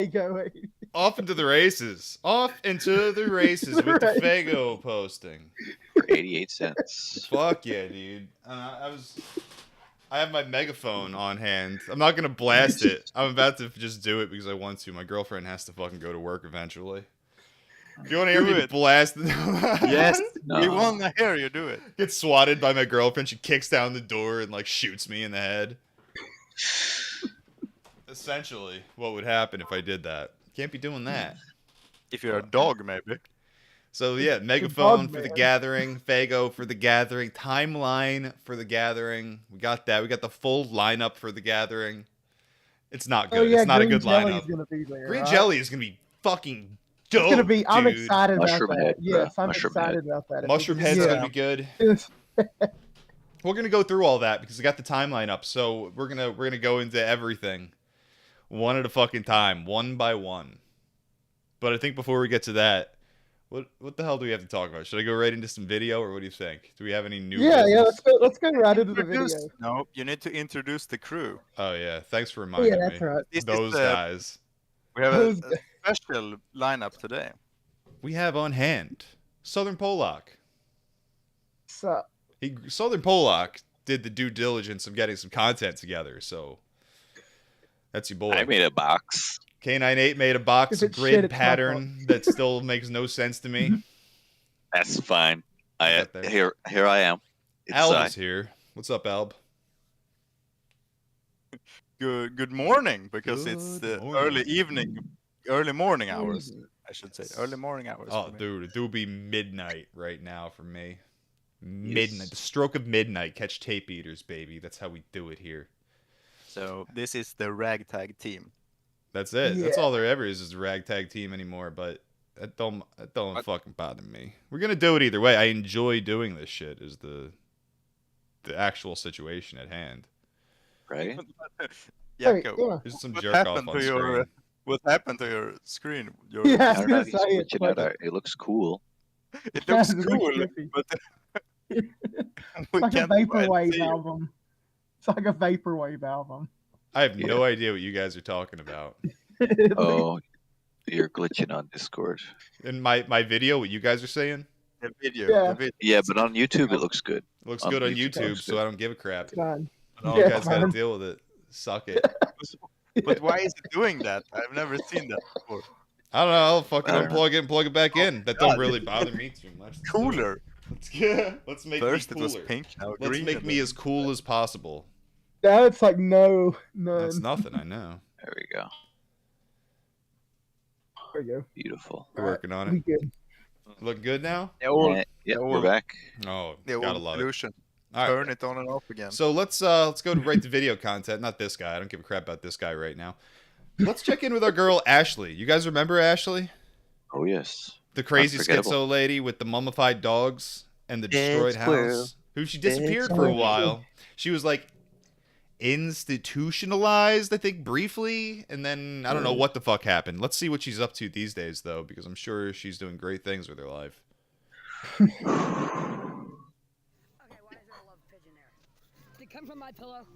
going. Off into the races. Off into the races with the Fago posting. For 88 cents. Fuck yeah, dude. I have my megaphone on hand. I'm not gonna blast it. I'm about to just do it because I want to. My girlfriend has to fucking go to work eventually. If you want to hear me blast it. Yes, we want to hear you do it. Get swatted by my girlfriend. She kicks down the door and like shoots me in the head. Essentially, what would happen if I did that? Can't be doing that. If you're a dog, maybe. So yeah, megaphone for the gathering, Fago for the gathering, timeline for the gathering. We got that. We got the full lineup for the gathering. It's not good. It's not a good lineup. Green jelly is gonna be fucking dope. It's gonna be. I'm dude. excited Mushroom about head, that. Yes, I'm Mushroom excited head. about that. Mushroom head's gonna be good. We're gonna go through all that because we got the timeline up. So we're gonna go into everything, one at a fucking time, one by one. But I think before we get to that, what the hell do we have to talk about? Should I go right into some video, or what do you think? Do we have any new? Yeah. Let's go right into the video. No, you need to introduce the crew. Oh yeah, thanks for reminding me. Yeah, that's right. Those guys. We have a special lineup today. We have on hand Southern Polak. What's up? Southern Polak did the due diligence of getting some content together, so that's your boy. I made a box. K98 made a box grid pattern that still makes no sense to me. That's fine. Here I am. Alb is here. What's up, Alb? Good morning, because it's early morning hours. I should say early morning hours. Oh, dude, it would be midnight right now for me. Midnight, the stroke of midnight. Catch tape eaters, baby. That's how we do it here. So this is the ragtag team. That's it. Yeah. That's all there ever is a ragtag team anymore. But that don't fucking bother me. We're gonna do it either way. I enjoy doing this shit. Is the actual situation at hand. Right? Yako, there's some jerk off on screen. What happened to your screen? It looks cool. It looks cool, but it's like a vaporwave album. It's like a vaporwave album. I have no idea what you guys are talking about. Oh, you're glitching on Discord. In my video, what you guys are saying? The video. Yeah, but on YouTube it looks good. It looks good on YouTube, so I don't give a crap. Fine. All you guys gotta deal with it. Suck it. But why is it doing that? I've never seen that before. I don't know. I'll fucking unplug it and plug it back in. That don't really bother me too much. Cooler. Let's make First me cooler. it was pink, now Let's green. make me as cool as possible. Now it's like none. That's nothing, I know. There we go. There you go. Beautiful. We're working on We it. good. Look good now? Yeah, we're back. Oh, The gotta old love pollution. it. All Turn right. it on and off again. So let's go right to video content. Not this guy. I don't give a crap about this guy right now. Let's check in with our girl Ashley. You guys remember Ashley? Oh yes. The crazy schizo lady with the mummified dogs and the destroyed house. Who she disappeared for a while. She was like institutionalized, I think, briefly, and then I don't know what the fuck happened. Let's see what she's up to these days, though, because I'm sure she's doing great things with her life.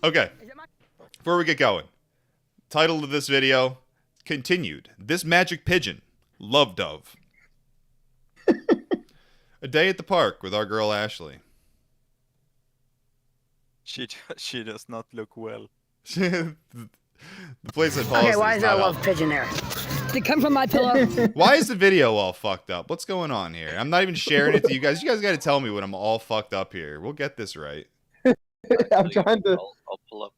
Okay, before we get going, title of this video, continued. This magic pigeon, love dove. A day at the park with our girl Ashley. She does not look well. The place that paused. Okay, why is there a love pigeon there? Did it come from my pillow? Why is the video all fucked up? What's going on here? I'm not even sharing it to you guys. You guys got to tell me when I'm all fucked up here. We'll get this right. I'm trying to. I'll pull up.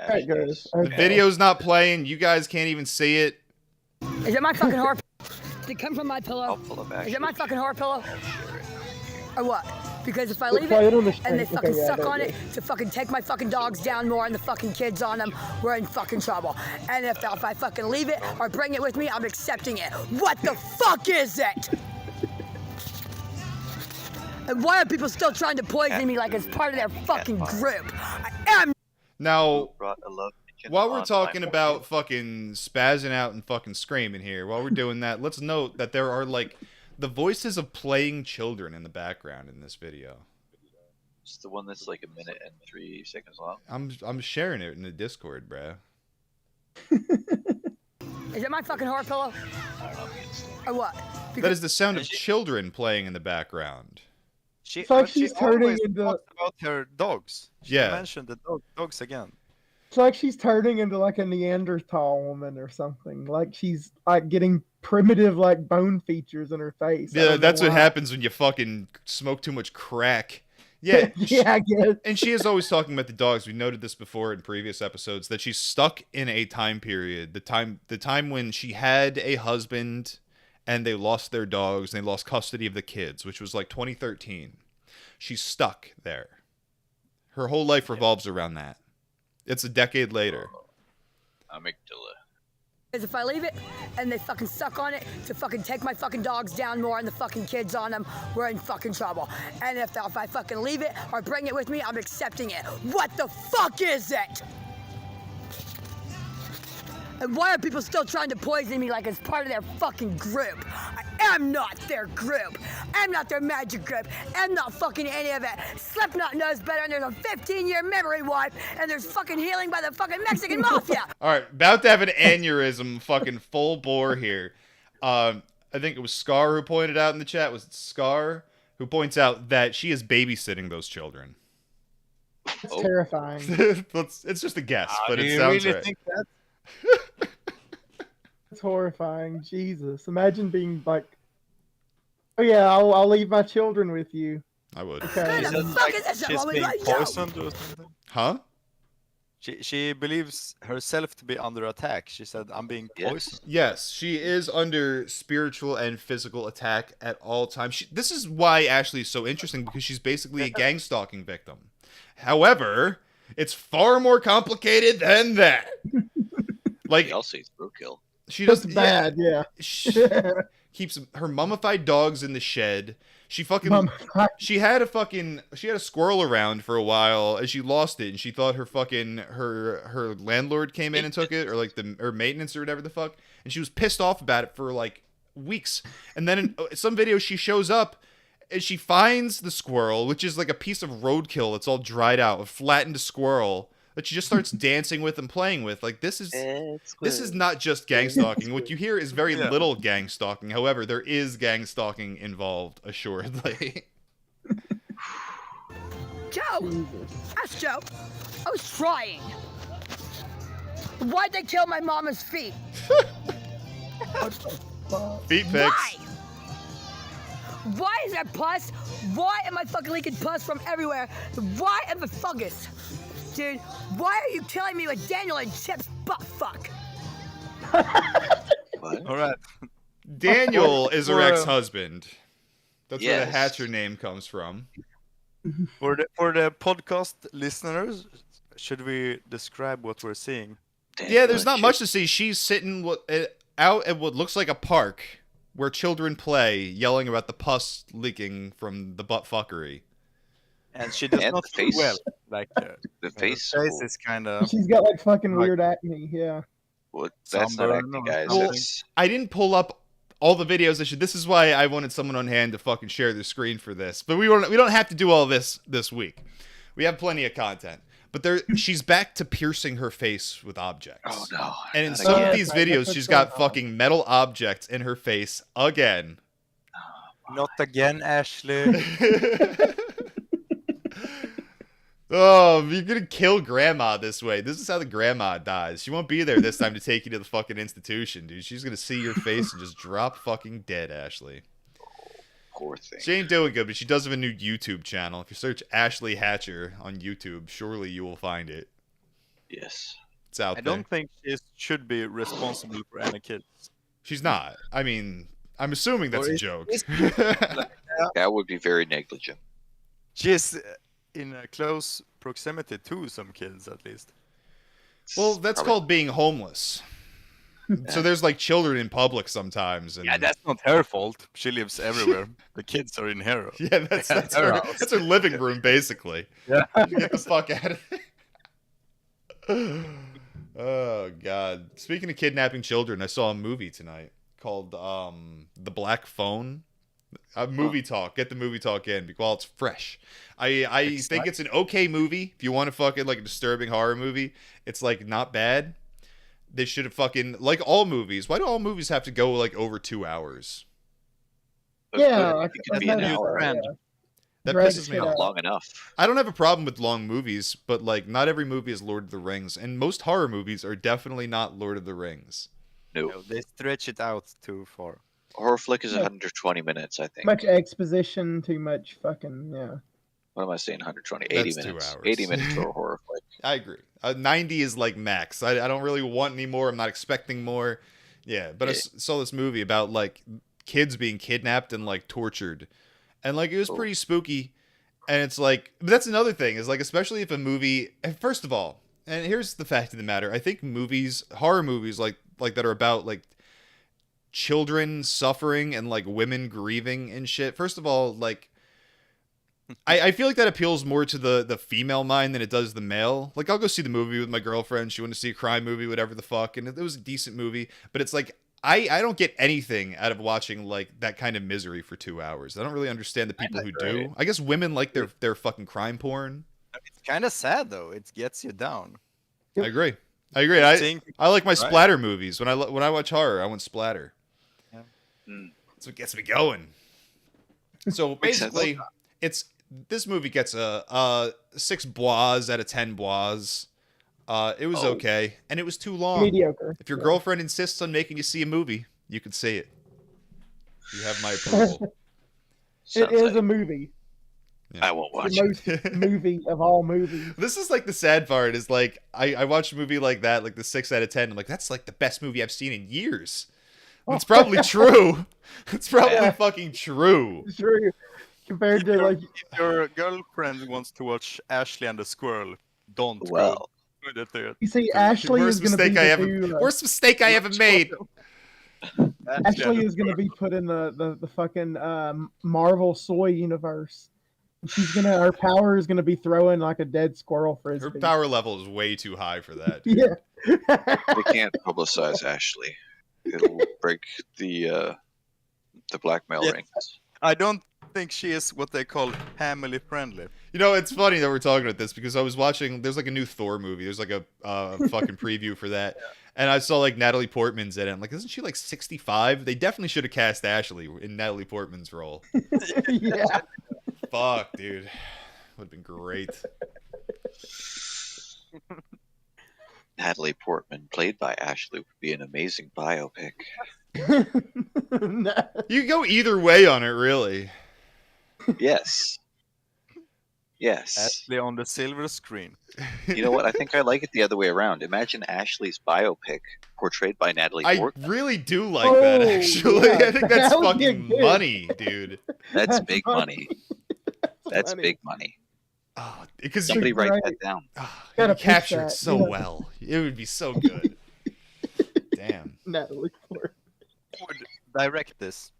Right, guys. The video's not playing. You guys can't even see it. Is it my fucking horror? Did it come from my pillow? I'll pull up. Is it my fucking horror pillow? Or what? Because if I We'll leave play it it on the and they screen. fucking Okay, yeah, suck there on you it to fucking take my fucking dogs down more and the fucking kids on them, we're in fucking trouble. And if I fucking leave it or bring it with me, I'm accepting it. What the fuck is it? And why are people still trying to poison me like it's part of their fucking group? I am. Now, while we're talking about fucking spazzing out and fucking screaming here, while we're doing that, let's note that there are like the voices of playing children in the background in this video. It's the one that's like 1 minute and 3 seconds long. I'm sharing it in the Discord, bruh. Is it my fucking horror pillow? Or what? That is the sound of children playing in the background. It's like she's turning into talked about her dogs. She mentioned the dogs again. It's like she's turning into like a Neanderthal woman or something. Like she's like getting primitive like bone features in her face. Yeah, that's what happens when you fucking smoke too much crack. Yeah, yeah, I guess. And she is always talking about the dogs. We noted this before in previous episodes that she's stuck in a time period, the time when she had a husband and they lost their dogs and they lost custody of the kids, which was like 2013. She's stuck there. Her whole life revolves around that. It's a decade later. Amygdala. Is if I leave it and they fucking suck on it to fucking take my fucking dogs down more and the fucking kids on them, we're in fucking trouble. And if I fucking leave it or bring it with me, I'm accepting it. What the fuck is it? And why are people still trying to poison me like it's part of their fucking group? I am not their group. I'm not their magic group. I'm not fucking any of it. Slipknot knows better, and there's a 15-year memory wipe, and there's fucking healing by the fucking Mexican mafia. All right, about to have an aneurysm, fucking full bore here. I think it was Scar who pointed out in the chat. Was it Scar who points out that she is babysitting those children? It's terrifying. It's just a guess, but it sounds right. Think that? It's horrifying. Jesus, imagine being like, oh yeah, I'll leave my children with you. I would. Okay. She's being poisoned or something. Huh? She believes herself to be under attack. She said, "I'm being poisoned." Yes, she is under spiritual and physical attack at all times. This is why Ashley is so interesting, because she's basically a gang stalking victim. However, it's far more complicated than that. Like, I'll say roadkill. She does bad, yeah. She keeps her mummified dogs in the shed. She fucking she had a squirrel around for a while and she lost it, and she thought her fucking her landlord came in and took it, or like her maintenance or whatever the fuck, and she was pissed off about it for like weeks. And then in some videos she shows up and she finds the squirrel, which is like a piece of roadkill that's all dried out, a flattened squirrel that she just starts dancing with and playing with. Like, this is not just gang stalking. What you hear is very little gang stalking. However, there is gang stalking involved, assuredly. Joe! Ask Joe. I was trying. Why'd they kill my mama's feet? Feet pics. Why? Why is there pus? Why am I fucking leaking pus from everywhere? Why am I fungus? Dude, why are you killing me with Daniel and Chip's butt fuck? All right. Daniel is her ex-husband. That's where the Hatcher name comes from. For the podcast listeners, should we describe what we're seeing? Yeah, there's not much to see. She's sitting out at what looks like a park where children play, yelling about the pus leaking from the butt fuckery. And she does not face well. Like the face is kind of. She's got like fucking weird acne. Yeah. Well, that's not acne, guys. Well, I didn't pull up all the videos. This is why I wanted someone on hand to fucking share the screen for this. But we don't have to do all this week. We have plenty of content. But she's back to piercing her face with objects. Oh no! And in some of these videos, she's got fucking metal objects in her face again. Not again, Ashley. Oh, you're gonna kill grandma this way. This is how the grandma dies. She won't be there this time to take you to the fucking institution, dude. She's gonna see your face and just drop fucking dead, Ashley. Poor thing. She ain't doing good, but she does have a new YouTube channel. If you search Ashley Hatcher on YouTube, surely you will find it. Yes. It's out there. I don't think she should be responsible for any kids. She's not. I mean, I'm assuming that's a joke. That would be very negligent. She's in a close proximity to some kids, at least. Well, that's called being homeless. So there's like children in public sometimes. And... Yeah, that's not her fault. She lives everywhere. The kids are in her. Yeah, that's her living room, basically. Yeah. Get the fuck out of there. Oh, God. Speaking of kidnapping children, I saw a movie tonight called The Black Phone. Movie talk. Get the movie talk in while it's fresh. I think it's an okay movie. If you want to fucking like a disturbing horror movie, it's like not bad. they should have fucking, like all movies. Why do all movies have to go like over 2 hours? Yeah, It could be an hour. That Drag pisses me shit off. out. Long enough. I don't have a problem with long movies, but like not every movie is Lord of the Rings, and most horror movies are definitely not Lord of the Rings. No. No, they stretch it out too far. Horror flick is Yeah. 120 minutes, I think. Much exposition, too much fucking yeah. What am I saying? 120? 80 That's 2 minutes. hours. 80 minutes for a horror flick. I agree. 90 is like max. I don't really want any more. I'm not expecting more. Yeah, but I saw this movie about like kids being kidnapped and like tortured, and like it was pretty spooky. And it's like, but that's another thing is like, especially if a movie, and first of all, and here's the fact of the matter, I think movies, horror movies like that are about like children suffering and like women grieving and shit. First of all, like I feel like that appeals more to the female mind than it does the male. Like I'll go see the movie with my girlfriend. She wanted to see a crime movie, whatever the fuck, and it was a decent movie. But it's like I don't get anything out of watching like that kind of misery for 2 hours. I don't really understand the people who do. I guess women like their fucking crime porn. It's kind of sad though. It gets you down. I agree. I like my splatter movies. When I watch horror, I want splatter. Yeah. That's what gets me going. So basically, this movie gets a 6 bois out of 10 bois. It was okay, and it was too long. Mediocre. If your girlfriend insists on making you see a movie, you can see it. You have my approval. It is a movie. I won't watch The it. most movie of all movies. This is like the sad part is like I watched a movie like that, like the 6 out of 10. I'm like, that's like the best movie I've seen in years. And it's probably true. It's probably fucking true. It's true. Compared to like If your girlfriend wants to watch Ashley and the Squirrel, don't Well, go. Put it there. you see, Ashley is going to be Worst mistake I ever made. Ashley is going to be put in the fucking Marvel soy universe. Her power is gonna be throwing like a dead squirrel frisbee. Her power level is way too high for that. Yeah. they can't publicize Ashley. It'll break the blackmail rings. I don't think she is what they call family friendly. You know, it's funny that we're talking about this because I was watching. There's like a new Thor movie. There's like a fucking preview for that, and I saw like Natalie Portman's in it. I'm like, isn't she like 65? They definitely should have cast Ashley in Natalie Portman's role. Yeah. Fuck, dude. Would have been great. Natalie Portman, played by Ashley, would be an amazing biopic. No. You can go either way on it, really. Yes. Yes. Ashley on the silver screen. You know what? I think I like it the other way around. Imagine Ashley's biopic portrayed by Natalie I Portman. really do like that, Oh, actually. yeah, I think that's that would be fucking good. money, dude. That's big funny. money. That's funny. big money. Oh, because Somebody You're write right. that down. you Gotta pitch capture it that, so yeah. well. It would be so good. Damn. Natalie Portman. Who would direct this?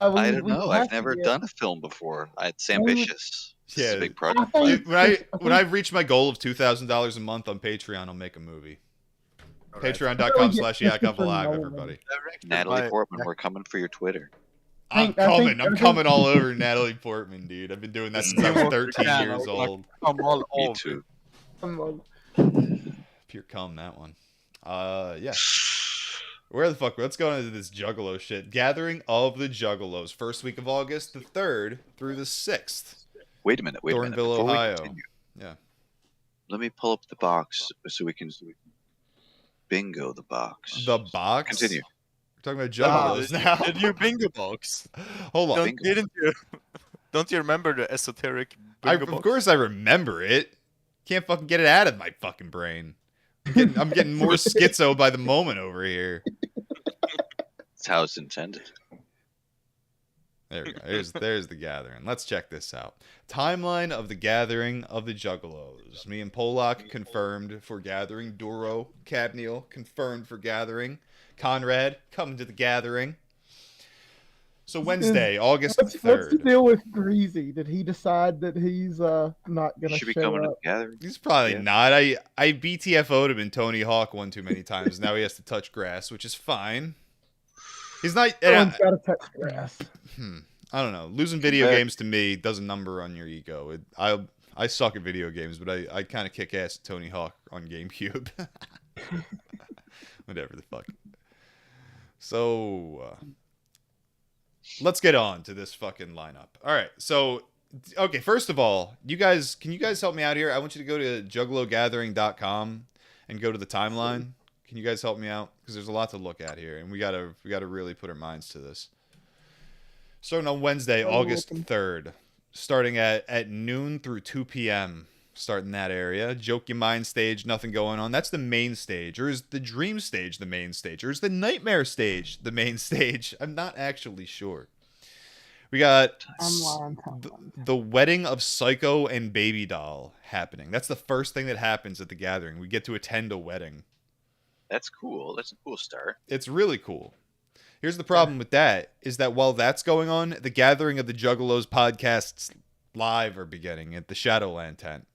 I don't know. I've never done a film before. It's ambitious. This is Yeah. a big project. I When I reach my goal of $2,000 a month on Patreon, I'll make a movie. Alright. Patreon.com/yakovalive, everybody. Directed Natalie by- Portman, we're coming for your Twitter. I'm coming all over Natalie Portman, dude. I've been doing that since I was 13 years old. Come all Me over. too. Pure cum, that one. Yeah. Where the fuck? Let's go into this Juggalo shit. Gathering of the Juggalos. First week of August, the 3rd through the 6th. Wait a minute. Thornville, Before we Ohio. continue, Yeah. let me pull up the box so we can bingo the box. The box? Continue. We're talking about Juggalos now. The new bingo box. Hold on. Don't you remember the esoteric bingo box? Of course I remember it. Can't fucking get it out of my fucking brain. I'm getting more schizo by the moment over here. That's how it's intended. There we go. There's the gathering. Let's check this out. Timeline of the gathering of the Juggalos. Me and Polak confirmed for gathering. Duro, Cabneal confirmed for gathering. Conrad coming to the gathering. So Wednesday, August What's the 3rd. deal with Greasy? Did he decide that he's not gonna Should be show coming to up? the gathering. He's probably Yeah. not. I BTFO'd him in Tony Hawk one too many times. Now he has to touch grass, which is fine. He's not. Someone's got to touch grass. I don't know. Losing video games to me does a number on your ego. I suck at video games, but I kind of kick ass at Tony Hawk on GameCube. Whatever the fuck. So, let's get on to this fucking lineup. All right. So, okay, first of all, can you guys help me out here? I want you to go to juggalogathering.com and go to the timeline. Can you guys help me out? Because there's a lot to look at here, and we gotta really put our minds to this. Starting on Wednesday, August 3rd, starting at noon through 2 p.m., starting that area. Joke Your Mind stage, nothing going on. That's the main stage. Or is the dream stage the main stage? Or is the nightmare stage the main stage? I'm not actually sure. We got the wedding of Psycho and Baby Doll happening. That's the first thing that happens at the gathering. We get to attend a wedding. That's cool. That's a cool start. It's really cool. Here's the problem with that, is that while that's going on, the gathering of the Juggalos podcasts live are beginning at the Shadowland tent.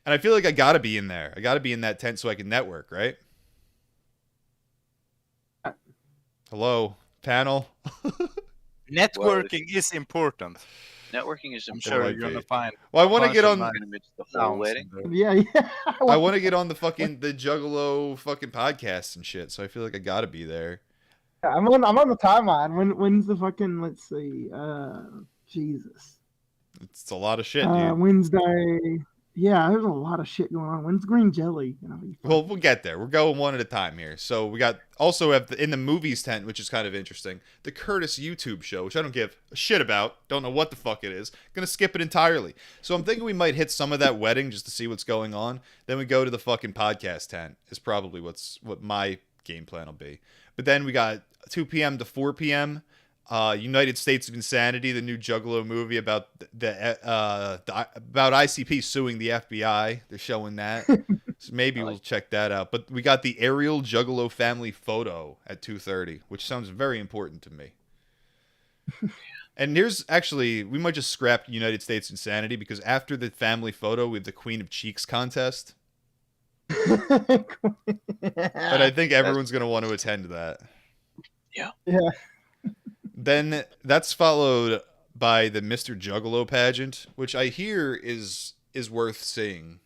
And I feel like I gotta be in there. I gotta be in that tent so I can network, right? Hello, panel. Networking is important. Networking is I'm important. sure you're gonna find. Well, I want to get on. Gonna miss the whole wedding. Yeah. I want to get on the Juggalo fucking podcasts and shit. So I feel like I gotta be there. I'm on the timeline. When's the fucking? Let's see. Jesus. It's a lot of shit, dude. Wednesday. Yeah, there's a lot of shit going on. When's Green Jelly gonna be? Well, we'll get there. We're going one at a time here. So we got in the movies tent, which is kind of interesting, the Curtis YouTube show, which I don't give a shit about. Don't know what the fuck it is. Gonna skip it entirely. So I'm thinking we might hit some of that wedding just to see what's going on. Then we go to the fucking podcast tent. Is probably what my game plan will be. But then we got 2 p.m. to 4 p.m. United States of Insanity, the new Juggalo movie about about ICP suing the FBI. They're showing that, so maybe we'll check that out. But we got the aerial Juggalo family photo at 2:30, which sounds very important to me. And we might just scrap United States Insanity because after the family photo, we have the Queen of Cheeks contest. But I think everyone's gonna want to attend to that. Yeah. Yeah. Then that's followed by the Mr. Juggalo pageant, which I hear is worth seeing.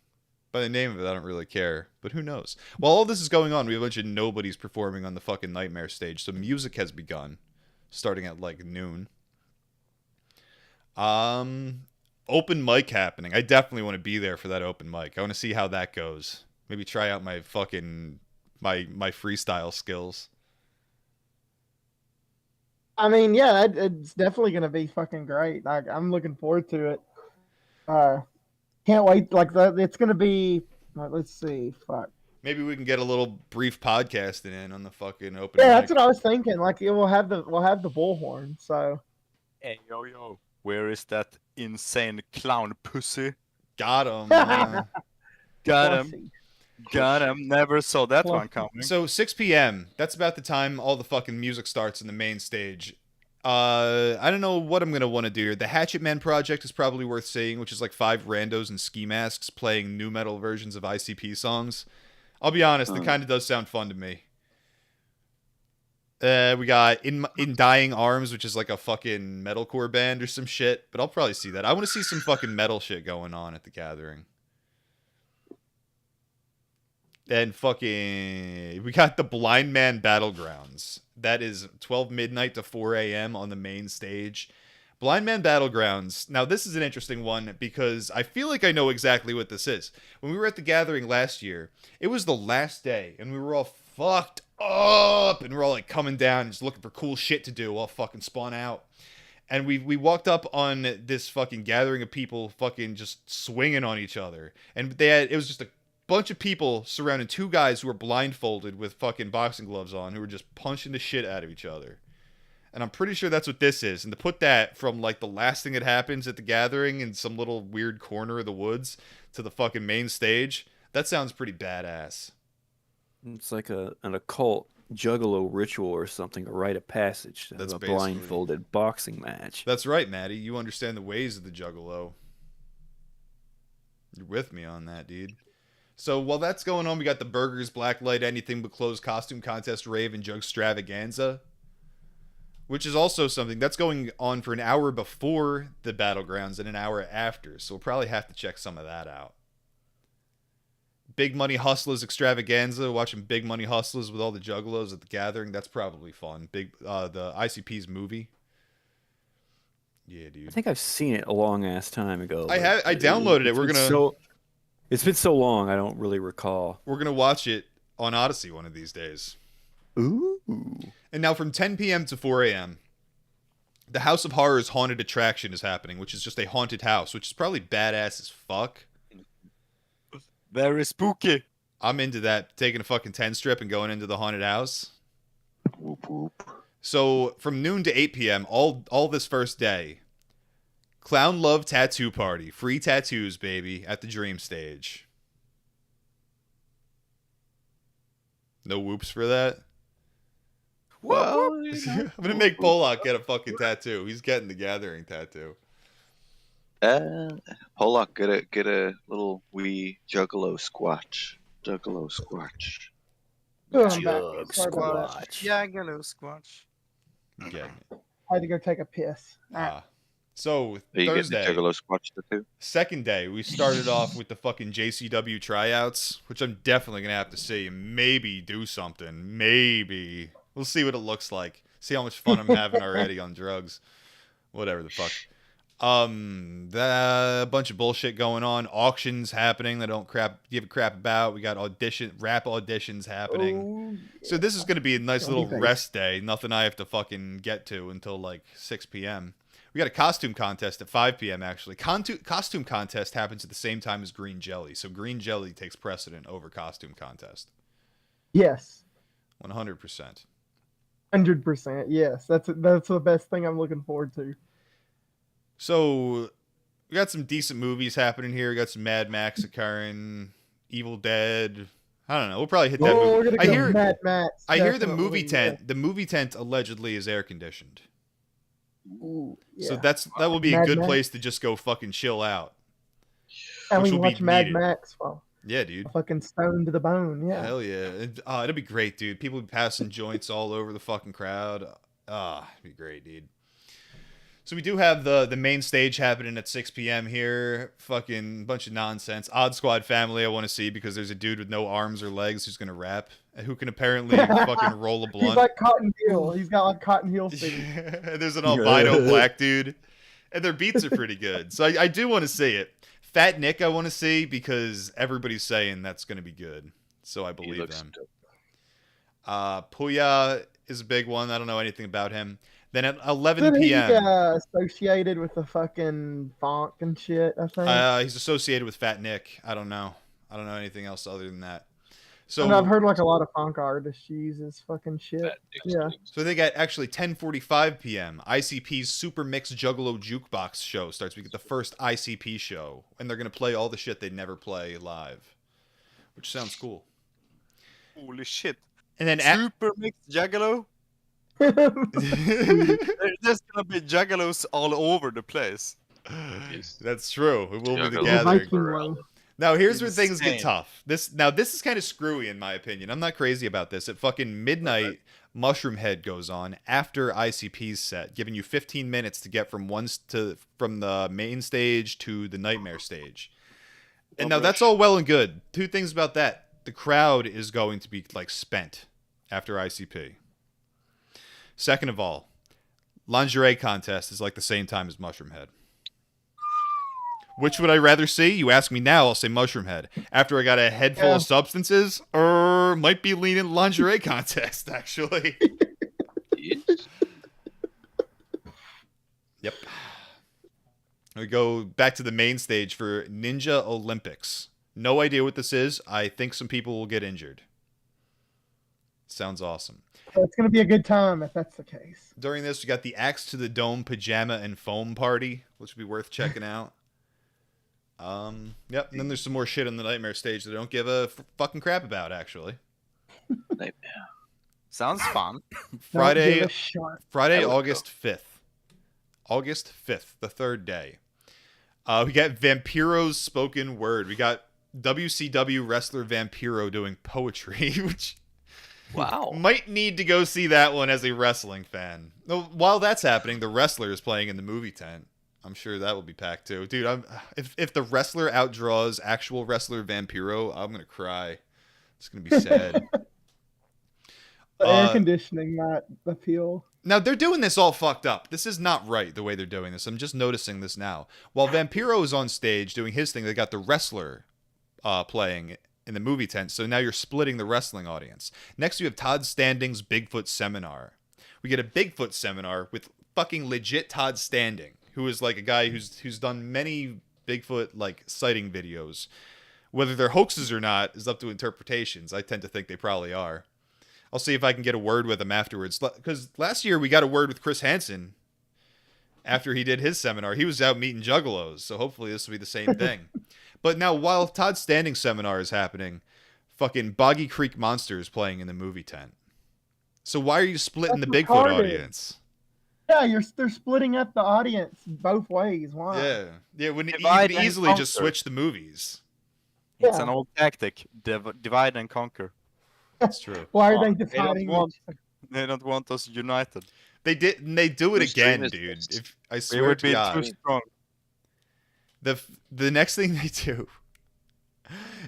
By the name of it, I don't really care, but who knows? While all this is going on, we have a bunch of nobodies performing on the fucking Nightmare stage, so music has begun, starting at like noon. Open mic happening. I definitely want to be there for that open mic. I want to see how that goes. Maybe try out my fucking my freestyle skills. I mean, yeah, it's definitely gonna be fucking great. I'm looking forward to it. Can't wait. Like it's gonna be. Let's see. Fuck. Maybe we can get a little brief podcasting in on the fucking open. Yeah, mic. that's what I was thinking. Like we'll have the bullhorn. So. Hey yo, where is that insane clown pussy? Got him. Got him. Got him. Never saw that one coming. So 6 p.m. That's about the time all the fucking music starts in the main stage. I don't know what I'm gonna want to do here. The Hatchet Man Project is probably worth seeing, which is like 5 randos in ski masks playing nu metal versions of ICP songs. I'll be honest, it kind of does sound fun to me. We got in Dying Arms, which is like a fucking metalcore band or some shit, but I'll probably see that. I want to see some fucking metal shit going on at the gathering. And we got the Blind Man Battlegrounds. That is 12 midnight to 4 a.m. on the main stage. Blind Man Battlegrounds. Now, this is an interesting one because I feel like I know exactly what this is. When we were at the gathering last year, it was the last day, and we were all fucked up, and we're all like coming down and just looking for cool shit to do, all fucking spawn out. And we walked up on this fucking gathering of people fucking just swinging on each other. And it was just a bunch of people surrounding 2 guys who were blindfolded with fucking boxing gloves on who were just punching the shit out of each other. And I'm pretty sure that's what this is. And to put that from like the last thing that happens at the gathering in some little weird corner of the woods to the fucking main stage, that sounds pretty badass. It's like an occult Juggalo ritual or something, a rite of passage to have a blindfolded boxing match. That's right, Maddie. You understand the ways of the Juggalo. You're with me on that, dude. So while that's going on, we got the Burgers, Blacklight, Anything But Clothes Costume Contest, Rave, and Jug Stravaganza, which is also something that's going on for an hour before the Battlegrounds and an hour after. So we'll probably have to check some of that out. Big Money Hustlers extravaganza, watching Big Money Hustlers with all the Juggalos at the gathering. That's probably fun. The ICP's movie. Yeah, dude. I think I've seen it a long ass time ago. I downloaded it. It's been so long, I don't really recall. We're gonna watch it on Odyssey one of these days. Ooh. And now from 10 p.m. to 4 a.m., the House of Horrors haunted attraction is happening, which is just a haunted house, which is probably badass as fuck. Very spooky. I'm into that, taking a fucking 10 strip and going into the haunted house. Whoop whoop. So from noon to 8 p.m., all this first day, Clown Love Tattoo Party. Free tattoos, baby, at the Dream Stage. No whoops for that? Well, I'm going to make Pollock get a fucking tattoo. He's getting the Gathering tattoo. Pollock, get a little wee Juggalo squatch. Juggalo squatch. Oh, I'm back. Sorry about that. Juggalo squatch. Yeah. I had to go take a piss. So Are you Thursday, getting the Juggalo squatch tattoo? second day, we started off with the fucking JCW tryouts, which I'm definitely going to have to see and maybe do something. Maybe. We'll see what it looks like. See how much fun I'm having already on drugs. Whatever the fuck. A bunch of bullshit going on. Auctions happening that I don't give a crap about. We got rap auditions happening. So this is going to be a nice little rest day. Nothing I have to fucking get to until like 6 p.m. We got a costume contest at 5 p.m. actually. Costume contest happens at the same time as Green Jelly. So Green Jelly takes precedent over costume contest. Yes. 100%. 100%. Yes. That's the best thing I'm looking forward to. So we got some decent movies happening here. We got some Mad Max occurring, Evil Dead. I don't know. We'll probably hit that movie. We're gonna go Mad Max. I hear the movie definitely, tent. The movie tent allegedly is air conditioned. Ooh, yeah. So that will be a good place to just go fucking chill out. And we which can will watch be Mad needed. Max. Well, Yeah, dude. fucking stoned to the bone. Yeah. Hell yeah. It'll be great, dude. People be passing joints all over the fucking crowd. It'd be great, dude. So we do have the main stage happening at 6 p.m. here. Fucking bunch of nonsense. Odd Squad family I want to see because there's a dude with no arms or legs who's going to rap. Who can apparently fucking roll a blunt. He's like Cotton Heel. He's got like Cotton Heel feet. There's an albino black dude. And their beats are pretty good. So I do want to see it. Fat Nick I want to see because everybody's saying that's going to be good. So I believe them. Puya is a big one. I don't know anything about him. Then at 11 p.m. He's associated with the fucking funk and shit, I think. He's associated with Fat Nick. I don't know anything else other than that. So and I've heard like a lot of funk artists use his fucking shit. Yeah. So they got actually 10:45 p.m. ICP's Super Mix Juggalo Jukebox show starts. We get the first ICP show, and they're gonna play all the shit they never play live, which sounds cool. Holy shit! And then Super Mix Juggalo. There's gonna be Juggalos all over the place. That's true. It will be the gathering. Now here's where things get tough. This is kind of screwy in my opinion. I'm not crazy about this. At fucking midnight, Mushroom Head goes on after ICP's set, giving you 15 minutes to get from the main stage to the Nightmare stage. And now that's all well and good. Two things about that: the crowd is going to be like spent after ICP. Second of all, lingerie contest is like the same time as Mushroom Head. Which would I rather see? You ask me now, I'll say Mushroom Head. After I got a head full of substances, or might be leaning lingerie contest, actually. Yep. We go back to the main stage for Ninja Olympics. No idea what this is. I think some people will get injured. Sounds awesome. It's going to be a good time if that's the case. During this, we got the Axe to the Dome Pajama and Foam Party, which would be worth checking out. Yep, and then there's some more shit on the Nightmare stage that I don't give a fucking crap about, actually. Nightmare. Sounds fun. Friday, August 5th. August 5th, the third day. We got Vampiro's spoken word. We got WCW wrestler Vampiro doing poetry, which... Wow. Might need to go see that one as a wrestling fan. While that's happening, the wrestler is playing in the movie tent. I'm sure that will be packed too, dude. If the wrestler outdraws actual wrestler Vampiro, I'm gonna cry. It's gonna be sad. The air conditioning might appeal. Now they're doing this all fucked up. This is not right the way they're doing this. I'm just noticing this now. While Vampiro is on stage doing his thing, they got the wrestler playing in the movie tent. So now you're splitting the wrestling audience. Next, you have Todd Standing's Bigfoot seminar. We get a Bigfoot seminar with fucking legit Todd Standing, who is like a guy who's done many Bigfoot like sighting videos. Whether they're hoaxes or not is up to interpretations. I tend to think they probably are. I'll see if I can get a word with him afterwards. Because last year we got a word with Chris Hansen after he did his seminar. He was out meeting Juggalos, so hopefully this will be the same thing. But now, while Todd Standing's seminar is happening, fucking Boggy Creek Monster is playing in the movie tent. So why are you splitting the Bigfoot audience? Yeah, they're splitting up the audience both ways. Why? Yeah. When you could easily just switch the movies. It's an old tactic: divide and conquer. That's true. Why are they dividing? They don't want us united. They did, and they do it again, dude. If I swear to God, too strong. The next thing they do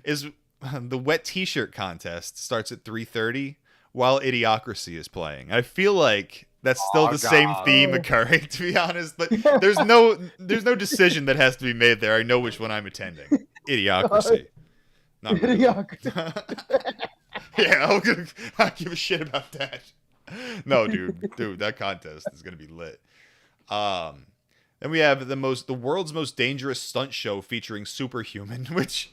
is the wet T-shirt contest starts at 3:30 while Idiocracy is playing. I feel like that's still the same theme occurring, to be honest. But there's no decision that has to be made there. I know which one I'm attending. Idiocracy. Not really. Idiocracy. Yeah, I'll give a shit about that. No, dude, that contest is gonna be lit. Then we have the world's most dangerous stunt show featuring Superhuman, which,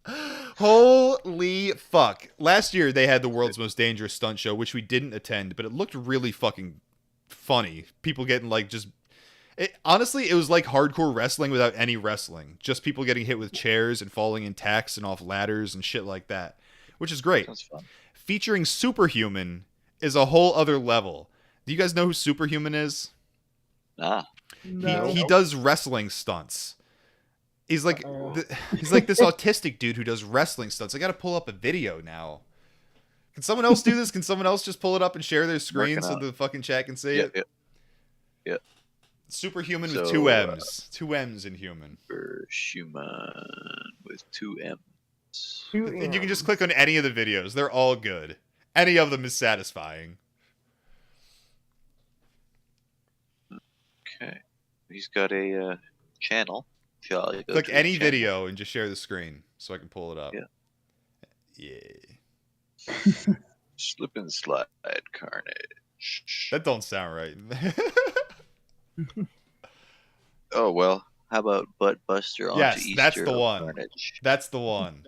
holy fuck! Last year they had the world's most dangerous stunt show, which we didn't attend, but it looked really fucking funny. People getting like honestly, it was like hardcore wrestling without any wrestling. Just people getting hit with chairs and falling in tacks and off ladders and shit like that, which is great. Sounds fun. Featuring Superhuman is a whole other level. Do you guys know who Superhuman is? Nah. No. He does wrestling stunts. He's like he's like this autistic dude who does wrestling stunts. I got to pull up a video now. Can someone else do this? Can someone else just pull it up and share their screen so the fucking chat can see it? Yeah. Superhuman with two M's. Two M's in human. Superhuman with two M's. And you can just click on any of the videos. They're all good. Any of them is satisfying. Okay. He's got a channel. Click any video and just share the screen so I can pull it up. Yeah. Slip and slide carnage. That don't sound right. Oh, well. How about Butt Buster onto yes, Easter that's the one. Carnage? That's the one.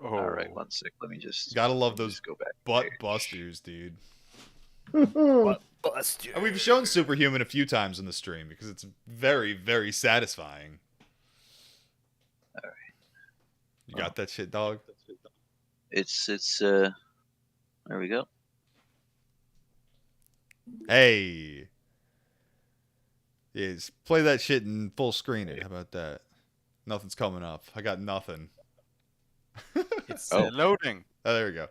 Oh. All right, one sec. Let me just. Gotta love those go back butt busters, dude. Butt buster. And we've shown Superhuman a few times in the stream because it's very, very satisfying. All right. You got that shit, dog? It's there we go. Hey. Yeah, just play that shit in full screen. How about that? Nothing's coming up. I got nothing. It's loading. Oh, there we go.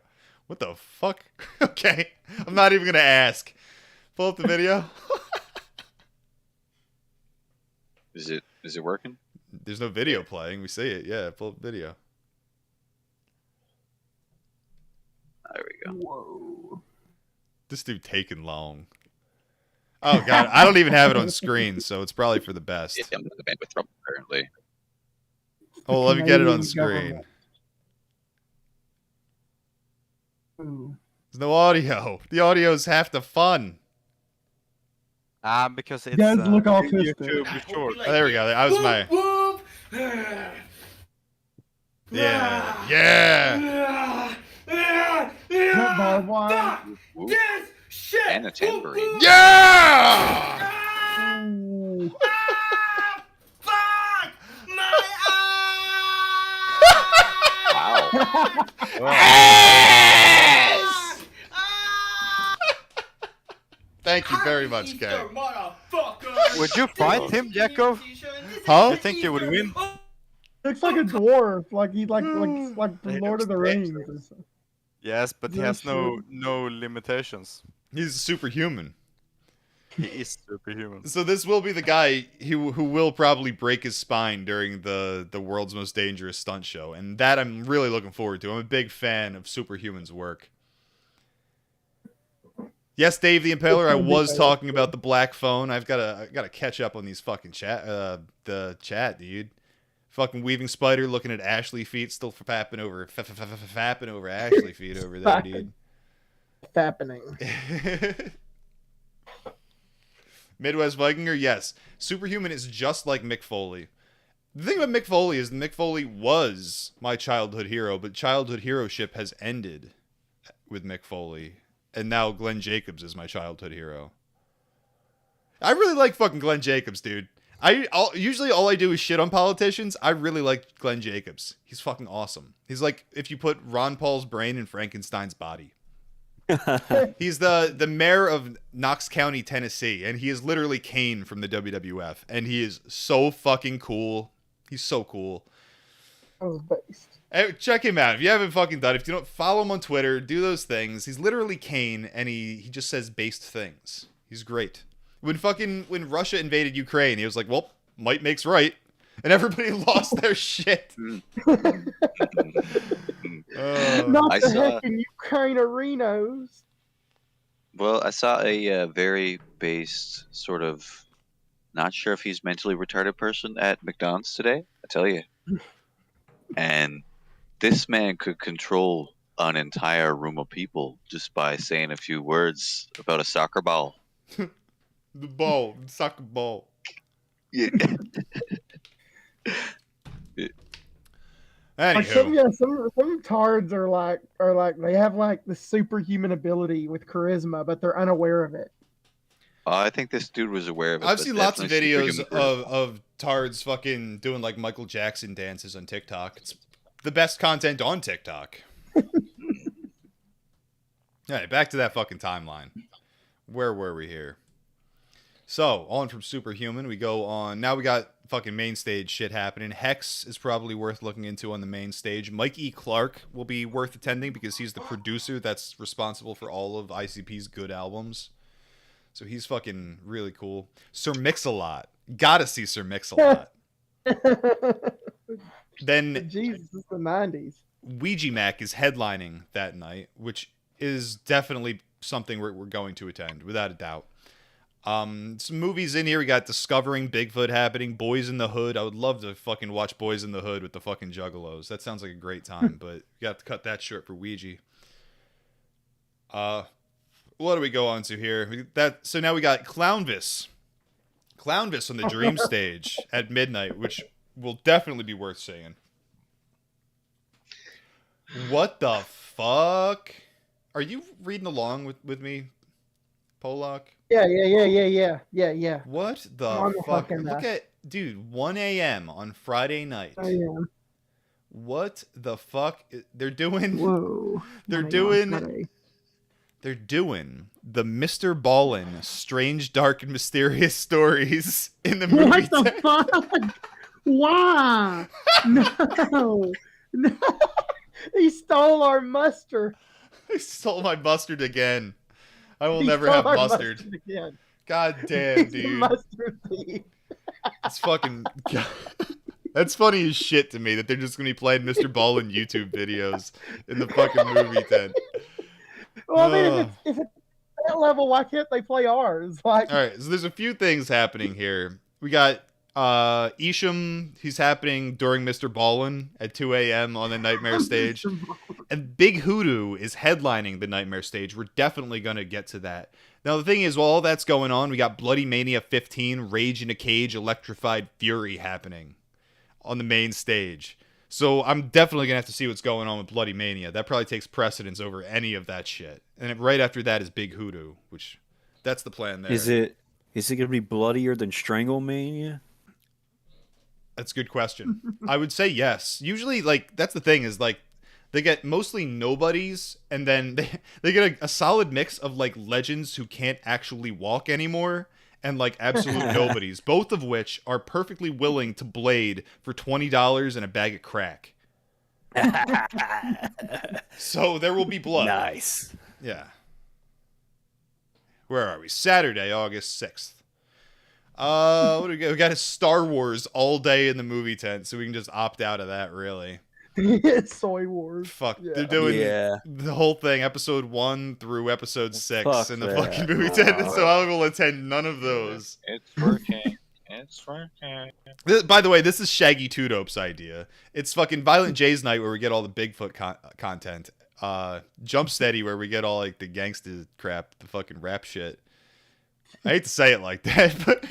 What the fuck? Okay. I'm not even going to ask. Pull up the video. Is it working? There's no video playing. We see it. Yeah, pull up video. There we go. Whoa. This dude taking long. Oh, God. I don't even have it on screen, so it's probably for the best. Yeah, I'm in the bandwidth problem currently. Oh, let me get it on screen. Ooh. There's no audio. The audio is half the fun. Because it's does look autistic. YouTube short. Oh, there we go. That was my... Yeah. Yeah. That barbed wire. Yes! Shit! And a tambourine. Yeah! Ooh. Fuck! My Wow. Thank you very much, Kay. Would you fight him, Jacko? Huh? You think you would win? Looks like a dwarf, like from Lord of the Rings. Or something. Yes, but he has no limitations. He's superhuman. He is superhuman. So this will be the guy who will probably break his spine during the world's most dangerous stunt show, and that I'm really looking forward to. I'm a big fan of Superhuman's work. Yes, Dave the Impaler, I was talking about the black phone. I gotta catch up on these fucking the chat, dude. Fucking Weaving Spider looking at Ashley feet, still fapping over Ashley feet over there, dude. Fappening. Midwest Vikinger, yes. Superhuman is just like Mick Foley. The thing about Mick Foley is Mick Foley was my childhood hero, but childhood heroship has ended with Mick Foley. And now Glenn Jacobs is my childhood hero. I really like fucking Glenn Jacobs, dude. Usually all I do is shit on politicians. I really like Glenn Jacobs. He's fucking awesome. He's like if you put Ron Paul's brain in Frankenstein's body. He's the mayor of Knox County, Tennessee, and he is literally Kane from the WWF, and he is so fucking cool. He's so cool. Hey, check him out if you haven't fucking done it. If you don't follow him on Twitter, do those things. He's literally Kane, and he just says based things. He's great. When Russia invaded Ukraine, he was like, "Well, might makes right," and everybody lost their shit. Not the heckin' Ukraine-arinos. Well, I saw a very based sort of, not sure if he's mentally retarded person at McDonald's today. I tell you, and this man could control an entire room of people just by saying a few words about a soccer ball. The soccer ball. Yeah. Anywho. Like some tards are like they have like the superhuman ability with charisma, but they're unaware of it. I think this dude was aware of it. I've seen lots of videos of tards fucking doing like Michael Jackson dances on TikTok. It's the best content on TikTok. Alright, back to that fucking timeline. Where were we here? So, on from Superhuman, we go on. Now we got fucking main stage shit happening. Hex is probably worth looking into on the main stage. Mike E. Clark will be worth attending because he's the producer that's responsible for all of ICP's good albums. So he's fucking really cool. Sir Mix-a-Lot. Gotta see Sir Mix-a-Lot. Then Jesus, it's the 90s. Ouija Mac is headlining that night, which is definitely something we're going to attend, without a doubt. Some movies in here. We got Discovering Bigfoot happening. Boys in the Hood. I would love to fucking watch Boys in the Hood with the fucking Juggalos. That sounds like a great time, but you got to cut that short for Ouija. What do we go on to here? So now we got Clownvis. Clownvis on the Dream stage at midnight, which will definitely be worth seeing. What the fuck? Are you reading along with me, Polak? Yeah. What the fuck? Look at, dude, 1 a.m. on Friday night. I am. What the fuck? They're doing... Whoa. They're doing the Mr. Ballin Strange, Dark, and Mysterious Stories in the movie. What the fuck? Why? No. He stole our mustard. He stole my mustard again. I will never have mustard. Again. God damn, dude. Mustard thief. It's fucking... That's funny as shit to me that they're just going to be playing Mr. Ballin YouTube videos in the fucking movie tent. Well, I mean, if it's that level, why can't they play ours? Like, all right, so there's a few things happening here. We got Isham. He's happening during Mr. Ballin at 2 a.m. on the Nightmare stage. And Big Hoodoo is headlining the Nightmare stage. We're definitely going to get to that. Now, the thing is, while all that's going on, we got Bloody Mania 15, Rage in a Cage, Electrified Fury happening on the main stage. So I'm definitely going to have to see what's going on with Bloody Mania. That probably takes precedence over any of that shit. And right after that is Big Hoodoo, which that's the plan there. Is it going to be bloodier than Stranglemania? That's a good question. I would say yes. Usually, like, that's the thing is, like, they get mostly nobodies, and then they get a solid mix of, like, legends who can't actually walk anymore, and, like, absolute nobodies, both of which are perfectly willing to blade for $20 and a bag of crack. So there will be blood. Nice. Yeah. Where are we? Saturday, August 6th. What do we got? We got a Star Wars all day in the movie tent, so we can just opt out of that, really. Soy Wars. Fuck, yeah. They're doing the whole thing, episode 1 through episode 6 in the fucking movie tent, so I will attend none of those. It's working. It's working. By the way, this is Shaggy Two Dope's idea. It's fucking Violent J's night where we get all the Bigfoot content. Jump Steady where we get all like the gangsta crap, the fucking rap shit. I hate to say it like that, but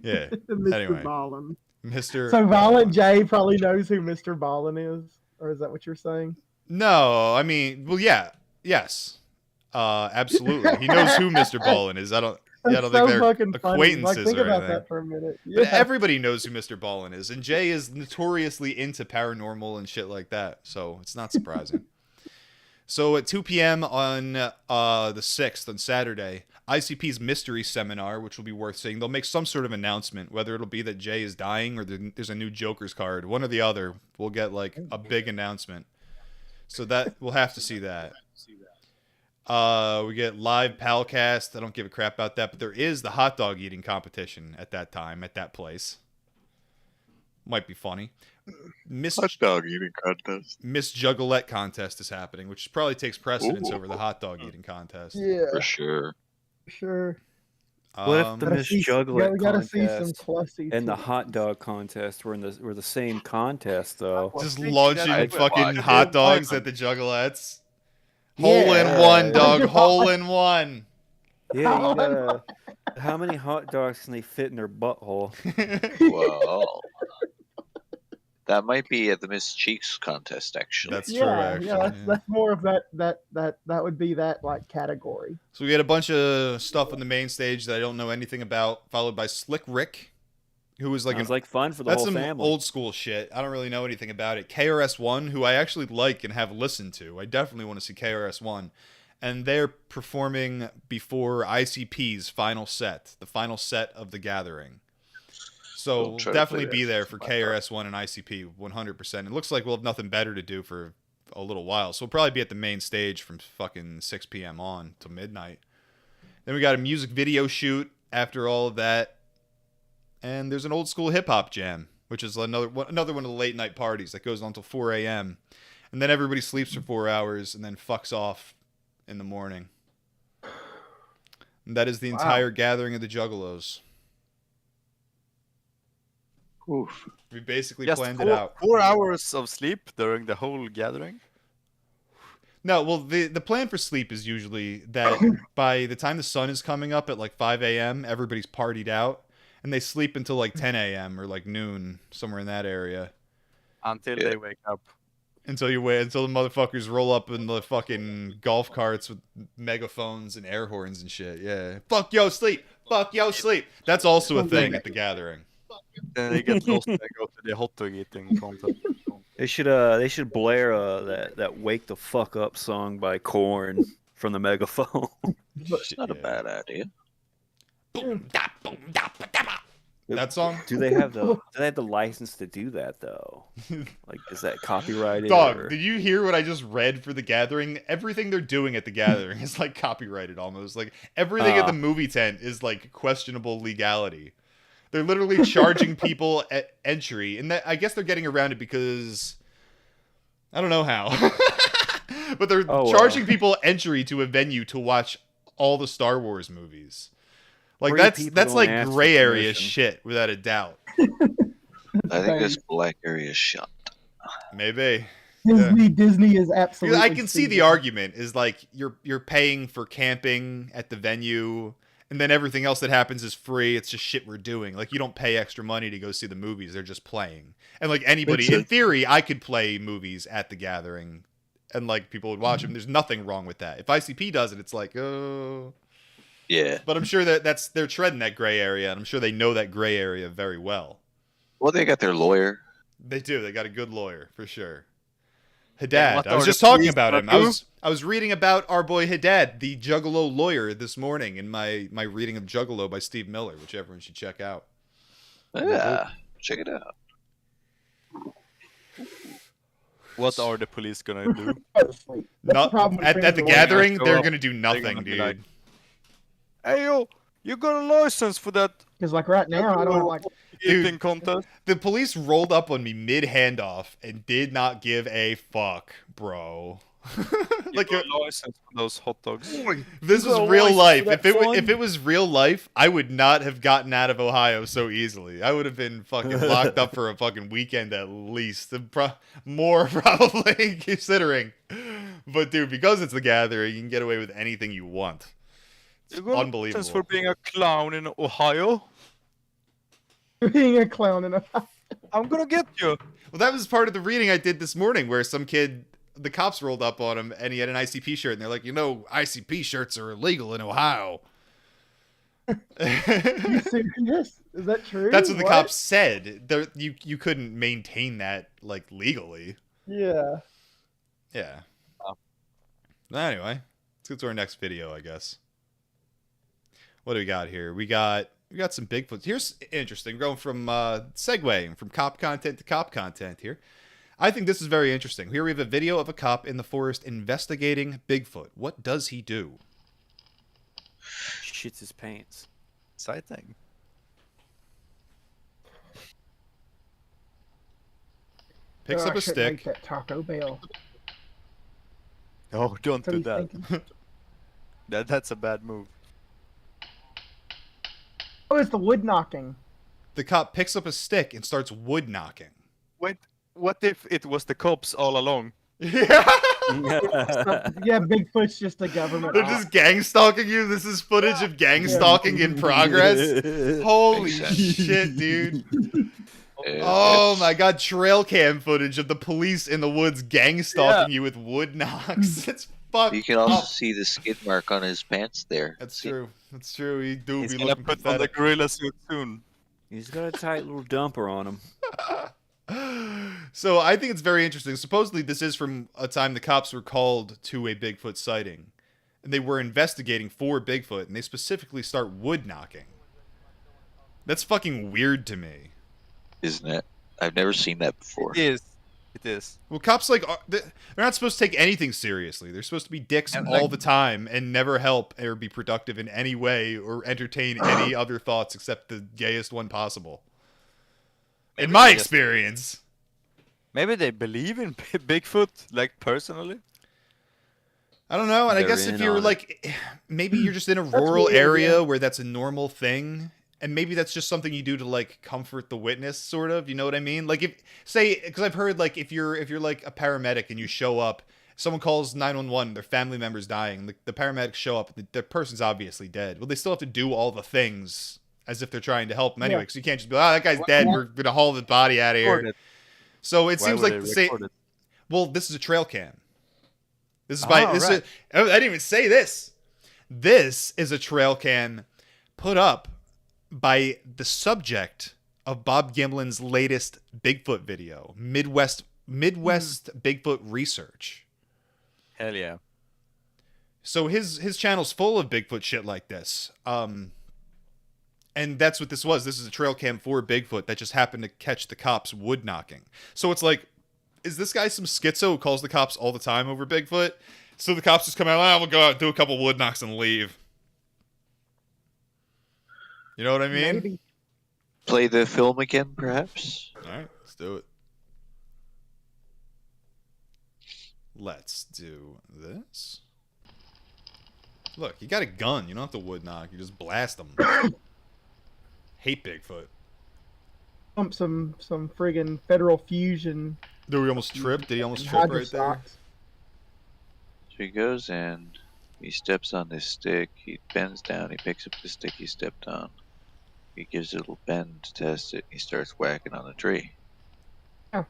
yeah. Mr. Anyway, Ballin. Mr. So Violent J probably knows who Mr. Ballin is, or is that what you're saying? No, I mean, well, yeah, yes, absolutely. He knows who Mr. Ballin is. I don't think they're acquaintances like, think or about anything. that for a minute. Yeah. But everybody knows who Mr. Ballin is, and Jay is notoriously into paranormal and shit like that, so it's not surprising. So at 2 p.m. on the 6th, on Saturday, ICP's mystery seminar, which will be worth seeing. They'll make some sort of announcement, whether it'll be that Jay is dying or there's a new Joker's card. One or the other. We'll get like a big announcement. So that we'll have to see that. We get live Palcast. I don't give a crap about that, but there is the hot dog eating competition at that time, at that place. Might be funny. Hot dog eating contest. Miss Juggalette contest is happening, which probably takes precedence over the hot dog eating contest. Yeah, For sure. Sure. What if the Miss Juggalette contest and the too. hot dog contest were the same contest though? Just launching fucking hot dogs at the Juggalettes. Yeah. Hole in one, dog. Hole in one. Yeah, you gotta. How many hot dogs can they fit in their butthole? Well, that might be at the Miss Cheeks contest, actually. That's true, actually. Yeah, that's more of that would be that like category. So we get a bunch of stuff on the main stage that I don't know anything about, followed by Slick Rick, who was like like fun for the whole family. That's some old school shit. I don't really know anything about it. KRS-One, who I actually like and have listened to. I definitely want to see KRS-One. And they're performing before ICP's final set, the final set of The Gathering. So we'll definitely be there for KRS-One and ICP 100%. It looks like we'll have nothing better to do for a little while. So we'll probably be at the main stage from fucking 6 p.m. on till midnight. Then we got a music video shoot after all of that. And there's an old school hip hop jam, which is another one of the late night parties that goes on until 4 a.m. And then everybody sleeps for 4 hours and then fucks off in the morning. And that is the entire gathering of the Juggalos. Oof. We basically Just planned it out. 4 hours of sleep during the whole gathering? No, well, the plan for sleep is usually that by the time the sun is coming up at like 5 a.m., everybody's partied out. And they sleep until like 10 a.m. or like noon, somewhere in that area. Until they wake up. Until the motherfuckers roll up in the fucking golf carts with megaphones and air horns and shit. Yeah. Fuck yo, sleep. Fuck yo, sleep. That's also a thing at the gathering. Then they get lost and go to the hot dog eating contest. They should blare that "Wake the Fuck Up" song by Korn from the megaphone. That's not a bad idea. That song? Do they have the license to do that though? Like, is that copyrighted? Dog, did you hear what I just read for the gathering? Everything they're doing at the gathering is like copyrighted almost. Like everything at the movie tent is like questionable legality. They're literally charging people at entry, and I guess they're getting around it because I don't know how, but they're charging people entry to a venue to watch all the Star Wars movies. Like that's like gray area shit, without a doubt. I think this black area is shut. Maybe. Disney is absolutely. I can see the argument is like you're paying for camping at the venue, and then everything else that happens is free. It's just shit we're doing. Like you don't pay extra money to go see the movies; they're just playing. And like anybody, in theory, I could play movies at the gathering, and like people would watch them. There's nothing wrong with that. If ICP does it, it's like oh. Yeah. But I'm sure they're treading that gray area, and I'm sure they know that gray area very well. Well, they got their lawyer. They do. They got a good lawyer, for sure. Haddad. I was just talking about him. I was reading about our boy Haddad, the Juggalo lawyer, this morning in my reading of Juggalo by Steve Miller, which everyone should check out. Yeah, check it out. What are the police gonna do? At the gathering, they're gonna do nothing, dude. Hey yo, you got a license for that Because like right now, I don't have like. eating contest? The police rolled up on me mid handoff and did not give a fuck, bro. Like a license for those hot dogs. This You is got a real license life. for that If it was real life, I would not have gotten out of Ohio so easily. I would have been fucking locked up for a fucking weekend at least. More probably considering. But dude, because it's the Gathering, you can get away with anything you want. It's You got a unbelievable. license for being a clown in Ohio? Being a clown in a. I'm gonna get you. Well, that was part of the reading I did this morning, where some kid, the cops rolled up on him, and he had an ICP shirt, and they're like, ICP shirts are illegal in Ohio. You serious? Is that true? That's what the cops said. You couldn't maintain that like legally. Yeah. Yeah. Anyway, let's get to our next video, I guess. What do we got here? We got some Bigfoot. Here's interesting. Going from segueing from cop content to cop content here. I think this is very interesting. Here we have a video of a cop in the forest investigating Bigfoot. What does he do? Shits his pants. Sighting. Picks up a stick. That Taco Bell. Oh, don't That's what do he's that. thinking. That's a bad move. Oh, it's the wood knocking. The cop picks up a stick and starts wood knocking. Wait, what if it was the cops all along? Yeah. Yeah, Bigfoot's just a government. They're just gang stalking you. This is footage of gang stalking in progress. Holy shit, dude. Oh my god, trail cam footage of the police in the woods gang stalking you with wood knocks. It's fucked You can also up. see the skid mark on his pants there. That's true. That's true. He do He's be gonna looking put on the pathetic. gorilla suit soon. He's got a tight little dumper on him. So I think it's very interesting. Supposedly this is from a time the cops were called to a Bigfoot sighting. And they were investigating for Bigfoot, and they specifically start wood knocking. That's fucking weird to me. Isn't it? I've never seen that before. It is. It is. Well, cops they're not supposed to take anything seriously. They're supposed to be dicks all the time and never help or be productive in any way or entertain any other thoughts except the gayest one possible. In my experience. Maybe they believe in Bigfoot, like personally. I don't know, and I They're guess if in you're on like, maybe you're just in a rural weird, area yeah. where that's a normal thing, and maybe that's just something you do to like comfort the witness, sort of. You know what I mean? Like if because I've heard like if you're like a paramedic and you show up, someone calls 911, their family member's dying, the paramedics show up, the person's obviously dead. Well, they still have to do all the things as if they're trying to help them anyway, because you can't just be like, oh, that guy's dead, we're gonna haul the body out of here. So it seems like the same. Well, this is a trail cam. This is I didn't even say this. This is a trail cam put up by the subject of Bob Gimblin's latest Bigfoot video, Midwest Bigfoot Research. Hell yeah. So his channel's full of Bigfoot shit like this. And that's what this was. This is a trail cam for Bigfoot that just happened to catch the cops wood knocking. So it's like, is this guy some schizo who calls the cops all the time over Bigfoot? So the cops just come out, we'll go out, do a couple wood knocks and leave. You know what I mean? Maybe. Play the film again, perhaps? Alright, let's do it. Let's do this. Look, you got a gun. You don't have to wood knock. You just blast them. Hate Bigfoot. Pump some friggin' Federal Fusion. Dude, we almost tripped. Did he almost trip right there? So he goes in, he steps on this stick, he bends down, he picks up the stick he stepped on. He gives it a little bend to test it, he starts whacking on the tree. Yeah.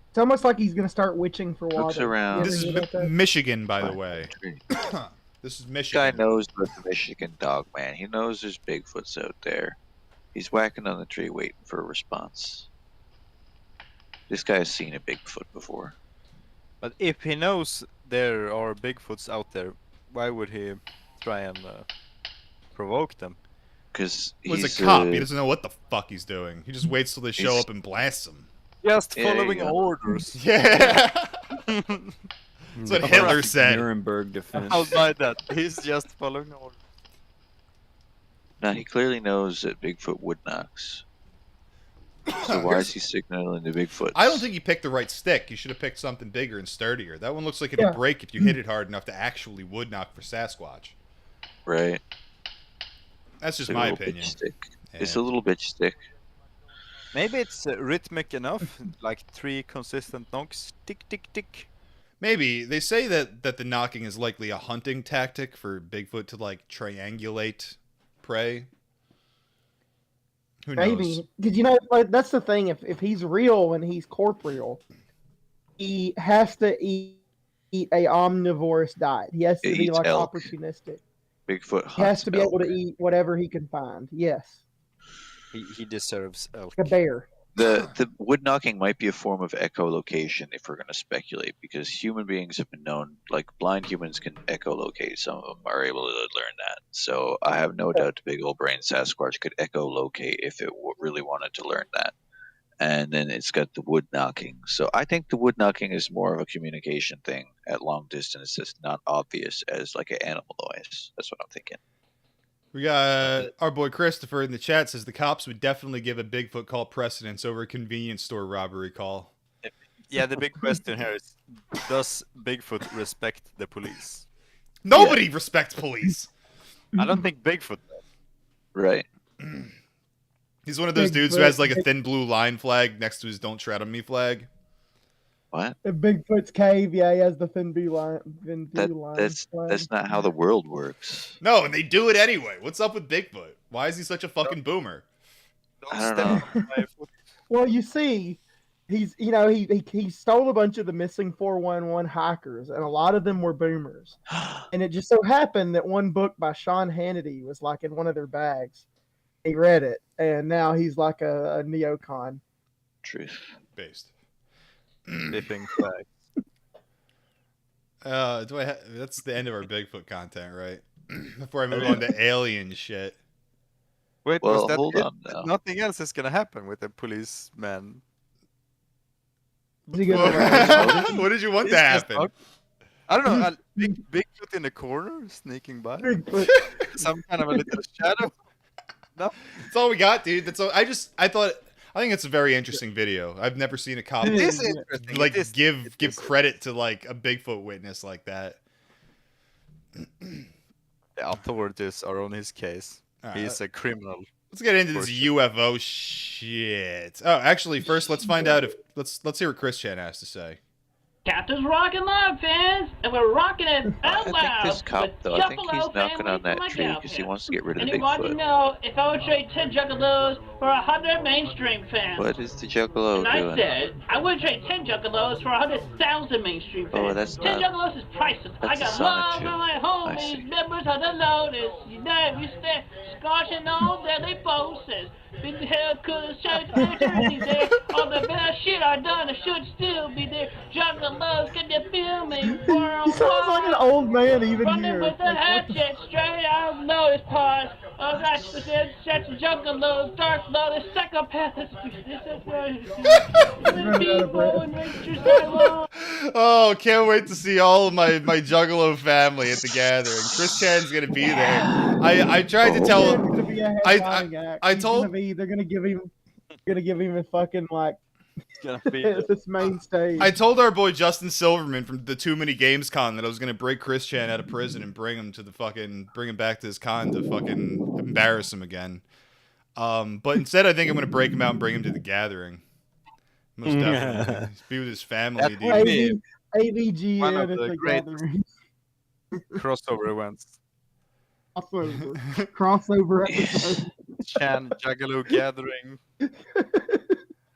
It's almost like he's gonna start witching for water. Looks around. You This ever is hear about that? Michigan, by the way. Tree. This is This guy Michigan. knows about the Michigan dog, man. He knows there's Bigfoots out there. He's whacking on the tree waiting for a response. This guy has seen a Bigfoot before. But if he knows there are Bigfoots out there, why would he try and provoke them? Because Well, he's he's a cop. He doesn't know what the fuck he's doing. He just waits till they show He's- up and blasts them. Just Yeah, there you following go. orders. Yeah. That's what Hitler said. Nuremberg defense. I'll buy that. He's just following orders. Now he clearly knows that Bigfoot wood knocks. So why is he signaling the Bigfoot? I don't think you picked the right stick. You should have picked something bigger and sturdier. That one looks like it'll break if you hit it hard enough to actually wood knock for Sasquatch. Right. That's just It's my a little opinion. bitch stick. Yeah. It's a little bitch stick. Maybe it's rhythmic enough, like 3 consistent knocks. Tick, tick, tick. Maybe. They say that the knocking is likely a hunting tactic for Bigfoot to, like, triangulate prey. Who knows? Maybe. Because, you know, like, that's the thing. If he's real and he's corporeal, he has to eat a omnivorous diet. He has to He be, eats like, elk. opportunistic. Bigfoot He has hunts to be able to elk. eat whatever he can find. Yes. He deserves elk. Like a bear. The wood knocking might be a form of echolocation if we're going to speculate, because human beings have been known, like blind humans can echolocate. Some of them are able to learn that. So I have no doubt the big old brain Sasquatch could echolocate if it really wanted to learn that. And then it's got the wood knocking. So I think the wood knocking is more of a communication thing at long distance that's not obvious as like an animal noise. That's what I'm thinking. We got our boy Christopher in the chat says the cops would definitely give a Bigfoot call precedence over a convenience store robbery call. Yeah, the big question here is, does Bigfoot respect the police? Nobody respects police. I don't think Bigfoot does. Right. He's one of those dudes who has like a thin blue line flag next to his "Don't Tread on Me" flag. What? In Bigfoot's cave, he has the thin blue line. That's not how the world works. No, and they do it anyway. What's up with Bigfoot? Why is he such a fucking boomer? I don't know. Well, you see, he stole a bunch of the missing 411 hikers, and a lot of them were boomers. And it just so happened that one book by Sean Hannity was like in one of their bags. He read it, and now he's like a neocon. Truth. Based. Dipping flag. That's the end of our Bigfoot content, right? Before I move on to alien shit. Wait, Well, was that hold it? on now. Nothing else is gonna happen with the policeman. Is he gonna What did you want to He's just happen? out- I don't know. Bigfoot in the corner, sneaking by. Bigfoot. Some kind of a little shadow. No. That's all we got, dude. That's all. I think it's a very interesting video. I've never seen a cop It is interesting. like It is- give it is. credit to like a Bigfoot witness like that. The authorities are on his case. Alright, He's a criminal. let's get into For this sure. UFO shit. Oh, actually, first let's find out if let's hear what Chris Chan has to say. Captain's rocking live, fans, and we're rocking it out I loud. think this cop, with though, I think he's Juggalo knocking family on that from my tree because he captain. wants to get rid of the Anyone to Bigfoot. know if I would trade 10 Juggalos for 100 mainstream fans? What is the Juggalo And I doing? said, I would trade 10 Juggalos for 100,000 mainstream fans. Oh, that's 10 not- Juggalos is priceless. I that's a got Sonic love tune. for my I see. homies, members of the Lotus. You know, we stand scorching all deadly forces. Been held cause shows activity there. All the bad shit I done, I should still be there. Juggalos, can you feel me? He sounds like an old man even Running here. with a Like, what the hatchet straight out of Lotus parts. Oh, that's the such Juggalos, dark Lotus, psychopath. Oh, can't wait to see all of my Juggalo family at the gathering. Chris Chan's gonna be there. I tried to tell It's him. gonna be a I headlining act. I He's told- they're gonna give him a fucking like Gonna be the- this main stage. I told our boy Justin Silverman from the Too Many Games Con that I was gonna break Chris Chan out of prison and bring him back to his con to fucking embarrass him again. But instead, I think I'm gonna break him out and bring him to the gathering. Most definitely, be with his family, That dude. would be AVG one in of at the the great- gathering. crossover events. Crossover episode. Chan Juggalo gathering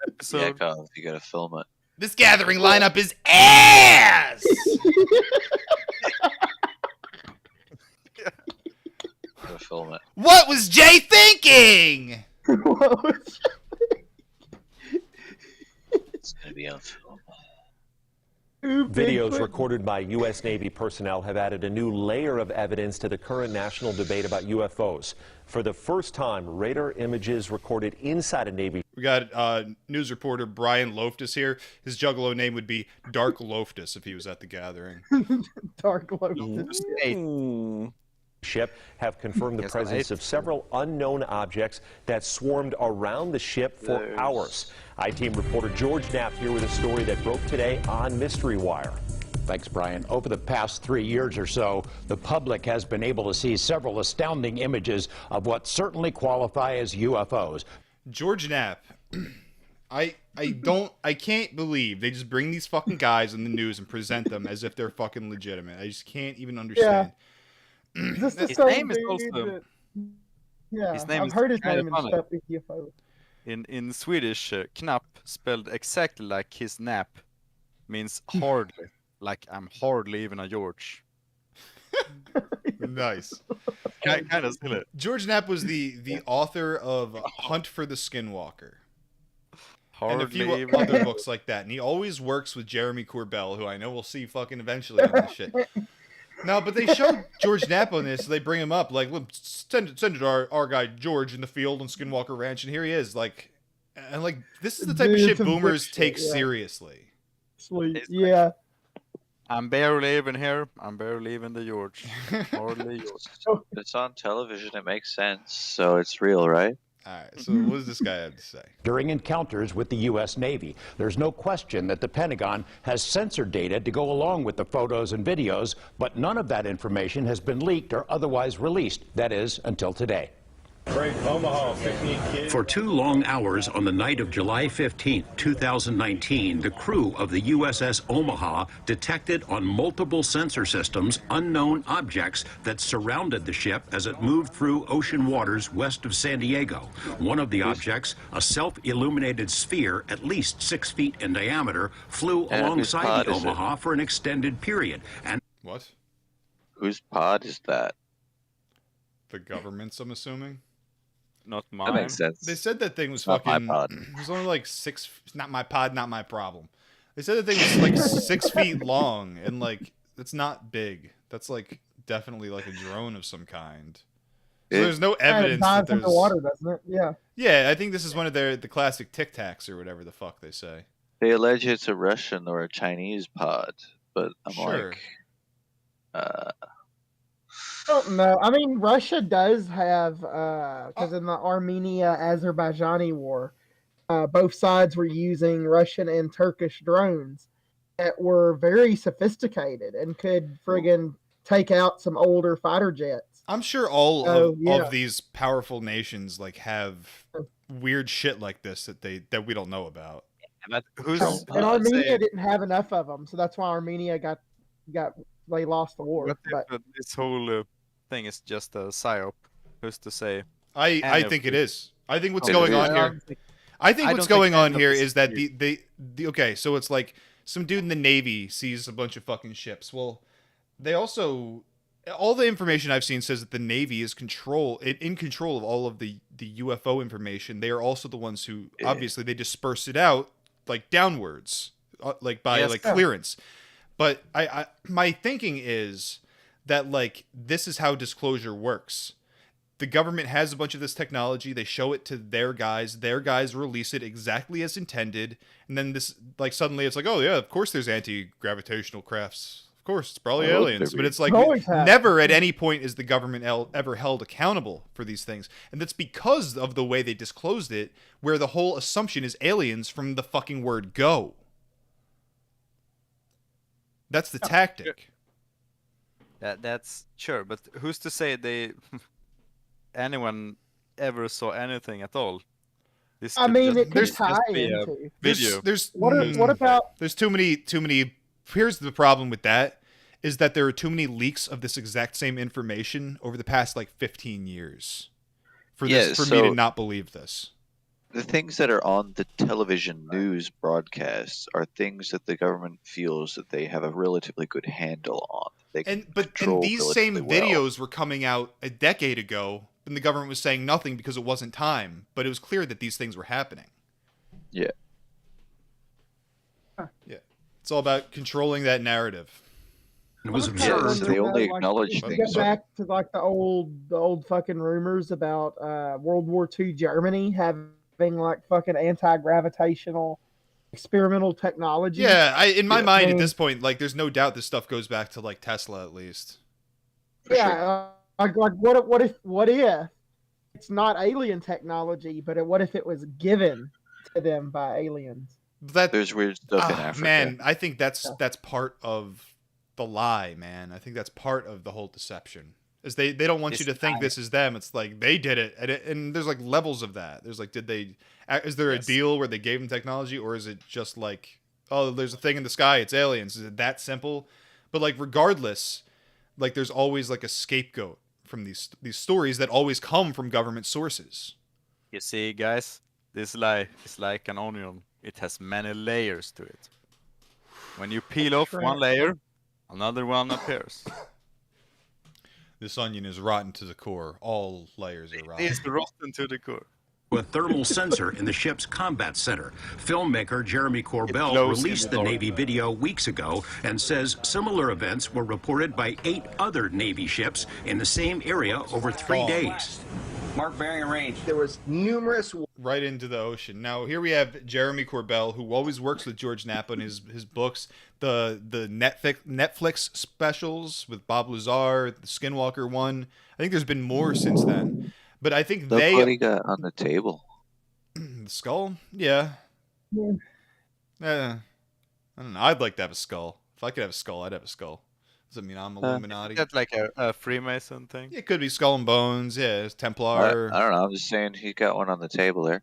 episode. Yakov, you gotta film it. This gathering lineup is ass. You gotta film it. What was Jay thinking? What was- It's gonna be on film. Videos Bigfoot? recorded by U.S. Navy personnel have added a new layer of evidence to the current national debate about UFOs. For the first time, radar images recorded inside a Navy We got news reporter Brian Loftus here. His Juggalo name would be Dark Loftus if he was at the gathering. Dark Loftus. Ship have confirmed the presence of several unknown objects that swarmed around the ship for hours. I-Team reporter George Knapp here with a story that broke today on Mystery Wire. Thanks, Brian. Over the past 3 years or so, the public has been able to see several astounding images of what certainly qualify as UFOs. George Knapp, I can't believe they just bring these fucking guys in the news and present them as if they're fucking legitimate. I just can't even understand. His name is also... Yeah, his name I've is heard his kind of name in funny. stuff with UFOs. In Swedish, Knapp, spelled exactly like his nap, means hardly. Like I'm hardly even a George. Nice. Kind of silly. George Knapp was the author of Hunt for the Skinwalker. And a few other books like that. And he always works with Jeremy Corbell, who I know we'll see fucking eventually on this shit. No, but they showed George Knapp on this, so they bring him up, like, look, send it to our guy George in the field on Skinwalker Ranch, and here he is, like, and like, this is the type of shit boomers take seriously. Yeah. I'm barely even here. I'm barely even the George. Hardly George. It's on television. It makes sense. So it's real, right? All right. So what does this guy have to say? During encounters with the U.S. Navy, there's no question that the Pentagon has censored data to go along with the photos and videos, but none of that information has been leaked or otherwise released. That is, until today. For 2 long hours on the night of July 15, 2019, the crew of the USS Omaha detected on multiple sensor systems unknown objects that surrounded the ship as it moved through ocean waters west of San Diego. One of the objects, a self-illuminated sphere at least 6 feet in diameter, flew alongside the Omaha for an extended period. And what? Whose pod is that? The government's, I'm assuming. Not mine. That makes sense. They said that thing was Not fucking. my pod. It was only like 6. Not my pod, not my problem. They said the thing was like 6 feet long, and like it's not big. That's like definitely like a drone of some kind. So there's no evidence that there's. The water, doesn't it? Yeah. Yeah, I think this is one of the classic Tic Tacs or whatever the fuck they say. They allege it's a Russian or a Chinese pod, but I'm like, I don't know. I mean, Russia does have, because in the Armenia-Azerbaijani war, both sides were using Russian and Turkish drones that were very sophisticated and could friggin' take out some older fighter jets. I'm sure all of these powerful nations like have weird shit like this that we don't know about. But and Armenia didn't have enough of them, so that's why Armenia they lost the war. But this whole thing is just a psyop. Who's to say? I think it is. I think what's going on here. I think what's going on here is that the okay, so it's like some dude in the Navy sees a bunch of fucking ships. Well, they also all the information I've seen says that the Navy is in control of all of the UFO information. They are also the ones who obviously they disperse it out like downwards, like by like clearance. But my thinking is that like this is how disclosure works. The government has a bunch of this technology. They show it to their guys. Their guys release it exactly as intended. And then this like suddenly it's like, oh yeah, of course there's anti-gravitational crafts. Of course, it's probably aliens. But it's like never at any point is the government ever held accountable for these things. And that's because of the way they disclosed it, where the whole assumption is aliens from the fucking word go. That's the tactic. That's sure, but who's to say anyone ever saw anything at all? This I mean, it could just tie be a into video. What about? There's too many. Here's the problem with that is that there are too many leaks of this exact same information over the past like 15 years for me to not believe this. The things that are on the television news broadcasts are things that the government feels that they have a relatively good handle on. And these same videos were coming out a decade ago, and the government was saying nothing because it wasn't time. But it was clear that these things were happening. Yeah. Yeah. It's all about controlling that narrative. It was absurd. So they only acknowledge things. Go back to like the old fucking rumors about World War II Germany having being like fucking anti-gravitational experimental technology. Yeah, in my mind I mean, at this point, like, there's no doubt this stuff goes back to like Tesla at least. Like what if it's not alien technology, but what if it was given to them by aliens? There's weird stuff in Africa. Man, I think that's part of the lie, man. I think that's part of the whole deception. Is they don't want you to think this is them. It's like they did it, and there's like levels of that. There's like, is there a deal where they gave them technology, or is it just like, oh, there's a thing in the sky, it's aliens? Is it that simple? But like, regardless, like, there's always like a scapegoat from these stories that always come from government sources. You see, guys, this lie is like an onion. It has many layers to it. When you peel off one layer, another one appears. This onion is rotten to the core. All layers are rotten. It's rotten to the core. A thermal sensor in the ship's combat center. Filmmaker Jeremy Corbell released the Navy video weeks ago and says similar events were reported by 8 other Navy ships in the same area over 3 days. Mark bearing and range. There was numerous... Right into the ocean. Now, here we have Jeremy Corbell, who always works with George Knapp on his books. The Netflix specials with Bob Lazar, the Skinwalker one. I think there's been more since then. But I think Look what he got on the table. The skull? Yeah. I don't know. I'd like to have a skull. If I could have a skull, I'd have a skull. Does that mean I'm Illuminati? That's like a Freemason thing? It could be Skull and Bones. Yeah, it's Templar. I don't know. I'm just saying he got one on the table there.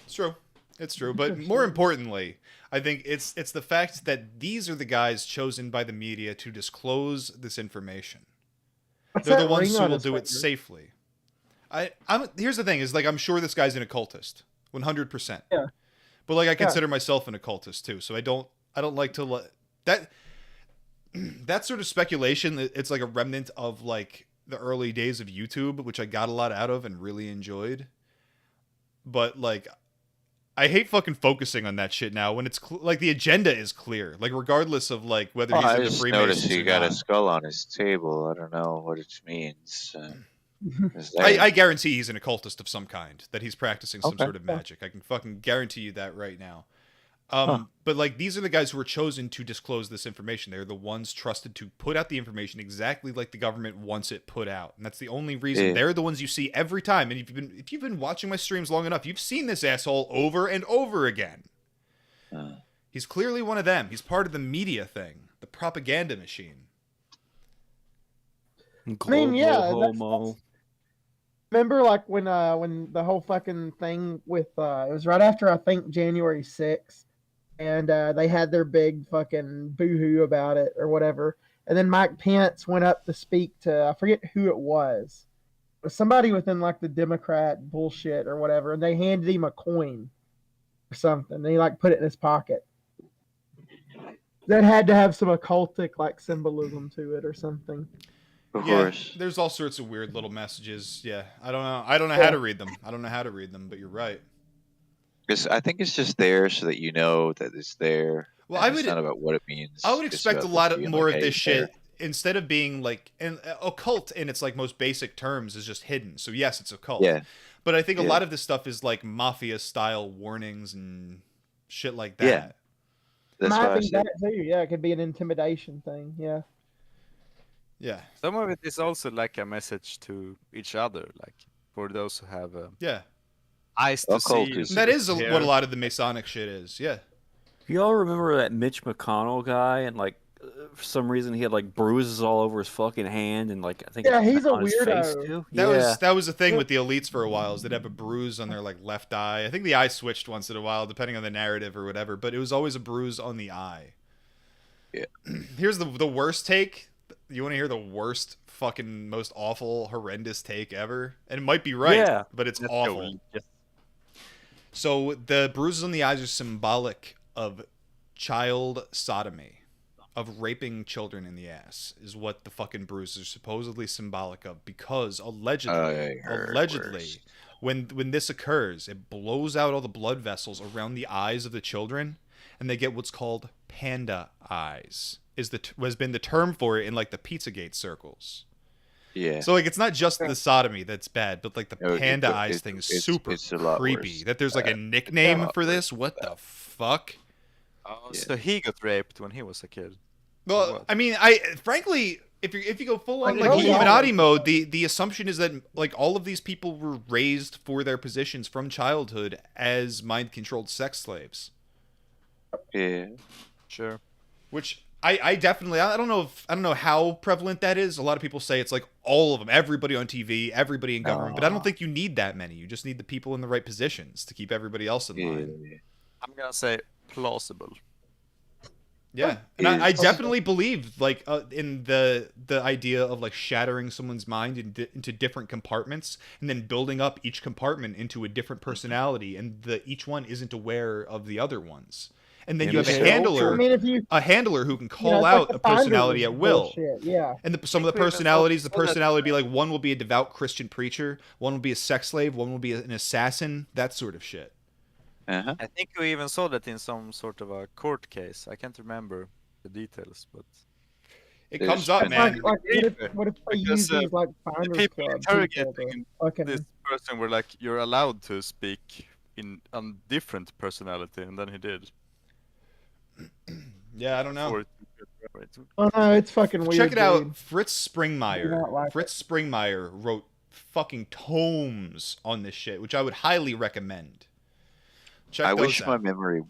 It's true. It's true. But more importantly, I think it's the fact that these are the guys chosen by the media to disclose this information. They're the ones who will do it safely. Here's the thing: is like, I'm sure this guy's an occultist, 100%. Yeah. But like, I consider myself an occultist too, so I don't like to let that. That sort of speculation, it's like a remnant of like the early days of YouTube, which I got a lot out of and really enjoyed. But like, I hate fucking focusing on that shit now when it's like the agenda is clear. Like, regardless of like whether he's in the Freemasons or not. I just noticed he got a skull on his table. I don't know what it means. I guarantee he's an occultist of some kind, that he's practicing some sort of magic. I can fucking guarantee you that right now. But like, these are the guys who are chosen to disclose this information. They're the ones trusted to put out the information exactly like the government wants it put out, and that's the only reason. They're the ones you see every time. And if you've been watching my streams long enough, you've seen this asshole over and over again. He's clearly one of them. He's part of the media thing, the propaganda machine. I mean, yeah. Remember, like, when the whole fucking thing with it was right after, I think, January 6th. And they had their big fucking boo-hoo about it or whatever. And then Mike Pence went up to speak to, I forget who it was. It was somebody within like the Democrat bullshit or whatever. And they handed him a coin or something. And he like put it in his pocket. That had to have some occultic like symbolism to it or something. Of course. There's all sorts of weird little messages. Yeah, I don't know how to read them. But you're right. I think it's just there so that you know that it's there. Well, it's not about what it means. I would expect a lot more of this shit, instead of being like, and occult in its like most basic terms is just hidden. So yes, it's occult. Yeah. But I think a lot of this stuff is like mafia style warnings and shit like that. Yeah. That's I think that too. Yeah, it could be an intimidation thing. Yeah. Yeah. Some of it is also like a message to each other, like for those who have eyes to see. That is what a lot of the Masonic shit is. Yeah. Y'all remember that Mitch McConnell guy, and like for some reason he had like bruises all over his fucking hand, and like I think he's a on his face weirdo. too. That was the thing with the elites for a while, is they'd have a bruise on their like left eye. I think the eye switched once in a while, depending on the narrative or whatever, but it was always a bruise on the eye. Yeah. Here's the worst take. You want to hear the worst, fucking, most awful, horrendous take ever? And it might be right, but it's awful. So the bruises on the eyes are symbolic of child sodomy, of raping children in the ass, is what the fucking bruises are supposedly symbolic of. Because allegedly, when this occurs, it blows out all the blood vessels around the eyes of the children, and they get what's called panda eyes. Has been the term for it in like the Pizzagate circles. Yeah. So like it's not just the sodomy that's bad, but like the panda eyes thing is super creepy. That there's like a nickname for this. What the fuck? Oh, so he got raped when he was a kid. Well, I mean, frankly, if you go full on like know Illuminati mode, the assumption is that like all of these people were raised for their positions from childhood as mind-controlled sex slaves. Yeah. Sure. Which I definitely I don't know how prevalent that is. A lot of people say it's like all of them, everybody on TV, everybody in government, but I don't think you need that many. You just need the people in the right positions to keep everybody else in line. I'm gonna say plausible. Yeah, and I definitely believe like in the idea of like shattering someone's mind into different compartments and then building up each compartment into a different personality, and each one isn't aware of the other ones. And then you have a handler, a handler who can call out a personality at will. Yeah. And some of the personalities would be like, one will be a devout Christian preacher, one will be a sex slave, one will be an assassin, that sort of shit. I think we even saw that in some sort of a court case. I can't remember the details, but it comes up, man. What if they use these like finders people clubs? interrogating this person were like, "You're allowed to speak in a different personality," and then he did. Yeah, I don't know. Oh no, it's fucking weird. Check it out, Fritz Springmeier. Fritz Springmeier wrote fucking tomes on this shit, which I would highly recommend. I wish my memory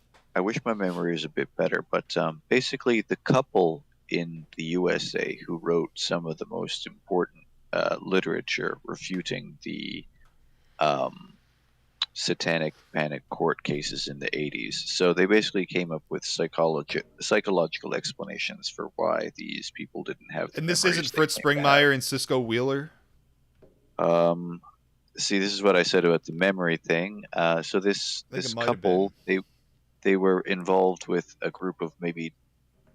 is a bit better, but basically the couple in the USA who wrote some of the most important literature refuting the satanic panic court cases in the 80s. So they basically came up with psychological explanations for why these people didn't have the And this memories isn't Fritz Springmeier and Cisco Wheeler? See, this is what I said about the memory thing. So this couple, they were involved with a group of maybe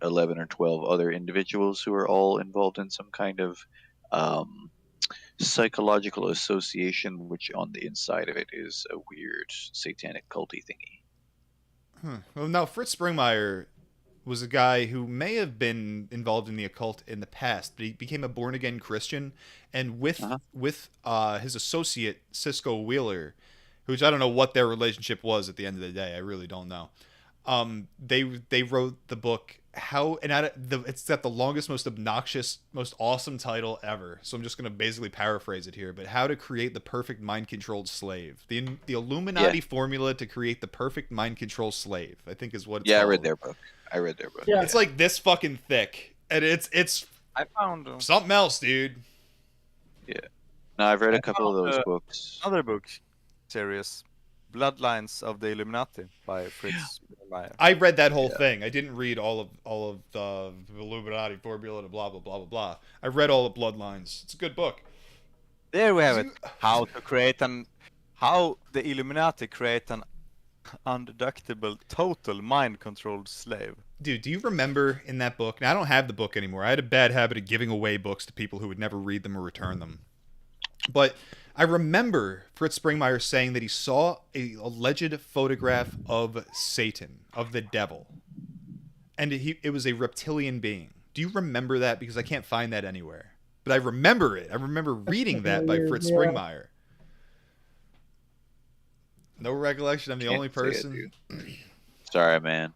11 or 12 other individuals who are all involved in some kind of psychological association, which on the inside of it is a weird satanic culty thingy. Well, now Fritz Springmeier was a guy who may have been involved in the occult in the past, but he became a born-again Christian, and with his associate Cisco Wheeler, which I don't know what their relationship was at the end of the day. I really don't know. They wrote the book it's got the longest, most obnoxious, most awesome title ever. So I'm just gonna basically paraphrase it here. But How to Create the Perfect Mind-Controlled Slave. The Illuminati formula to create the perfect mind-controlled slave, I think is what it's called. I read their book. Yeah. It's like this fucking thick, and it's I found something else, dude. Yeah. No, I've read a couple of those books. Other book series, Bloodlines of the Illuminati by Fritz Springmeier. I read that whole thing. I didn't read all of the Illuminati formula and blah blah blah blah blah. I read all the Bloodlines. It's a good book. There we have it. How the Illuminati create an undeductible total mind-controlled slave. Dude, do you remember in that book? Now, I don't have the book anymore. I had a bad habit of giving away books to people who would never read them or return them. But I remember Fritz Springmeier saying that he saw a alleged photograph of Satan, of the devil. And it was a reptilian being. Do you remember that? Because I can't find that anywhere. But I remember it. I remember reading that by Fritz Springmeier. No recollection. I'm the only person. Sorry, man.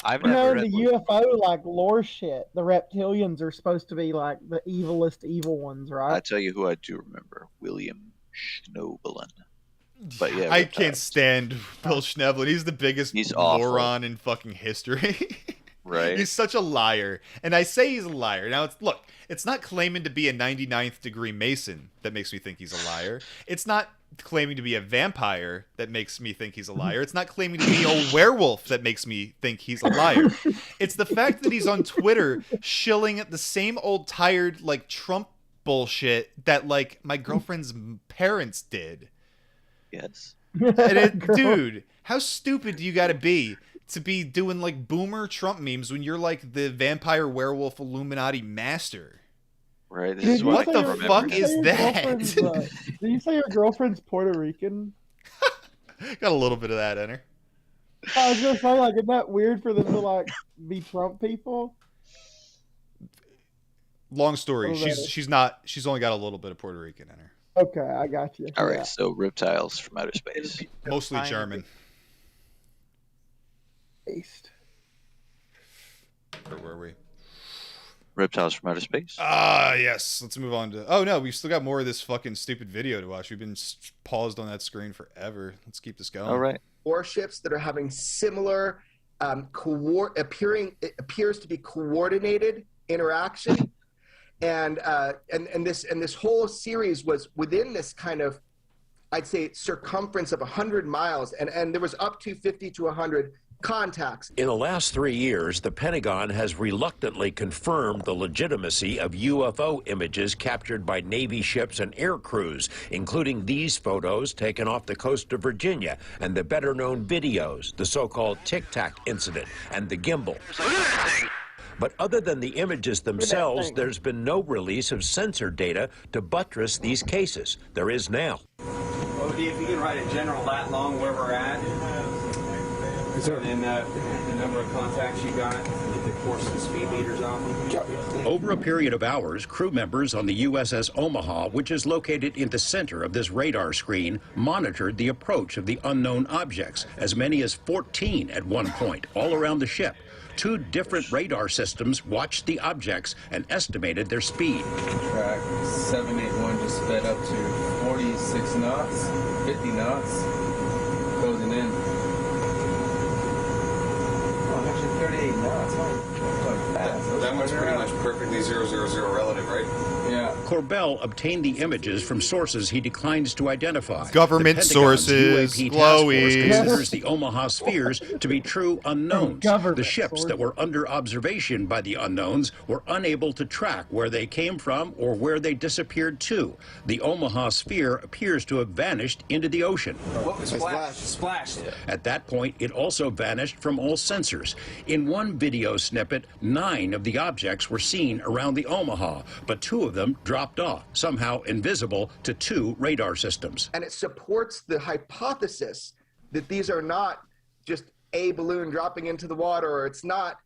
I've never read the UFO like lore shit. The reptilians are supposed to be like the evilest evil ones, right? I tell you who I do remember: William Schnoebelen. But yeah, I can't stand Bill Schnoebelen. He's the biggest moron in fucking history. Right? He's such a liar, and I say he's a liar. Now, it's not claiming to be a 99th degree Mason that makes me think he's a liar. It's not claiming to be a vampire that makes me think he's a liar. It's not claiming to be a werewolf that makes me think he's a liar. It's the fact that he's on Twitter shilling at the same old tired like Trump bullshit that like my girlfriend's parents did. Yes. And dude, how stupid do you got to be doing like boomer Trump memes when you're like the vampire werewolf Illuminati master? Right. This Dude, is what the fuck is that? Did you say your girlfriend's Puerto Rican? Got a little bit of that in her. I was gonna say, like, isn't that weird for them to like be Trump people? Long story. What about She's not. She's only got a little bit of Puerto Rican in her. Okay, I got you. All right, Yeah. so reptiles from outer space. Mostly German. Based. Where were we? Reptiles from outer space. Ah, yes. Let's move on to. Oh no, we've still got more of this fucking stupid video to watch. We've been paused on that screen forever. Let's keep this going. All right. Warships that are having similar, it appears to be coordinated interaction, and this whole series was within this kind of, I'd say, circumference of 100 miles, and there was up to 50 to 100 contacts. In the last 3 years, the Pentagon has reluctantly confirmed the legitimacy of UFO images captured by Navy ships and air crews, including these photos taken off the coast of Virginia and the better-known videos, the so-called Tic Tac incident and the gimbal. But other than the images themselves, there's been no release of sensor data to buttress these cases. There is now. Well, if you can write a general lat long where we're at, and the number of contacts you got, get the course and speed meters off. Over a period of hours, crew members on the USS Omaha, which is located in the center of this radar screen, monitored the approach of the unknown objects, as many as 14 at one point, all around the ship. 2 different radar systems watched the objects and estimated their speed. Track 781 just sped up to 46 knots, 50 knots, closing in. Oh, actually 38 knots. That one's pretty much perfectly 000 relative, right? Yeah. Corbell obtained the images from sources he declines to identify. Government The Pentagon's sources, UAP task force glowies. considers the Omaha spheres to be true unknowns. Government The ships sources. that were under observation by the unknowns were unable to track where they came from or where they disappeared to. The Omaha sphere appears to have vanished into the ocean. What was splashed? At that point, it also vanished from all sensors. In one video snippet, 9 of the objects were seen around the Omaha, but 2 of them dropped off, somehow invisible to 2 radar systems. And it supports the hypothesis that these are not just a balloon dropping into the water, or it's not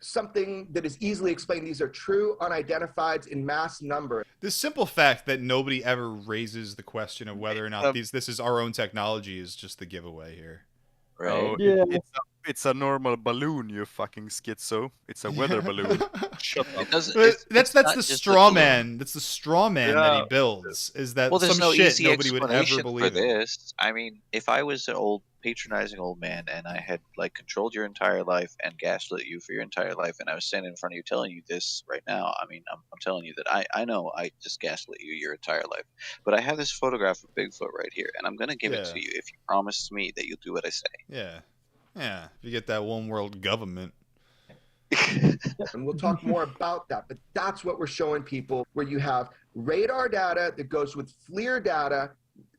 something that is easily explained. These are true unidentifieds in mass number. The simple fact that nobody ever raises the question of whether or not this is our own technology is just the giveaway here. Right. Oh, Yeah. it's a normal balloon, you fucking schizo. It's a weather balloon. Shut up. That's the straw man. That's the straw man that he builds. Is that there's some no shit easy nobody would ever explanation believe for in. this. I mean, if I was an old patronizing old man and I had like controlled your entire life and gaslit you for your entire life, and I was standing in front of you telling you this right now, I mean, I'm telling you that I know I just gaslit you your entire life, but I have this photograph of Bigfoot right here, and I'm gonna give it to you if you promise me that you'll do what I say. Yeah. If you get that one world government. And we'll talk more about that, but that's what we're showing people, where you have radar data that goes with FLIR data,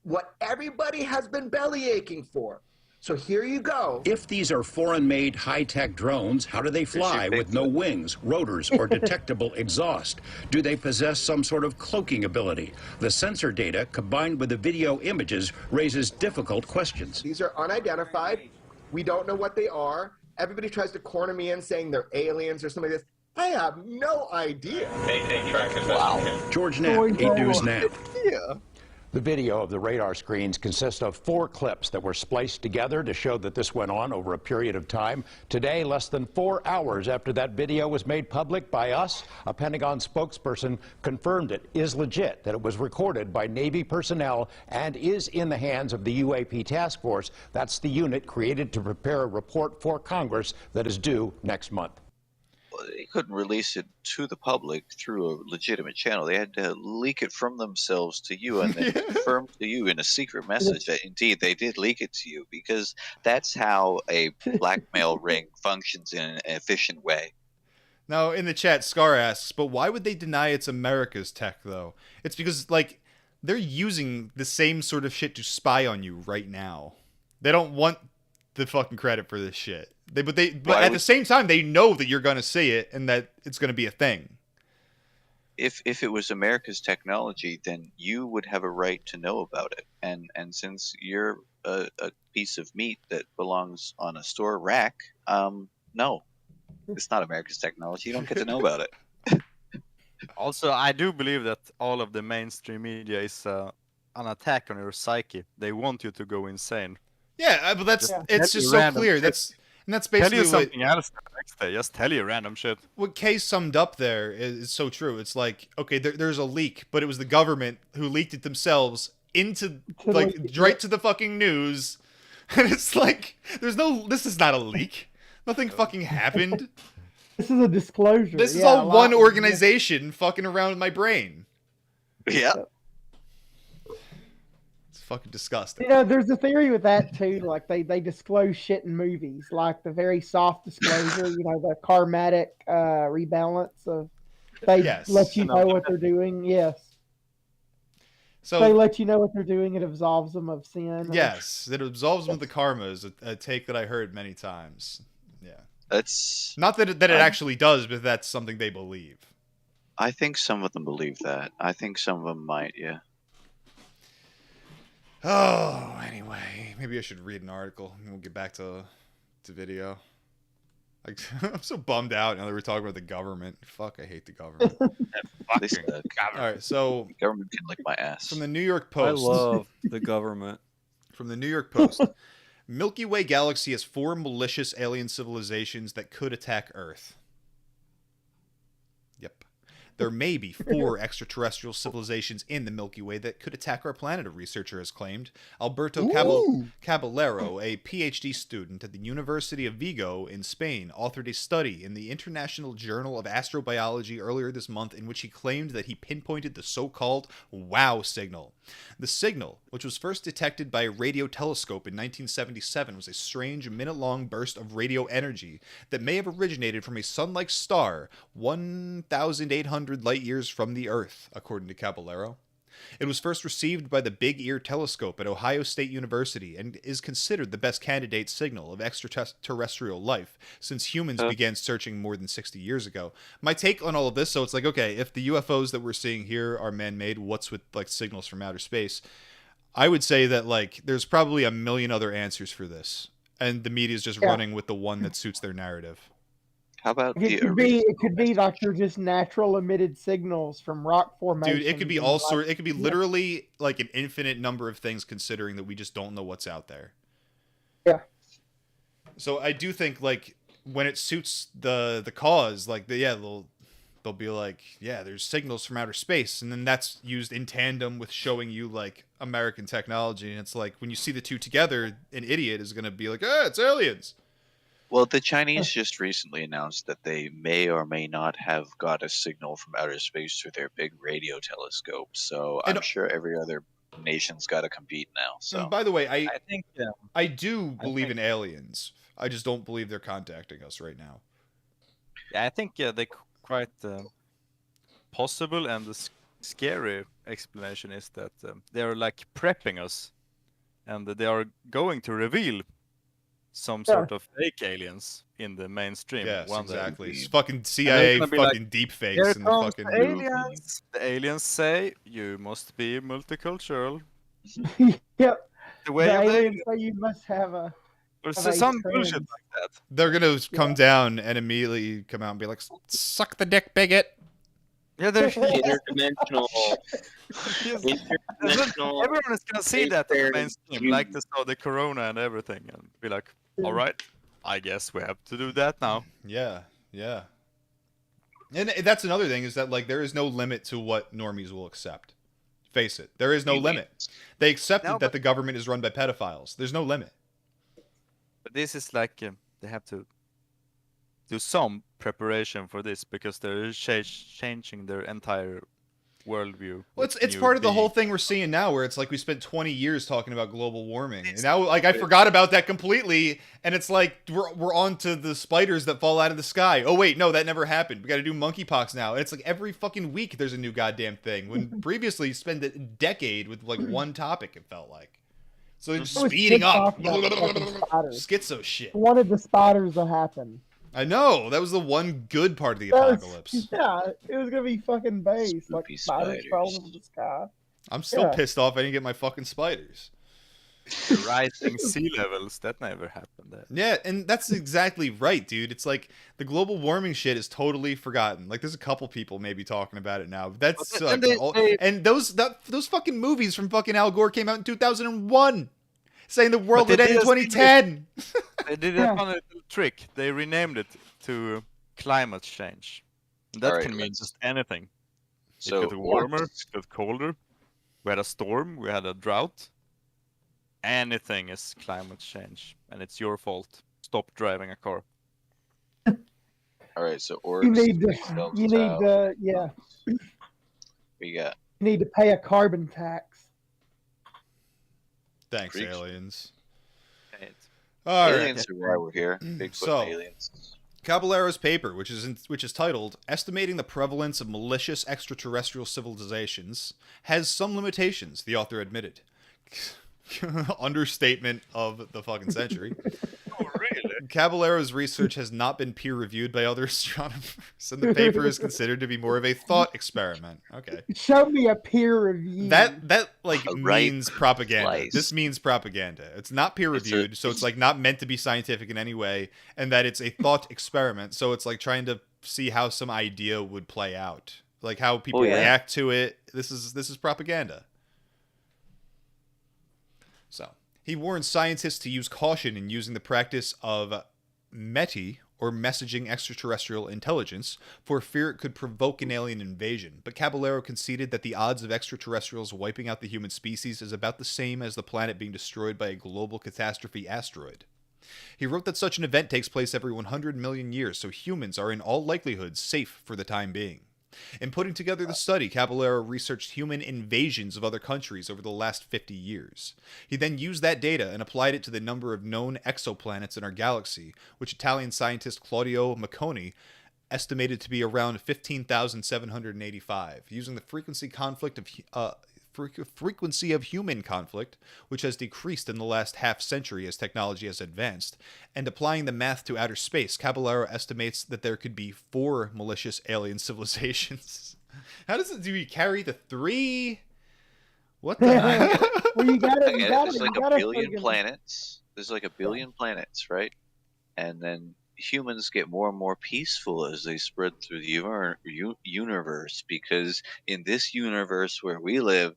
what everybody has been belly aching for. So here you go. If these are foreign-made high-tech drones, how do they fly with no wings, rotors, or detectable exhaust? Do they possess some sort of cloaking ability? The sensor data, combined with the video images, raises difficult questions. These are unidentified. We don't know what they are. Everybody tries to corner me in saying they're aliens or something like this. I have no idea. Wow. George Knapp, 8 News Now. Yeah. The video of the radar screens consists of 4 clips that were spliced together to show that this went on over a period of time. Today, less than 4 hours after that video was made public by us, a Pentagon spokesperson confirmed it is legit, that it was recorded by Navy personnel and is in the hands of the UAP task force. That's the unit created to prepare a report for Congress that is due next month. They couldn't release it to the public through a legitimate channel. They had to leak it from themselves to you and then confirm to you in a secret message that indeed they did leak it to you, because that's how a blackmail ring functions in an efficient way. Now, in the chat, Scar asks, but why would they deny it's America's tech, though? It's because, like, they're using the same sort of shit to spy on you right now. They don't want the fucking credit for this shit. But at the same time, they know that you're gonna see it and that it's gonna be a thing. If it was America's technology, then you would have a right to know about it. And since you're a piece of meat that belongs on a store rack, no. It's not America's technology. You don't get to know about it. Also, I do believe that all of the mainstream media is an attack on your psyche. They want you to go insane. Yeah, but it's just so clear. That's basically tell you something else the next day. Just tell you random shit. What Kay summed up there is so true. It's like, okay, there's a leak, but it was the government who leaked it themselves into right to the fucking news, and it's like this is not a leak. Nothing fucking happened. This is a disclosure. This is all one organization fucking around with my brain. Yeah. Fucking disgusting. You know, there's a theory with that too. Like they disclose shit in movies, like the very soft disclosure. You know, the karmatic rebalance of they let you know what they're doing. Yes. So they let you know what they're doing. It absolves them of sin. Yes, it absolves them of the karma is a take that I heard many times. Yeah, that's not that it actually does, but that's something they believe. I think some of them believe that. I think some of them might. Yeah. Oh, anyway, maybe I should read an article and we'll get back to video. Like, I'm so bummed out now that we're talking about the government. Fuck, I hate the government. All right, so the government can lick my ass. From the New York Post. I love the government. From the New York Post. Milky Way galaxy has 4 malicious alien civilizations that could attack Earth. Yep. There may be 4 extraterrestrial civilizations in the Milky Way that could attack our planet, a researcher has claimed. Alberto Caballero, a PhD student at the University of Vigo in Spain, authored a study in the International Journal of Astrobiology earlier this month in which he claimed that he pinpointed the so-called WOW signal. The signal, which was first detected by a radio telescope in 1977, was a strange minute-long burst of radio energy that may have originated from a sun-like star 1,800 light years from the Earth, according to Caballero. It was first received by the Big Ear Telescope at Ohio State University and is considered the best candidate signal of extraterrestrial life since humans began searching more than 60 years ago. My take on all of this, so it's like, okay, if the UFOs that we're seeing here are man-made, what's with like signals from outer space? I would say that like there's probably a million other answers for this, and the media is just running with the one that suits their narrative. How about it could be like they're just natural emitted signals from rock formations. Dude, it could be all sorts. It could be literally like an infinite number of things, considering that we just don't know what's out there. Yeah. So I do think like when it suits the cause, like they'll be like, yeah, there's signals from outer space, and then that's used in tandem with showing you like American technology, and it's like when you see the two together, an idiot is gonna be like, it's aliens. Well, the Chinese just recently announced that they may or may not have got a signal from outer space through their big radio telescope. So I'm sure every other nation's got to compete now. So, and by the way, I think I do believe in aliens. I just don't believe they're contacting us right now. Yeah, I think they're quite possible, and the scary explanation is that they're like prepping us, and they are going to reveal some sort of fake aliens in the mainstream. Yes, exactly. It's fucking CIA fucking like, deep fakes and the fucking aliens. The aliens say you must be multicultural. Yep. The way the aliens say you must have a. Or some bullshit like that. They're gonna come down and immediately come out and be like, "Suck the dick, bigot." Yeah, they're interdimensional. Everyone is gonna see that in the mainstream, like they saw the corona and everything, and be like, "All right, I guess we have to do that now." Yeah. And that's another thing is that like there is no limit to what normies will accept. Face it, there is no limit. They accepted that the government is run by pedophiles. There's no limit. But this is like they have to do some preparation for this because they're changing their entire worldview. Well, it's part of the whole thing we're seeing now, where it's like we spent 20 years talking about global warming, and now like I forgot about that completely, and it's like we're on to the spiders that fall out of the sky. Oh wait, no, that never happened. We got to do monkeypox now, and it's like every fucking week there's a new goddamn thing. When previously you spend a decade with like one topic, it felt like. So it's speeding up. Schizo shit. Wanted the spiders to happen. I know. That was the one good part of the apocalypse. Yeah, it was going to be fucking base. Like spiders falling from the sky. I'm still pissed off I didn't get my fucking spiders. The rising sea levels, that never happened there. Yeah, and that's exactly right, dude. It's like the global warming shit is totally forgotten. Like, there's a couple people maybe talking about it now. But that's And and those fucking movies from fucking Al Gore came out in 2001, saying the world would end in 2010. They did a fun little trick. They renamed it to climate change. And that can mean just anything. So it got warmer, it got colder. We had a storm, we had a drought. Anything is climate change, and it's your fault. Stop driving a car. All right, so You need to, yeah. We got. You need to pay a carbon tax. Thanks, aliens. Aliens are why we're here. Bigfoot aliens. Caballero's paper, which is titled "Estimating the Prevalence of Malicious Extraterrestrial Civilizations," has some limitations, the author admitted. Understatement of the fucking century. Oh, really? Caballero's research has not been peer-reviewed by other astronomers, and the paper is considered to be more of a thought experiment. Okay. Show me a peer review. That means propaganda. This means propaganda. It's not peer-reviewed, so it's like not meant to be scientific in any way, and that it's a thought experiment, so it's like trying to see how some idea would play out. Like how people react to it. This is propaganda. So, he warns scientists to use caution in using the practice of METI, or messaging extraterrestrial intelligence, for fear it could provoke an alien invasion. But Caballero conceded that the odds of extraterrestrials wiping out the human species is about the same as the planet being destroyed by a global catastrophe asteroid. He wrote that such an event takes place every 100 million years, so humans are in all likelihood safe for the time being. In putting together the study, Caballero researched human invasions of other countries over the last 50 years. He then used that data and applied it to the number of known exoplanets in our galaxy, which Italian scientist Claudio Macconi estimated to be around 15,785, using the frequency of human conflict, which has decreased in the last half century as technology has advanced, and applying the math to outer space, Caballero estimates that there could be 4 malicious alien civilizations. How does it do? You carry the 3? What the heck? Well, There's like a billion planets. There's like a billion planets, right? And then humans get more and more peaceful as they spread through the universe, because in this universe where we live,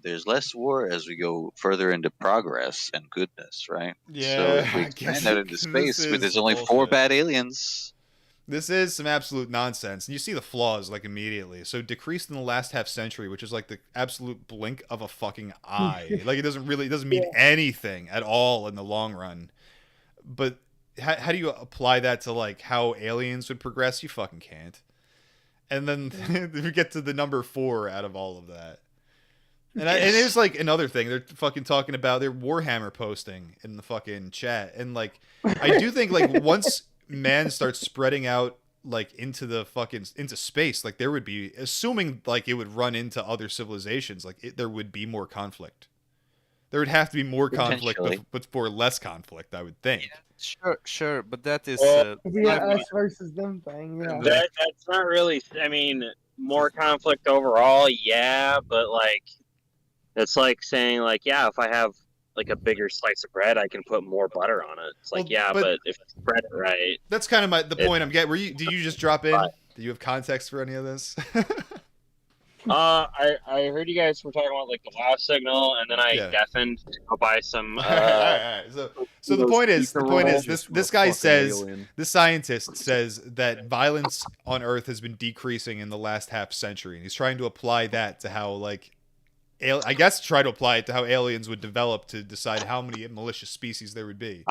there's less war as we go further into progress and goodness, right? Yeah, so if we expand out into space where there's only 4 bad aliens. This is some absolute nonsense, and you see the flaws like immediately. So decreased in the last half century, which is like the absolute blink of a fucking eye. Like it doesn't mean anything at all in the long run. But how do you apply that to like how aliens would progress? You fucking can't. And then we get to the number 4 out of all of that. And there's like another thing. They're fucking talking about their Warhammer posting in the fucking chat. And like, I do think like once man starts spreading out like into space, like there would be, assuming like it would run into other civilizations, like there would be more conflict. There would have to be more conflict before less conflict, I would think. Yeah, sure, but that is us versus them thing. Yeah. That's not really. I mean, more conflict overall, yeah, but like, it's like saying like, yeah, if I have like a bigger slice of bread, I can put more butter on it. It's like, but if it's spread it right. That's kind of the point I'm getting. Did you just drop in? Do you have context for any of this? I heard you guys were talking about like the WoW signal, and then I deafened to go buy some. All right. So the point is this guy says, this scientist says that violence on Earth has been decreasing in the last half century, and he's trying to apply that to how like, I guess try to apply it to how aliens would develop to decide how many malicious species there would be.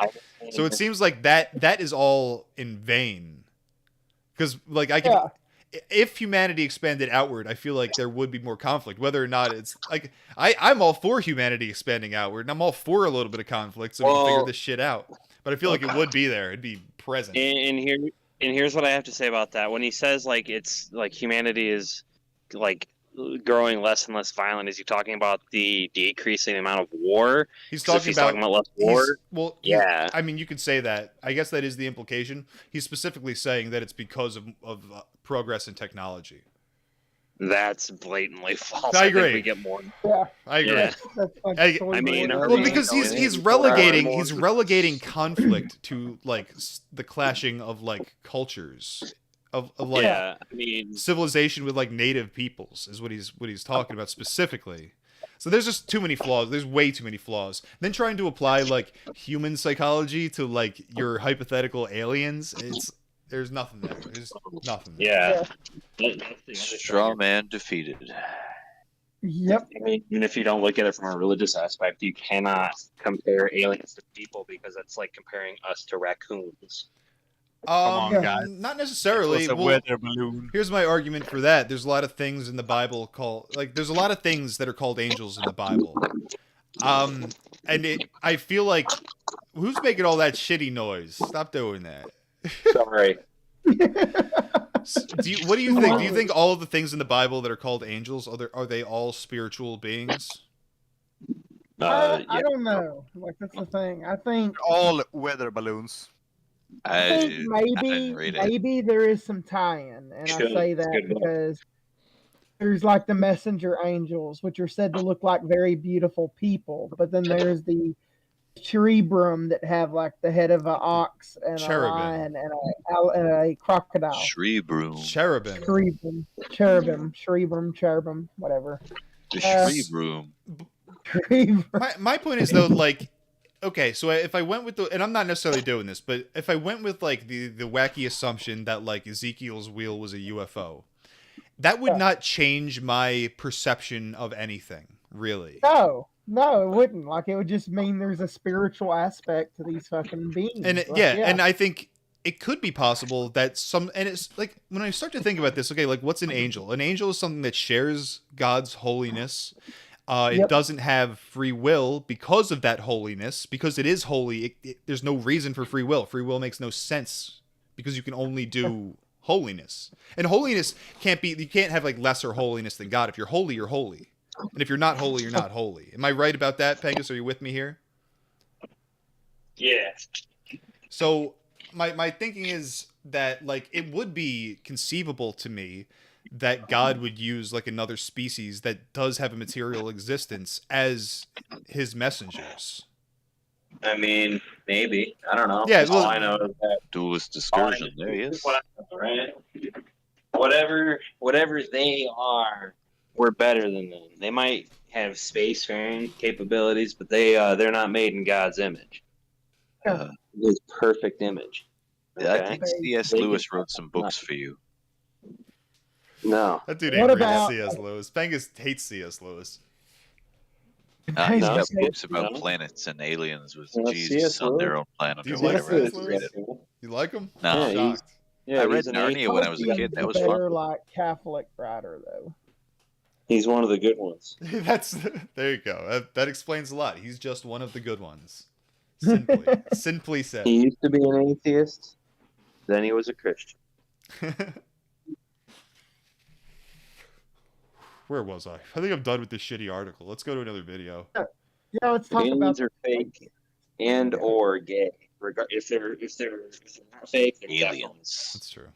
So it seems like that is all in vain, because like if humanity expanded outward, I feel like there would be more conflict. Whether or not it's like I'm all for humanity expanding outward, and I'm all for a little bit of conflict so we can figure this shit out. But I feel like it would be there; it'd be present. And here's what I have to say about that. When he says like it's like humanity is like growing less and less violent, is he talking about the decreasing amount of war? He's talking about less war. Well, yeah. I mean, you could say that. I guess that is the implication. He's specifically saying that it's because of progress in technology. That's blatantly false. I think agree. we get more. Yeah, I agree. Yeah. I mean, well, because he's relegating conflict to like the clashing of like cultures of like yeah, I mean, civilization with like native peoples is what he's talking about specifically. So there's just too many flaws. There's way too many flaws. Then trying to apply like human psychology to like your hypothetical aliens, there's nothing there. There's nothing there. Yeah. Straw man defeated. Yep. I mean, even if you don't look at it from a religious aspect, you cannot compare aliens to people because it's like comparing us to raccoons. on, guys. Not necessarily. It was a weather balloon. Here's my argument for that. There's a lot of things in the Bible there's a lot of things that are called angels in the Bible. And I feel like, who's making all that shitty noise? Stop doing that. Sorry. What do you think? Do you think all of the things in the Bible that are called angels are they all spiritual beings? I don't know. Like, that's the thing. I think all weather balloons. I think maybe there is some tie-in, and I say that because there's like the messenger angels, which are said to look like very beautiful people, but then there's the cherubim that have like the head of an ox and a lion and a crocodile. Cherubim, whatever. The cherubim. My point is though, like, okay, so if I went with and I'm not necessarily doing this, but if I went with like the wacky assumption that like Ezekiel's wheel was a UFO, that would not change my perception of anything, really. No, it wouldn't. Like, it would just mean there's a spiritual aspect to these fucking beings. And and I think it could be possible that and it's like, when I start to think about this, okay, like, what's an angel? An angel is something that shares God's holiness. It doesn't have free will because of that holiness. Because it is holy, there's no reason for free will. Free will makes no sense because you can only do holiness. And holiness you can't have like lesser holiness than God. If you're holy, you're holy. And if you're not holy, you're not holy. Am I right about that, Pengus? Are you with me here? Yeah. So my thinking is that like it would be conceivable to me that God would use like another species that does have a material existence as his messengers. I mean, maybe. I don't know. Yeah, well, all I know is that duelist discursion. There he is. Right? Whatever they are, we're better than them. They might have spacefaring capabilities, but they're not made in God's image. His perfect image. Yeah, I think C.S. Lewis wrote some books for you. No. That dude ain't reading C.S. Lewis. Pengus hates C.S. Lewis. He's got books about planets and aliens with Jesus on their own planet or whatever. You like him? No. I read Narnia when I was a kid. That was fun. Like Catholic writer though. He's one of the good ones. There you go. That explains a lot. He's just one of the good ones. Simply said. He used to be an atheist. Then he was a Christian. Where was I? I think I'm done with this shitty article. Let's go to another video. Yeah, let's talk Aliens about are fake and or gay. If they're not fake, they're aliens. That's true.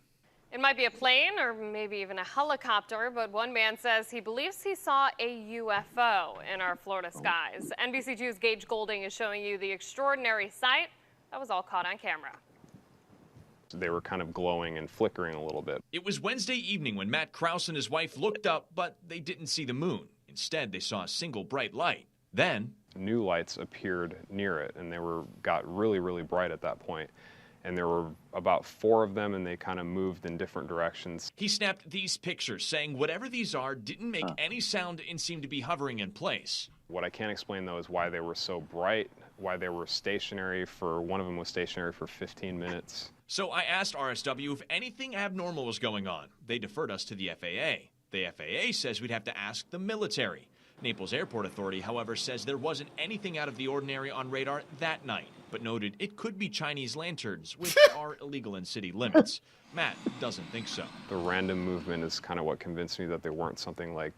It might be a plane or maybe even a helicopter, but one man says he believes he saw a UFO in our Florida skies. NBC2's Gage Golding is showing you the extraordinary sight that was all caught on camera. They were kind of glowing and flickering a little bit. It was Wednesday evening when Matt Krause and his wife looked up, but they didn't see the moon. Instead, they saw a single bright light. Then new lights appeared near it, and they got really, really bright at that point. And there were about 4 of them, and they kind of moved in different directions. He snapped these pictures, saying whatever these are didn't make any sound and seemed to be hovering in place. What I can't explain, though, is why they were so bright, why they were stationary one of them was stationary for 15 minutes. So I asked RSW if anything abnormal was going on. They deferred us to the FAA. The FAA says we'd have to ask the military. Naples Airport Authority, however, says there wasn't anything out of the ordinary on radar that night, but noted it could be Chinese lanterns, which are illegal in city limits. Matt doesn't think so. The random movement is kind of what convinced me that they weren't something like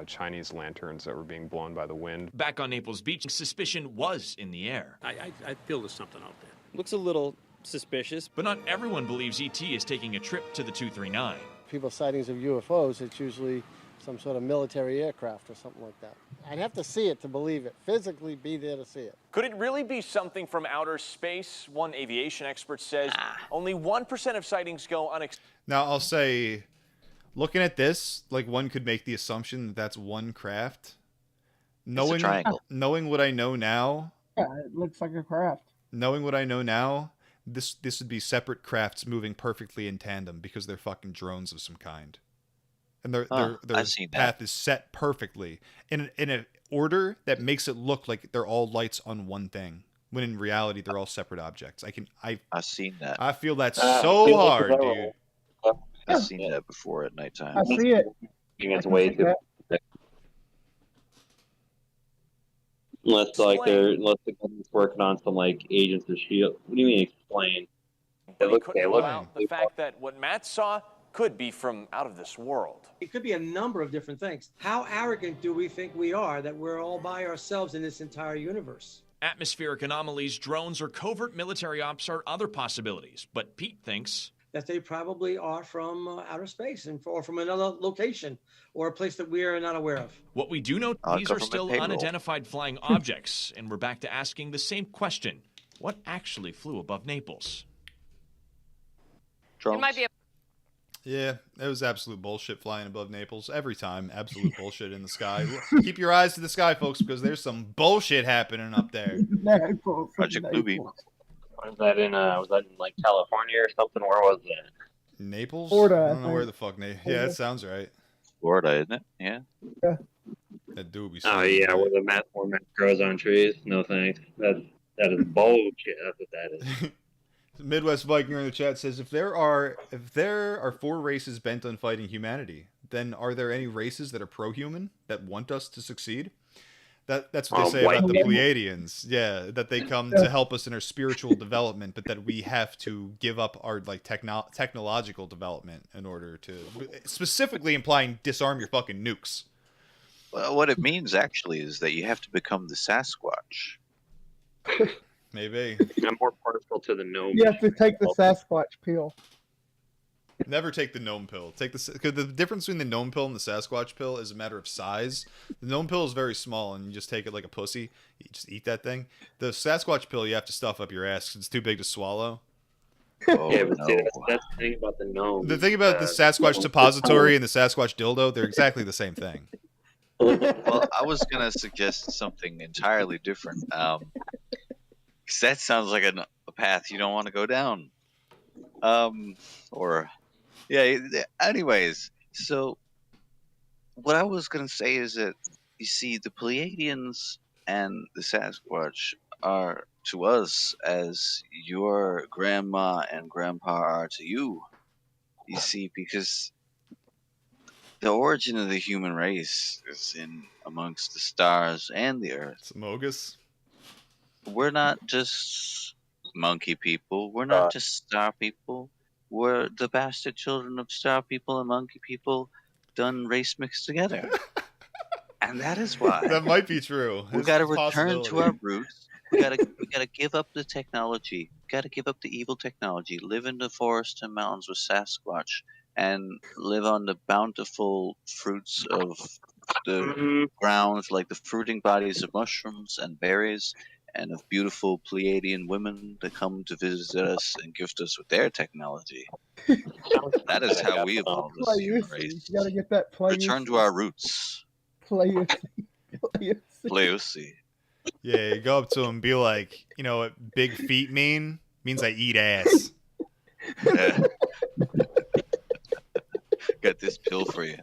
Chinese lanterns that were being blown by the wind. Back on Naples Beach, suspicion was in the air. I feel there's something out there. Looks a little suspicious. But not everyone believes ET is taking a trip to the 239. People's sightings of UFOs, it's usually some sort of military aircraft or something like that. I'd have to see it to believe it, physically be there to see it. Could it really be something from outer space? One aviation expert says only 1% of sightings go unexplained. Now, I'll say, looking at this, like, one could make the assumption that that's one craft. Knowing what I know now... Yeah, it looks like a craft. Knowing what I know now, this would be separate crafts moving perfectly in tandem because they're fucking drones of some kind. And their path is set perfectly in an order that makes it look like they're all lights on one thing, when in reality they're all separate objects. I've seen that. I feel that so hard, dude. I've seen that before at nighttime. I see it. It's way too. Unless the government's working on some like Agents of Shield. What do you mean explain? But he couldn't rule out the fact that what Matt saw could be from out of this world. It could be a number of different things. How arrogant do we think we are that we're all by ourselves in this entire universe? Atmospheric anomalies, drones, or covert military ops are other possibilities. But Pete thinks that they probably are from outer space or from another location or a place that we are not aware of. What we do know, these are still unidentified flying objects, and we're back to asking the same question. What actually flew above Naples? It might be a Yeah, it was absolute bullshit flying above Naples. Every time, absolute bullshit in the sky. Keep your eyes to the sky, folks, because there's some bullshit happening up there. Project Bluey. Was that in like California or something? Where was that? Naples? Florida. I don't know where the fuck Yeah, that sounds right. Florida, isn't it? Yeah. That do be. Oh yeah, where the meth grows on trees. No thanks. That is bullshit. That's what that is. Midwest Viking in the chat says, if there are 4 races bent on fighting humanity, then are there any races that are pro-human that want us to succeed? That's what they say about the Pleiadians. Yeah, that they come to help us in our spiritual development, but that we have to give up our technological development in order to, specifically implying disarm your fucking nukes. Well, what it means actually is that you have to become the Sasquatch. Maybe. I'm more partial to the gnome. You have to take the Sasquatch pill. Never take the gnome pill. Because the difference between the gnome pill and the Sasquatch pill is a matter of size. The gnome pill is very small, and you just take it like a pussy. You just eat that thing. The Sasquatch pill, you have to stuff up your ass because it's too big to swallow. Oh, yeah, but see, that's the thing about the gnome. The thing about the Sasquatch suppository and the Sasquatch dildo, they're exactly the same thing. Well, I was going to suggest something entirely different. Because that sounds like a path you don't want to go down. Anyways, so what I was going to say is that, you see, the Pleiadians and the Sasquatch are to us as your grandma and grandpa are to you. You see, because the origin of the human race is in amongst the stars and the earth. Smogus. We're not just monkey people. We're not just star people. We're the bastard children of star people and monkey people done race mixed together. And that is why. That might be true. We got to return to our roots. We got to give up the technology. We got to give up the evil technology. Live in the forest and mountains with Sasquatch and live on the bountiful fruits of the ground, like the fruiting bodies of mushrooms and berries, and of beautiful Pleiadian women that come to visit us and gift us with their technology. That is how we evolved as a human race. You gotta get that Return to our roots. Pleusi. Yeah, you go up to him and be like, you know what big feet mean? Means I eat ass. Yeah. Got this pill for you.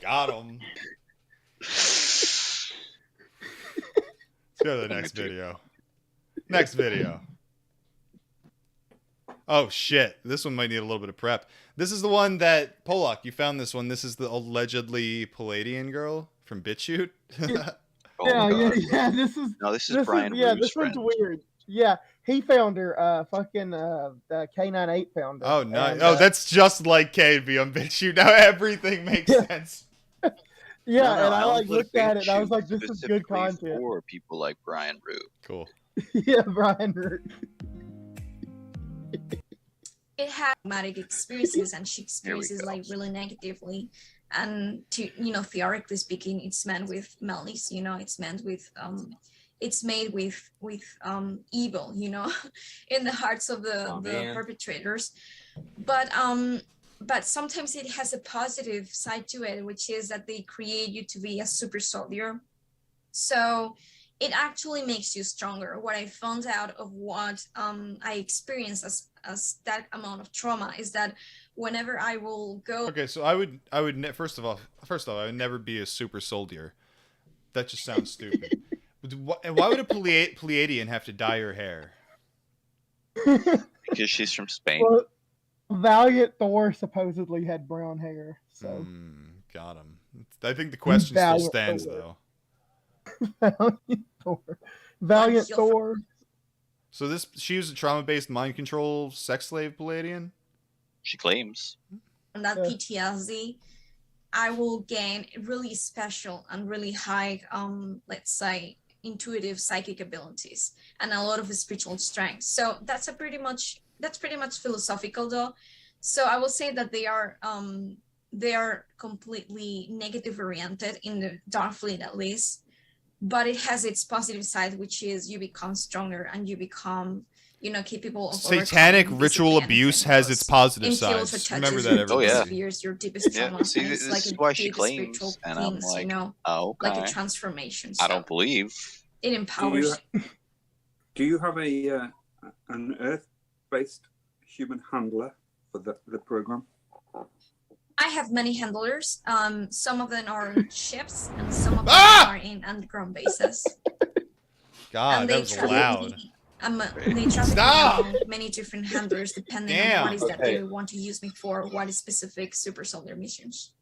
Got him. Let's go to the next video. Next video. Oh shit, this one might need a little bit of prep. This is the one that Polak, you found this one. This is the allegedly Palladian girl from BitChute. Yeah. This is Brian. Yeah, this one's weird. Yeah, he found her. Fucking K98 found her. Oh nice. Oh, that's just like KB on BitChute. Now everything makes sense. Yeah, and I looked at it and I was like, this is good content. For people like Brian Root. Cool. Yeah, Brian Root. it had traumatic experiences, and she experiences like really negatively. And to theoretically speaking, it's meant with malice. It's meant with it's made with evil. In the hearts of the perpetrators. But sometimes it has a positive side to it, which is that they create you to be a super soldier. So it actually makes you stronger. What I found out of what I experienced as that amount of trauma is that whenever I will go. Okay, so I would first of all, I would never be a super soldier. That just sounds stupid. And why would a Pleiadian have to dye her hair? Because she's from Spain. Well, Valiant Thor supposedly had brown hair, so got him. I think the question still Valiant stands, Thor. though. Valiant Thor. So she was a trauma-based mind control sex slave Pleiadian? She claims. And that PTSD, I will gain really special and really high, let's say, intuitive psychic abilities and a lot of spiritual strength. So that's pretty much philosophical, though. So I will say that they are completely negative oriented in the Dark Fleet, at least. But it has its positive side, which is you become stronger and you become, capable of satanic ritual abuse has its positive sides. Remember that, everybody. Oh, yeah. Your deepest trauma. See, It's this like is a why she deep claims, spiritual and I'm things, like, oh, okay. like a transformation. I So don't believe. it empowers. Do you have an Earth-based human handler for the program? I have many handlers. Some of them are on ships, and some of them are in underground bases. God, And that they was traffic loud. They traffic Stop! around many different handlers depending on what is that they want to use me for, what is specific super soldier missions.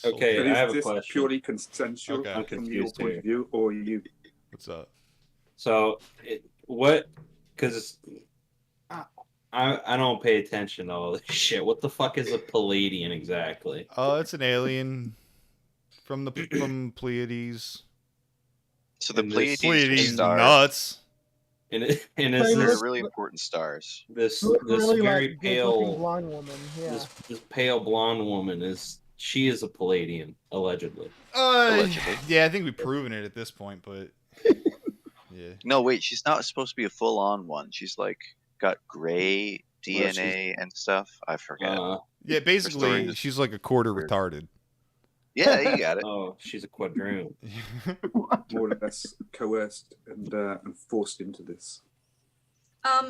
Okay, I have a this question. Purely consensual I'm from your confused point here. of view, or you? What's up? So, because I don't pay attention to all this shit. What the fuck is a Palladian exactly? Oh, it's an alien from Pleiades. So the And Pleiades, Pleiades are stars. nuts. And They is They're this really important stars. this really very like pale good-looking blonde woman. Yeah. this pale blonde woman is a Palladian, allegedly. Allegedly. Yeah, I think we've proven it at this point, but yeah. No, wait, she's not supposed to be a full-on one. She's like got gray DNA and stuff. I forget. Yeah, basically, she's like a quarter retarded. Yeah, you got it. Oh, she's a quadroon. More or less coerced and forced into this.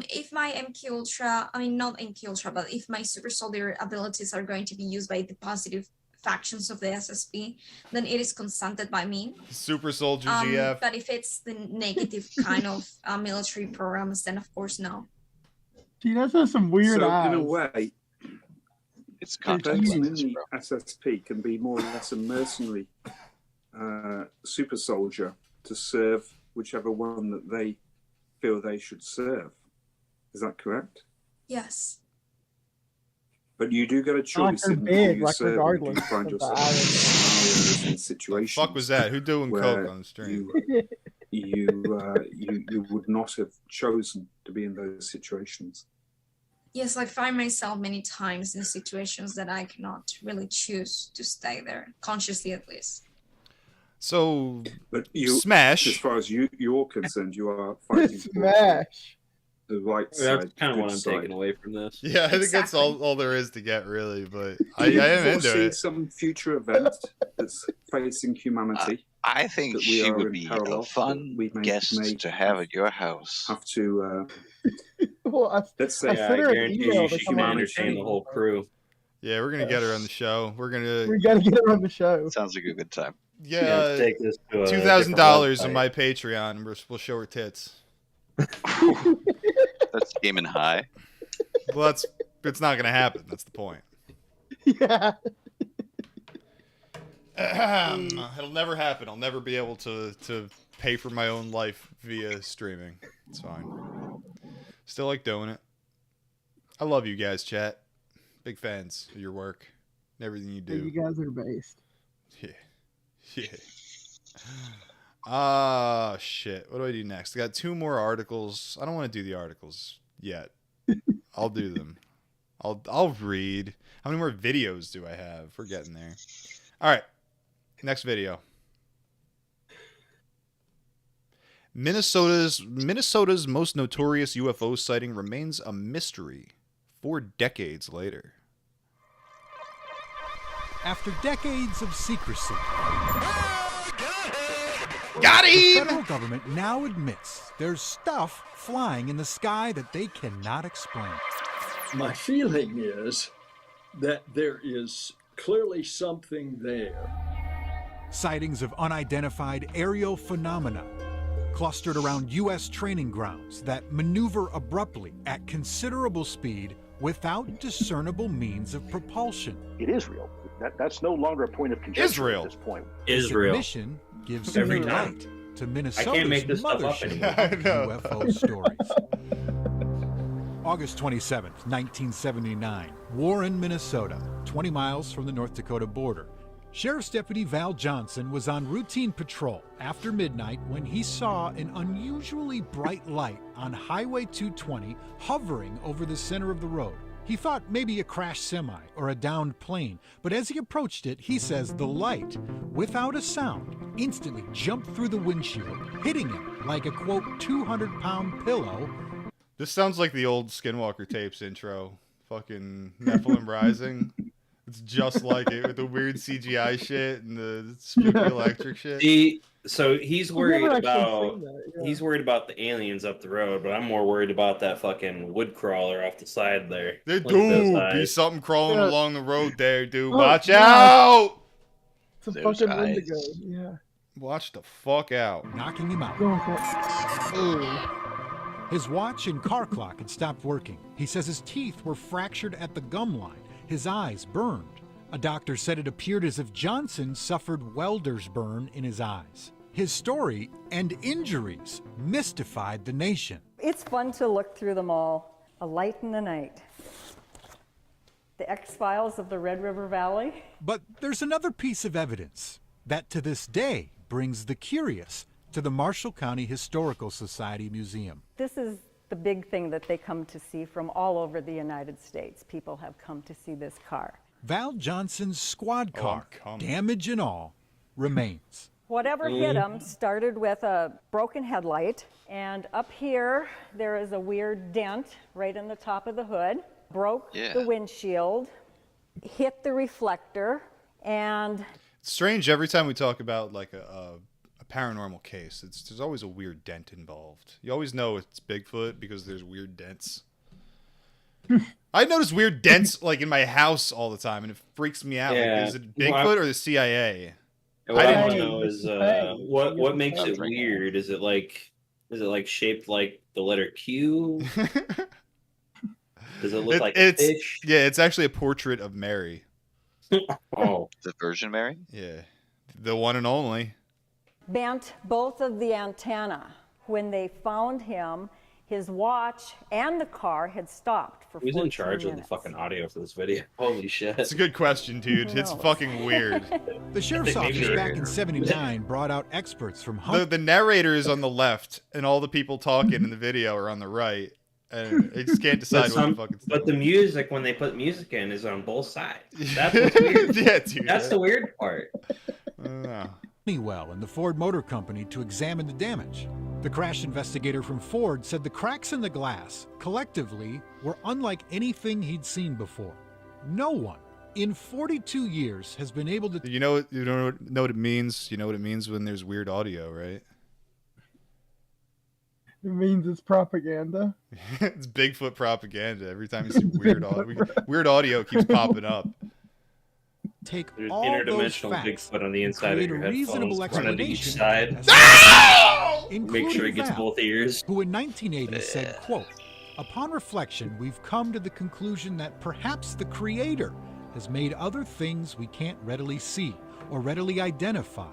If my MK Ultra, I mean not MK Ultra, but if my super soldier abilities are going to be used by the positive factions of the SSP, then it is consented by me. Super Soldier GF. But if it's the negative kind of military programs, then of course no. She does have some weird So eyes. in a way, it's a person context. in the SSP can be more or less a mercenary super soldier to serve whichever one that they feel they should serve. Is that correct? Yes. But you do get a choice her in who big, you like serve. regardless You find of the yourself in scenarios and situations. Fuck was that? Who doing where coke on the stream? You would not have chosen to be in those situations. Yes, I find myself many times in situations that I cannot really choose to stay there, consciously at least. So, but you, Smash. As far as you're concerned, you are fighting for Smash. the right side. That's kind of what I'm side. taking away from this. Yeah, I think that's all there is to get, really. But I am into foresee it. some future event that's facing humanity. I think that we she are would in be peril a of, fun that we may guest to have at your house. Have to. Well, let's I say sent her an guarantee email you to she come can on the entertain the show. whole crew. Yeah, we're gonna get her on the show. We gotta get her on the show. Sounds like a good time. Yeah, take this to a $2,000 on different my Patreon. We'll show her tits. That's gaming high. Well, it's not gonna happen. That's the point. Yeah. It'll never happen. I'll never be able to pay for my own life via streaming. It's fine. Still like doing it. I love you guys, chat. Big fans of your work and everything you do. You guys are based. Yeah. Yeah. Ah, shit. What do I do next? I got 2 more articles. I don't want to do the articles yet. I'll do them. I'll read. How many more videos do I have? We're getting there. All right. Next video. Minnesota's most notorious UFO sighting remains a mystery 4 decades later. After decades of secrecy, got him! The federal government now admits there's stuff flying in the sky that they cannot explain. My feeling is that there is clearly something there. Sightings of unidentified aerial phenomena clustered around U.S. training grounds that maneuver abruptly at considerable speed without discernible means of propulsion. It is real. That's no longer a point of contention Israel. at this point. Israel. This admission gives Every new time. light to I Minnesota's can't make this stuff up mothership anymore. of UFO stories. August 27th, 1979, Warren, Minnesota, 20 miles from the North Dakota border. Sheriff's Deputy Val Johnson was on routine patrol after midnight when he saw an unusually bright light on Highway 220 hovering over the center of the road. He thought maybe a crashed semi or a downed plane, but as he approached it, he says the light, without a sound, instantly jumped through the windshield, hitting him like a, quote, 200-pound pillow. This sounds like the old Skinwalker tapes intro. Fucking Nephilim Rising. It's just like it with the weird CGI shit and the spooky electric shit. See, so he's worried never actually about seen that, yeah. he's worried about the aliens up the road, but I'm more worried about that fucking wood crawler off the side there. There, Look at those dude, eyes. be something crawling along the road there, dude. Oh, Watch God. out! It's a Those fucking eyes. Wendigo. Yeah. Watch the fuck out. Knocking him out. His watch and car clock had stopped working. He says his teeth were fractured at the gum line, his eyes burned. A doctor said it appeared as if Johnson suffered welder's burn in his eyes. His story and injuries mystified the nation. It's fun to look through them all. A Light in the Night. The X-Files of the Red River Valley. But there's another piece of evidence that to this day brings the curious to the Marshall County Historical Society Museum. This is the big thing that they come to see from all over the United States. People have come to see this car. Val Johnson's squad car, coming. damage and all, remains. Whatever hit him started with a broken headlight, and up here there is a weird dent right in the top of the hood. Broke the windshield, hit the reflector, and... It's strange every time we talk about like a paranormal case. There's always a weird dent involved. You always know it's Bigfoot because there's weird dents. I notice weird dents like in my house all the time, and it freaks me out. Yeah. Like, is it Bigfoot or the CIA? What I want to know is what makes it weird. Is it like shaped like the letter Q? Does it look like a fish? Yeah, it's actually a portrait of Mary. Oh, the Virgin Mary? Yeah, the one and only. bent both of the antenna. When they found him, his watch and the car had stopped for 14 Who's in charge minutes. of the fucking audio for this video? Holy shit. It's a good question, dude. It's fucking weird. The sheriff's office back in '79 brought out experts from The narrator is on the left, and all the people talking in the video are on the right. And I just can't decide what the fuck it's But the music, when they put music in, is on both sides. That's what's weird. Yeah, dude. That's the weird part. Honeywell and the Ford Motor Company to examine the damage. The crash investigator from Ford said the cracks in the glass, collectively, were unlike anything he'd seen before. No one in 42 years has been able to... You know what it means? You know what it means when there's weird audio, right? It means it's propaganda. It's Bigfoot propaganda. Every time you see weird audio keeps popping up. Take There's all interdimensional those facts Bigfoot on the inside of create your a reasonable headphones, one on each explanation side. Make sure including it gets Val, both ears. who in 1980 said, quote, "Upon reflection, we've come to the conclusion that perhaps the Creator has made other things we can't readily see or readily identify,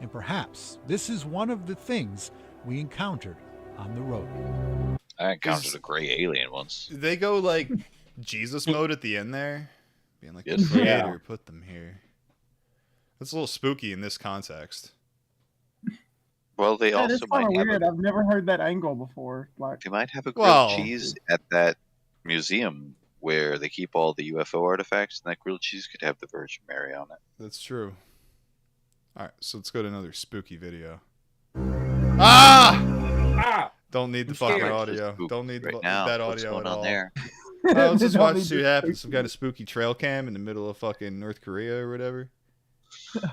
and perhaps this is one of the things we encountered on the road." I encountered a gray alien once. They go like Jesus mode at the end there, being like, Yes. "The Creator Yeah. put them here." That's a little spooky in this context. Well, they That is also kind might of have weird. I've never heard that angle before. Like, they might have a grilled Well- cheese at that museum where they keep all the UFO artifacts, and that grilled cheese could have the Virgin Mary on it. That's true. All right, so let's go to another spooky video. Ah! Don't need the fucking audio. Don't need right the, now. that What's audio going at on all. there? Let's just Don't watch need see what the happens. Some kind of spooky trail cam in the middle of fucking North Korea or whatever.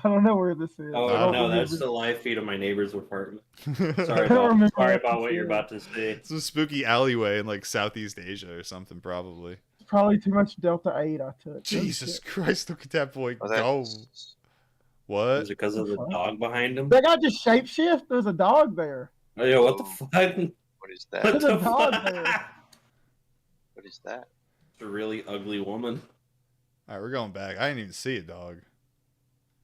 I don't know where this is. Oh I don't no, remember. that's the live feed of my neighbor's apartment. Sorry don't about, remember sorry what about this what you're is. about to see. It's a spooky alleyway in like Southeast Asia or something, probably. It's probably too much Delta 8 I took. Jesus Christ, look at that boy Oh, go. What? Is it because of the dog behind him? That guy just shapeshift? There's a dog there. Oh yeah, what the fuck? What is that? There's a dog there. What is that? It's a really ugly woman. All right, we're going back. I didn't even see a dog.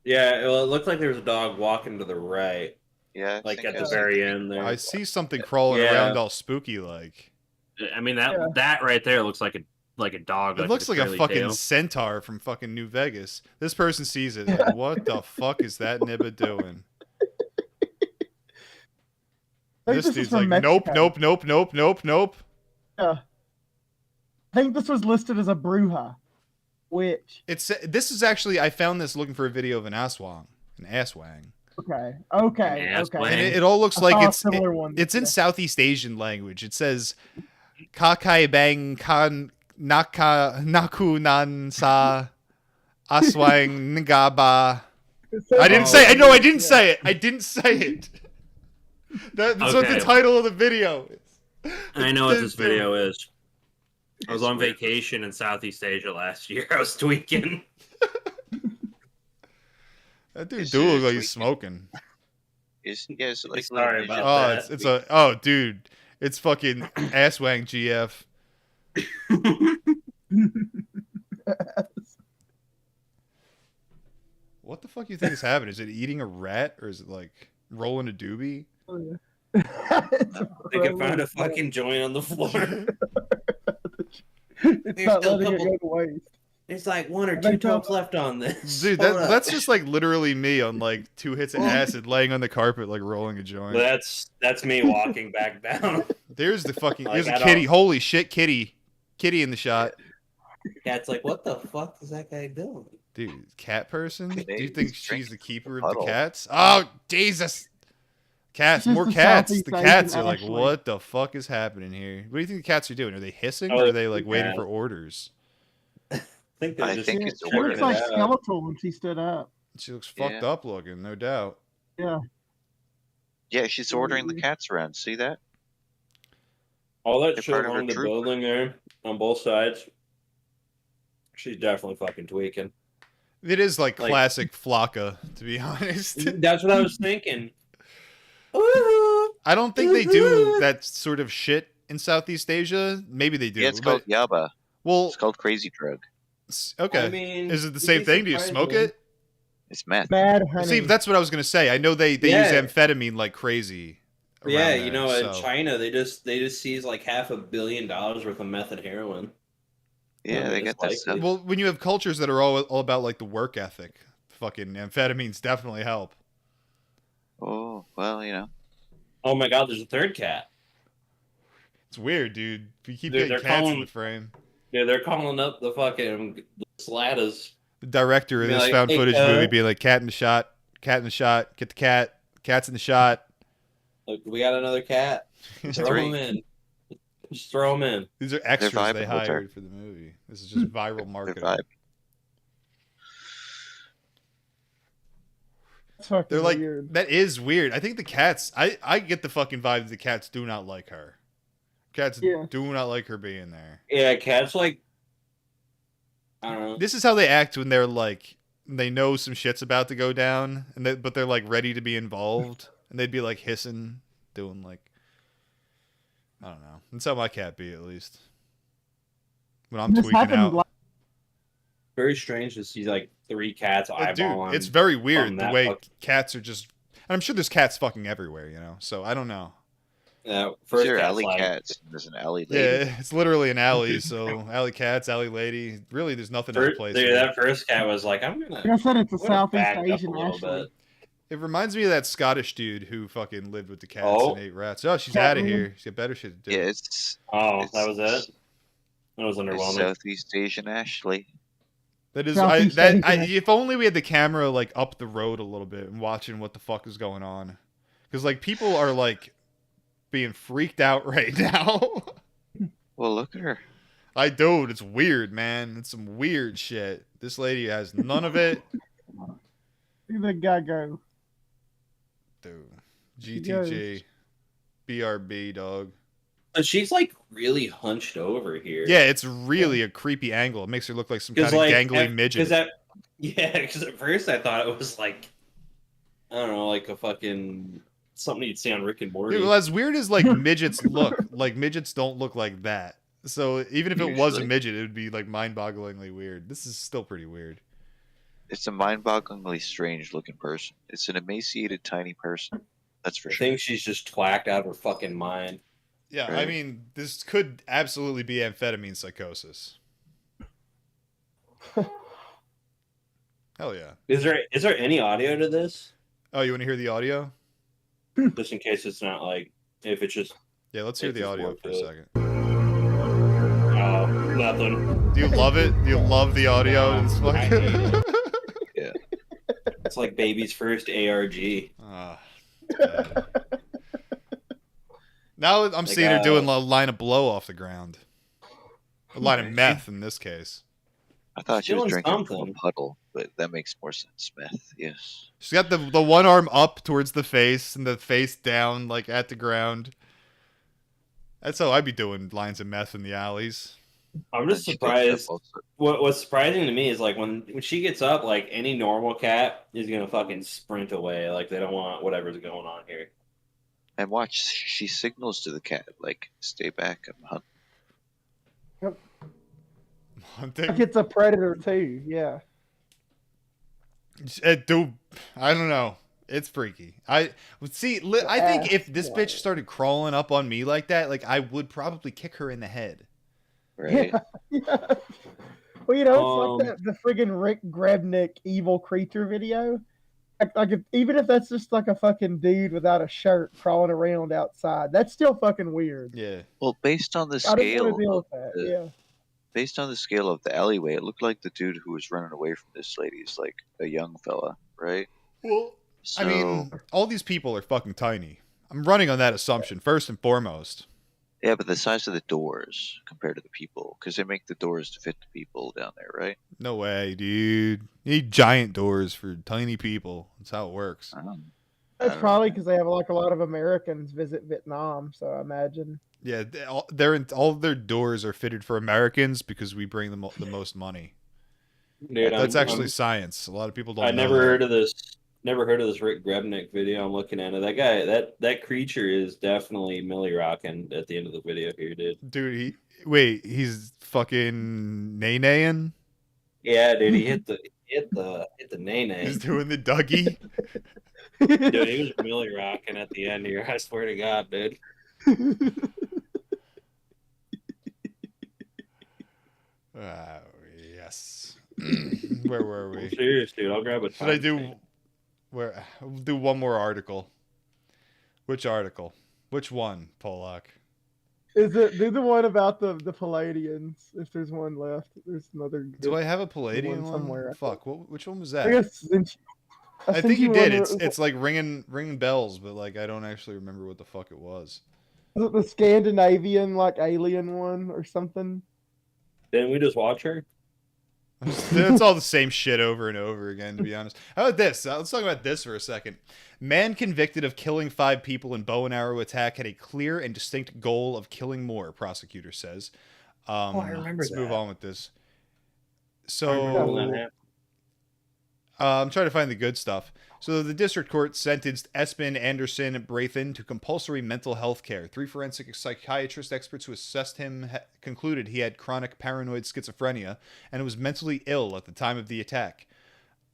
Yeah, well, it looked like there was a dog walking to the right. Yeah, like at the very end there. I see something crawling around all spooky like. I mean that right there looks like a dog. It looks like a fucking centaur from fucking New Vegas. This person sees it. Like, what the fuck is that nibba doing? This dude's like, nope. Yeah. I think this was listed as a bruja. Which? This is actually, I found this looking for a video of an aswang. Okay. And it all looks like it's in Southeast Asian language. It says Kakai Bang Kan Naku Nan Sa Aswang Ngaba. I didn't say it. No, I didn't say it. I didn't say it. That's what the title of the video is. I know what this video is. I was on vacation in Southeast Asia last year. I was tweaking. That dude do look like he's smoking. Like sorry about that. Dude, it's fucking asswang GF. What the fuck do you think is happening? Is it eating a rat or is it like rolling a doobie? Oh, yeah. They can find a fucking joint on the floor. It's not letting it go to waste. There's like 1 or 2 tubs left on this. Dude, that's just like literally me on like 2 hits of acid laying on the carpet like rolling a joint. That's me walking back down. There's the fucking Like, there's a kitty. Holy shit, kitty in the shot. Cat's like, what the fuck is that guy doing? Dude, cat person? Do you think she's the keeper of the cats? Oh, Jesus. Cats, more cats. The cats are like, what the fuck is happening here? What do you think the cats are doing? Are they hissing or are they like waiting for orders? I think it's She looks like skeletal when she stood up. She looks fucked up looking, no doubt. Yeah. Yeah, she's ordering the cats around. See that? All that They're shit part of her along the troop. building there on both sides. She's definitely fucking tweaking. It is like classic Flocka, to be honest. That's what I was thinking. I don't think they do that sort of shit in Southeast Asia. Maybe they do. Yeah, it's called yaba. Well, it's called crazy drug. Okay. I mean, is it the same thing? Do you smoke it? It's meth. Bad honey. See, that's what I was gonna say. I know they use amphetamine like crazy. Yeah, around you there, know, in so. China they just seized like $500 million worth of meth and heroin. Yeah, they got that stuff. Well, when you have cultures that are all about like the work ethic, fucking amphetamines definitely help. Oh, well, you know. Oh my God, there's a third cat. It's weird, dude. We keep Dude, getting cats in the frame. Yeah, they're calling up the fucking Slatters. The director of Be this like, found "Hey, footage movie being like, cat in the shot, get the cat, cat's in the shot. Look, we got another cat. Throw him in. Just throw him in. These are extras vibing they with her. hired for the movie. This is just viral marketing. They're like, weird. that is weird. I think the cats, I get the fucking vibe that the cats do not like her. Cats do not like her being there. Yeah, cats like, I don't know. This is how they act when they're like, they know some shit's about to go down, but they're like ready to be involved, and they'd be like hissing, doing like, I don't know. That's how my cat be, at least. When I'm tweaking out. Very strange to see like 3 cats eyeballing. Dude, it's very weird the way cats are just. And I'm sure there's cats fucking everywhere, you know. So I don't know. Yeah, First there are alley cats. There's an alley lady. Yeah, it's literally an alley. So alley cats, alley lady. Really, there's nothing in place. Dude, that first cat was like, I'm gonna. Like I said, it's a Southeast back up Asian a little Ashley. bit. It reminds me of that Scottish dude who fucking lived with the cats and ate rats. Oh, she's out of here. She's got better shit to do. Yeah, it's. Oh, that was it. That was underwhelming. Southeast Asian Ashley. That is, Southeast if only we had the camera like up the road a little bit and watching what the fuck is going on, because like people are like being freaked out right now. Well, look at her. Dude, it's weird, man. It's some weird shit. This lady has none of it. Look at that guy go. Dude, GTG, BRB, dog. She's like really hunched over here. Yeah, it's really a creepy angle. It makes her look like some kind of gangly midget. Because at first I thought it was like, I don't know, like a fucking something you'd see on Rick and Morty. Dude, well, as weird as like midgets look, like midgets don't look like that. So even if it was a midget, it would be like mind-bogglingly weird. This is still pretty weird. It's a mind-bogglingly strange-looking person. It's an emaciated, tiny person. That's for sure. I think she's just twacked out of her fucking mind. Yeah, Right. I mean, this could absolutely be amphetamine psychosis. Hell yeah. Is there any audio to this? Oh, you want to hear the audio? Just in case it's not like, if it's just... Yeah, let's hear the audio for a second. Oh, nothing. Do you love it? Do you love the audio? It's fucking... Yeah. It's like baby's first ARG. Now I'm seeing her doing a line of blow off the ground. A line of meth in this case. I thought she was Doing drinking from a something. puddle, but that makes more sense. Meth, yes. She's got the one arm up towards the face and the face down like at the ground. That's how I'd be doing lines of meth in the alleys. I'm just surprised. What's surprising to me is like when she gets up, like any normal cat is gonna fucking sprint away. Like they don't want whatever's going on here. And watch, she signals to the cat, like, stay back, I'm hunting. Like it's a predator too. Yeah. Dude, I don't know. It's freaky. I think if this bitch started crawling up on me like that, like I would probably kick her in the head. Right? Yeah. Well, you know, it's like the friggin' Rick Grebnick evil creature video. Even if that's just like a fucking dude without a shirt crawling around outside, that's still fucking weird. Yeah. Well, based on the I don't scale want to deal of with that. the, Yeah. based on the scale of the alleyway, it looked like the dude who was running away from this lady is like a young fella, right? Well, I mean, all these people are fucking tiny. I'm running on that assumption first and foremost. Yeah, but the size of the doors compared to the people, because they make the doors to fit the people down there, right? No way, dude. You need giant doors for tiny people. That's how it works. That's probably because they have like a lot of Americans visit Vietnam, so I imagine. Yeah, all their doors are fitted for Americans because we bring them the most money. Dude, That's actually science. A lot of people don't. I know never that. heard of this. Never heard of this Rick Grebnick video. I'm looking at it. That guy, that creature is definitely Millie rocking at the end of the video here, dude. Dude, he's fucking nay-naying? Yeah, dude, he hit the nay-nay. He's doing the Dougie. Dude, he was Millie rocking at the end here. I swear to God, dude. Yes. Where were we? I'm serious, dude. I'll grab a. Should I do? I'll do one more article. Which article? Which one, Polak? Do the one about the Palladians? If there's one left, there's another. Do I have a Palladian one somewhere? Fuck. Which one was that? I guess I think you did. It's like ringing bells, but like I don't actually remember what the fuck it was. Was it the Scandinavian like alien one or something? Didn't we just watch her? It's all the same shit over and over again, to be honest. How about this? Let's talk about this for a second. Man convicted of killing 5 people in bow and arrow attack had a clear and distinct goal of killing more, prosecutor says. I remember let's that. move on with this. I So, remember when that happened. I'm trying to find the good stuff. So the district court sentenced Espen Anderson Braithen to compulsory mental health care. 3 forensic psychiatrist experts who assessed him concluded he had chronic paranoid schizophrenia and was mentally ill at the time of the attack.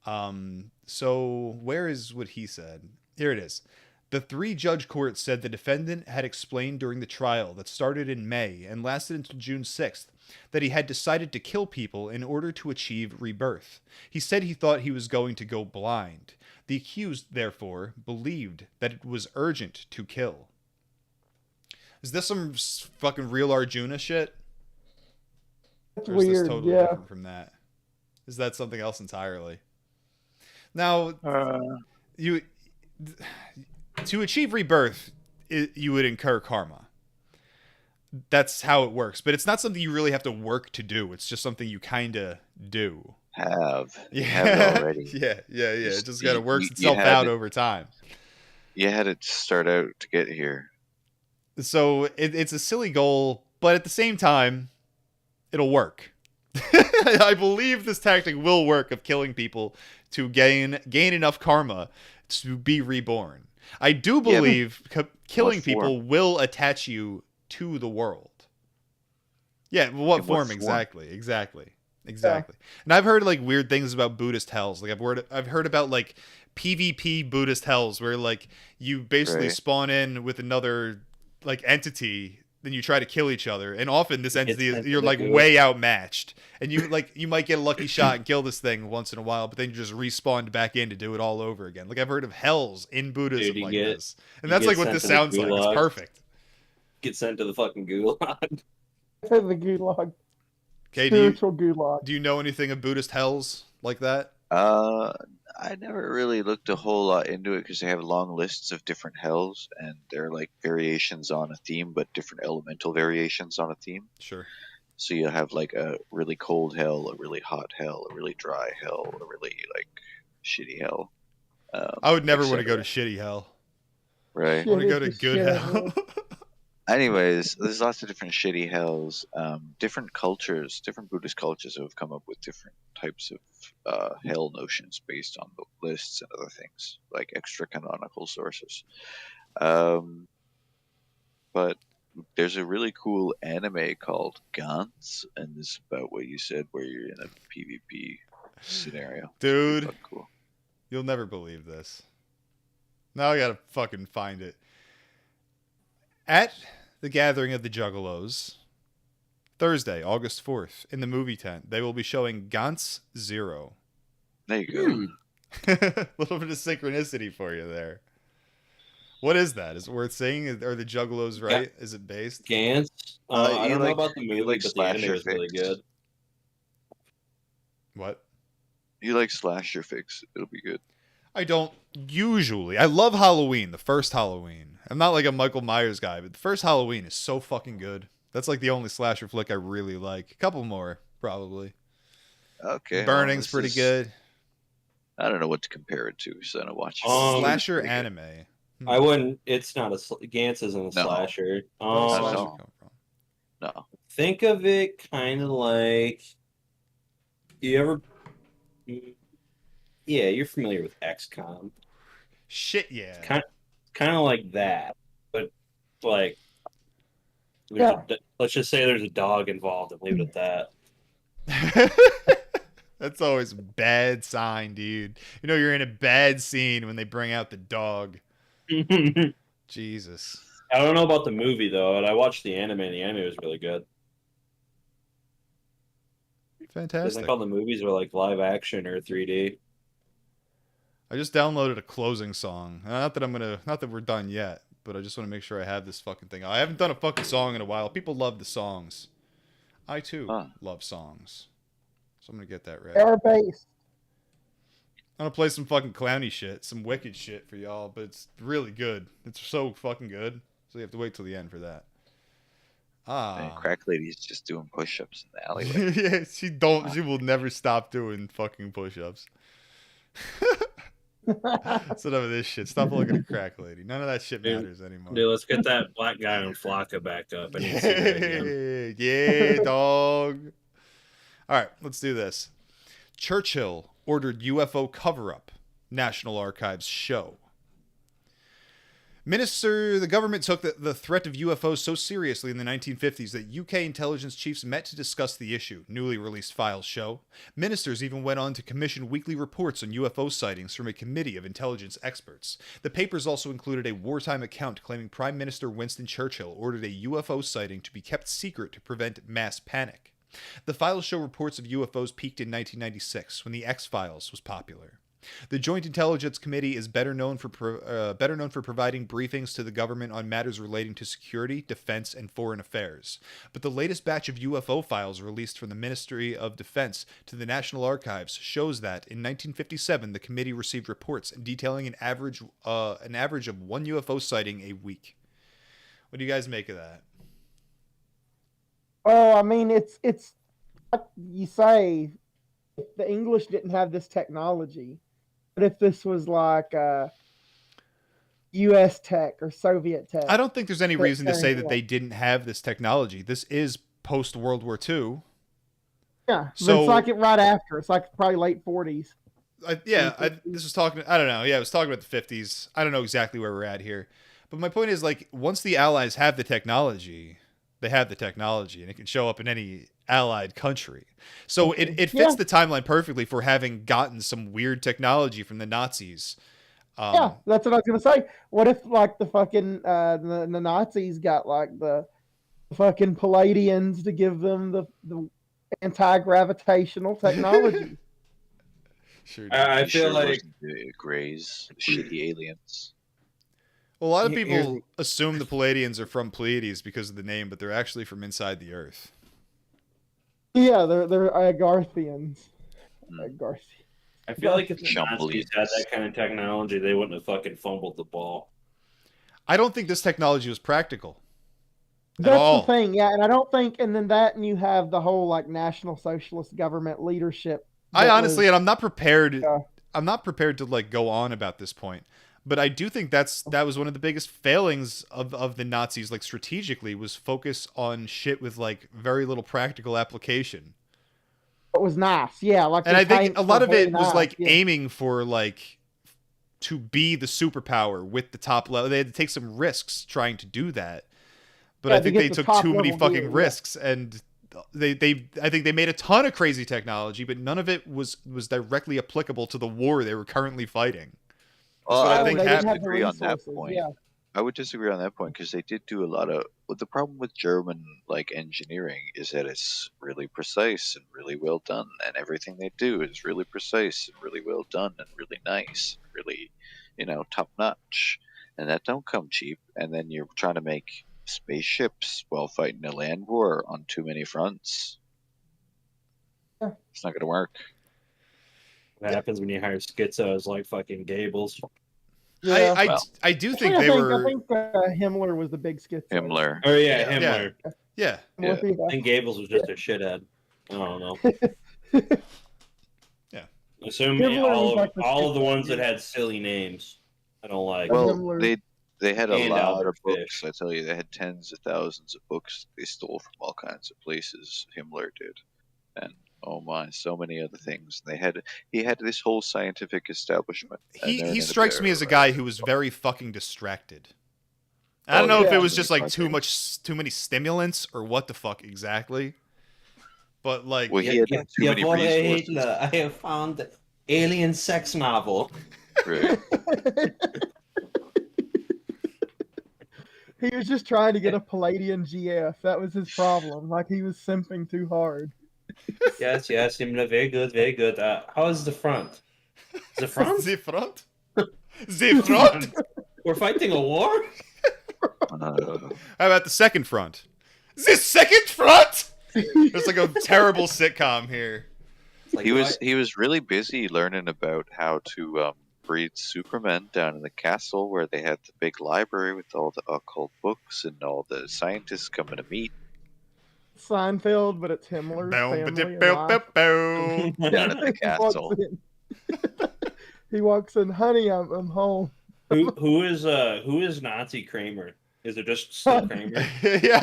So where is what he said? Here it is. The 3-judge court said the defendant had explained during the trial that started in May and lasted until June 6th that he had decided to kill people in order to achieve rebirth. He said he thought he was going to go blind. The accused, therefore, believed that it was urgent to kill. Is this some fucking real Arjuna shit? That's Or is this weird, totally yeah. different from that? Is that something else entirely? Now, you to achieve rebirth, you would incur karma. That's how it works, but it's not something you really have to work to do. It's just something you kind of do. Have Yeah, it already. yeah. It just You- kind of works you itself had out it. over time. You had to start out to get here. So it's a silly goal, but at the same time, it'll work. I believe this tactic will work of killing people to gain enough karma to be reborn. I do believe killing What people form? will attach you to the world. Yeah, what form exactly? Exactly. And I've heard like weird things about Buddhist hells. Like I've heard about like PvP Buddhist hells where like you basically spawn in with another like entity, then you try to kill each other, and often this entity is you're like way outmatched, and you might get a lucky shot and kill this thing once in a while, but then you just respawned back in to do it all over again. Like I've heard of hells in Buddhism this, and that's like what this sounds like. It's perfect. Get sent to the fucking gulag. The gulag. Okay, Spiritual gulag. Do you know anything of Buddhist hells like that? I never really looked a whole lot into it because they have long lists of different hells, and they're like variations on a theme, but different elemental variations on a theme. Sure. So you have like a really cold hell, a really hot hell, a really dry hell, a really like shitty hell. I would never want to go to shitty hell. Right. I want to go to good hell. Anyways, there's lots of different shitty hells. Different cultures, different Buddhist cultures have come up with different types of hell notions based on the lists and other things, like extra canonical sources. But there's a really cool anime called Gantz, and this is about what you said, where you're in a PvP scenario. Dude, cool. You'll never believe this. Now I gotta fucking find it. At the gathering of the Juggalos, Thursday, August 4th, in the movie tent, they will be showing Gantz Zero. There you go. A little bit of synchronicity for you there. What is that? Is it worth saying? Are the Juggalos right? Is it based? Gantz? I don't know about the movie, but the anime is really good. What? You like slasher fix? It'll be good. I don't usually. I love Halloween, the first Halloween. I'm not like a Michael Myers guy, but the first Halloween is so fucking good. That's like the only slasher flick I really like. A couple more, probably. Okay. Burning's pretty good. I don't know what to compare it to, so I don't watch slasher anime. I wouldn't. It's not a Gantz isn't a slasher. No. Think of it kind of like you ever. Yeah, you're familiar with XCOM. Shit, yeah. Kind of like that, but like, let's just say there's a dog involved and leave it at that. That's always a bad sign, dude. You know you're in a bad scene when they bring out the dog. Jesus. I don't know about the movie though, and I watched the anime, and the anime was really good. Fantastic. I think all the movies are like live action or 3D. I just downloaded a closing song. Not that we're done yet, but I just want to make sure I have this fucking thing. I haven't done a fucking song in a while. People love the songs. I too love songs. So I'm gonna get that ready. They're based. I'm gonna play some fucking clowny shit, some wicked shit for y'all, but it's really good. It's so fucking good. So you have to wait till the end for that. And Crack Lady's just doing push-ups in the alleyway. Yeah, she will never stop doing fucking push-ups. What's up with this shit? Stop looking at Crack Lady. None of that shit matters anymore. Dude, let's get that black guy on Flocka back up. I need to see that again. Yeah, dog. All right, let's do this. Churchill ordered UFO cover-up. National Archives show. The government took the threat of UFOs so seriously in the 1950s that UK intelligence chiefs met to discuss the issue, newly released files show. Ministers even went on to commission weekly reports on UFO sightings from a committee of intelligence experts. The papers also included a wartime account claiming Prime Minister Winston Churchill ordered a UFO sighting to be kept secret to prevent mass panic. The files show reports of UFOs peaked in 1996 when The X-Files was popular. The Joint Intelligence Committee is better known for providing briefings to the government on matters relating to security, defense, and foreign affairs. But the latest batch of UFO files released from the Ministry of Defense to the National Archives shows that in 1957 the committee received reports detailing an average of one UFO sighting a week. What do you guys make of that? Well, I mean, it's like you say, if the English didn't have this technology. But if this was like U.S. tech or Soviet tech, I don't think there's any reason to say that they didn't have this technology. This is post World War II. Yeah, so it's like it right after. It's like probably late 40s. This was talking. I don't know. Yeah, I was talking about the 50s. I don't know exactly where we're at here, but my point is, like, once the Allies have the technology, they have the technology, and it can show up in any allied country. So it fits the timeline perfectly for having gotten some weird technology from the Nazis. Yeah, that's what I was gonna say. What if like the fucking the Nazis got like the fucking Palladians to give them the anti-gravitational technology? Sure. I feel like the Greys, shitty aliens. Well, a lot of people assume the Palladians are from Pleiades because of the name, but they're actually from inside the Earth. Yeah, they're Agarthians. Agarthians. I feel like if the Nazis had that kind of technology, they wouldn't have fucking fumbled the ball. I don't think this technology was practical. That's the thing, yeah, and I don't think, and then that, and you have the whole like National Socialist government leadership. I honestly, and I'm not prepared. I'm not prepared to like go on about this point, but I do think that was one of the biggest failings of the Nazis, like strategically, was focus on shit with like very little practical application. It was nice, yeah. Like, and I think a lot of it was like aiming for like to be the superpower with the top level. They had to take some risks trying to do that, but I think they took too many fucking risks, and I think they made a ton of crazy technology, but none of it was directly applicable to the war they were currently fighting. Well, I would disagree on that point. Yeah. I would disagree on that point because they did do a lot of. But the problem with German like engineering is that it's really precise and really well done, and everything they do is really precise and really well done and really nice, really, top notch. And that don't come cheap. And then you're trying to make spaceships while fighting a land war on too many fronts. Yeah. It's not going to work. What happens when you hire schizos like fucking Gables? Yeah. I do think they were. I think Himmler was the big schizo. Himmler. Oh yeah, Himmler. Yeah. I think Gables was just a shithead. I don't know. Yeah. Assuming all of the ones that had silly names, I don't like. Well, they had a lot of books. I tell you, they had tens of thousands of books they stole from all kinds of places. Himmler did, and oh my, so many other things. He had this whole scientific establishment. He strikes me as a guy who was very fucking distracted. I don't know if it was just like too many stimulants or what the fuck exactly. But like, he had too many resources. I have found alien sex novel. Right. He was just trying to get a Palladian GF. That was his problem. Like, he was simping too hard. Yes, Himmler, very good, very good. How is the front? The front? The front? The front? We're fighting a war? How about the second front? The second front? It's like a terrible sitcom here. Like, he was really busy learning about how to breed Supermen down in the castle where they had the big library with all the occult books and all the scientists coming to meet. Seinfeld, but it's Himmler's family. Down at the castle. He walks in, honey, I'm home. Who is Nazi Kramer? Is it just still Kramer? Yeah.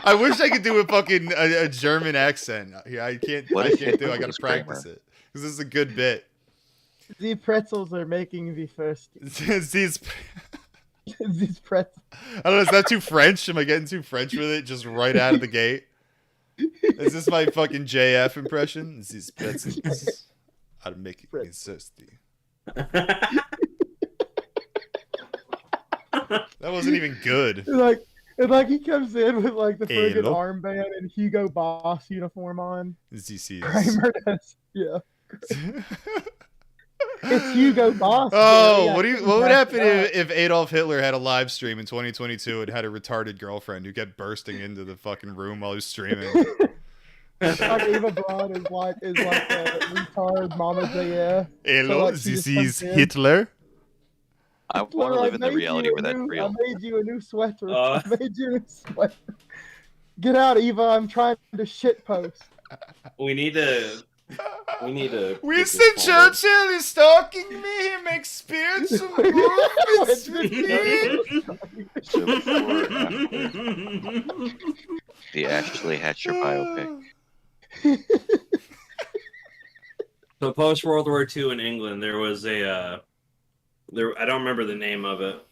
I wish I could do a fucking a German accent. Yeah, I can't do. I gotta practice it because this is a good bit. The pretzels are making me thirsty. These pretzels. I don't know. Is that too French? Am I getting too French with it? Just right out of the gate. Is this my fucking JF impression? These pretzels are making me thirsty. That wasn't even good. It's like he comes in with like the friggin' armband and Hugo Boss uniform on. ZC's. Kramer does. Yeah. It's Hugo Boss. Oh, Jerry. what would happen if Adolf Hitler had a live stream in 2022 and had a retarded girlfriend who kept bursting into the fucking room while he was streaming? Like Eva Braun is like a retard Mama JF. Hello, like, this is Hitler. I want to live in the reality where that's I real. made you a new sweater. I made you a new sweater. Get out, Eva. I'm trying to shit post. We need to. Winston Churchill is stalking me. He makes spiritual movements with me. So before or after the Ashley Hatcher biopic. So post World War II in England, there was I don't remember the name of it,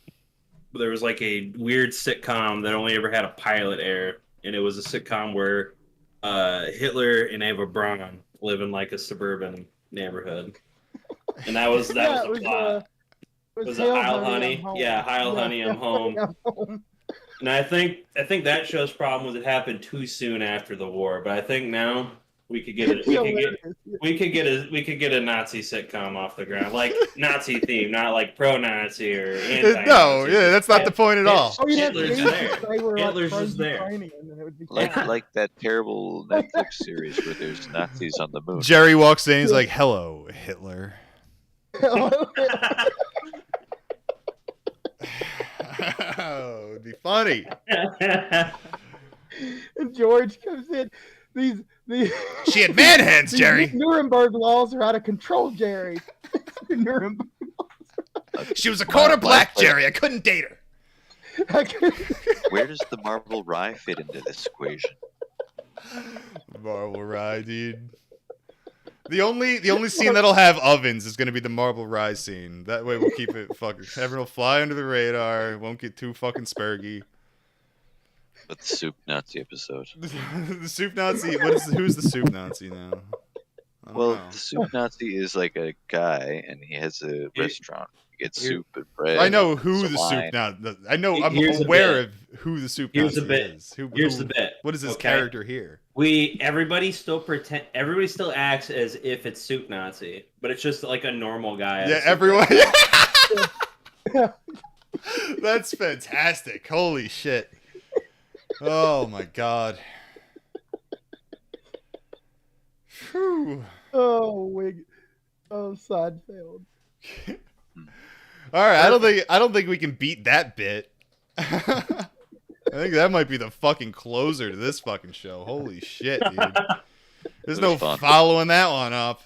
but there was like a weird sitcom that only ever had a pilot air, and it was a sitcom where Hitler and Eva Braun live in like a suburban neighborhood, and that was the plot. Was it Heil Honey? Yeah, Heil Honey, I'm home. And I think that show's problem was it happened too soon after the war, but I think now we could get it. We could get a Nazi sitcom off the ground, like Nazi theme, not like pro-Nazi or anti-Nazi. No, yeah, that's not the point at all. Hitler's there. Hitler's just there. Like that terrible Netflix series where there's Nazis on the moon. Jerry walks in, he's like, "Hello, Hitler." Oh, it'd be funny. And George comes in. These she had man hands, Jerry. Nuremberg laws are out of control, Jerry. Nuremberg laws. She was a quarter black, Jerry. I couldn't date her. Where does the marble rye fit into this equation? Marble rye, dude. The only scene that'll have ovens is going to be the marble rye scene. That way we'll keep it fucking. Everyone will fly under the radar. It won't get too fucking spurgy. But the Soup Nazi episode. The Soup Nazi. Who's the Soup Nazi now? Well, the Soup Nazi is like a guy, and he has a restaurant. He gets soup and bread. I know who the Soup Nazi. I know. I'm aware of who the Soup Nazi is. Here's the bit. What is his character here? Everybody still acts as if it's Soup Nazi, but it's just like a normal guy. Yeah, everyone. That's fantastic. Holy shit. Oh my god. Whew. Oh, Seinfeld. All right, I don't think we can beat that bit. I think that might be the fucking closer to this fucking show. Holy shit, dude. There's no following that one up.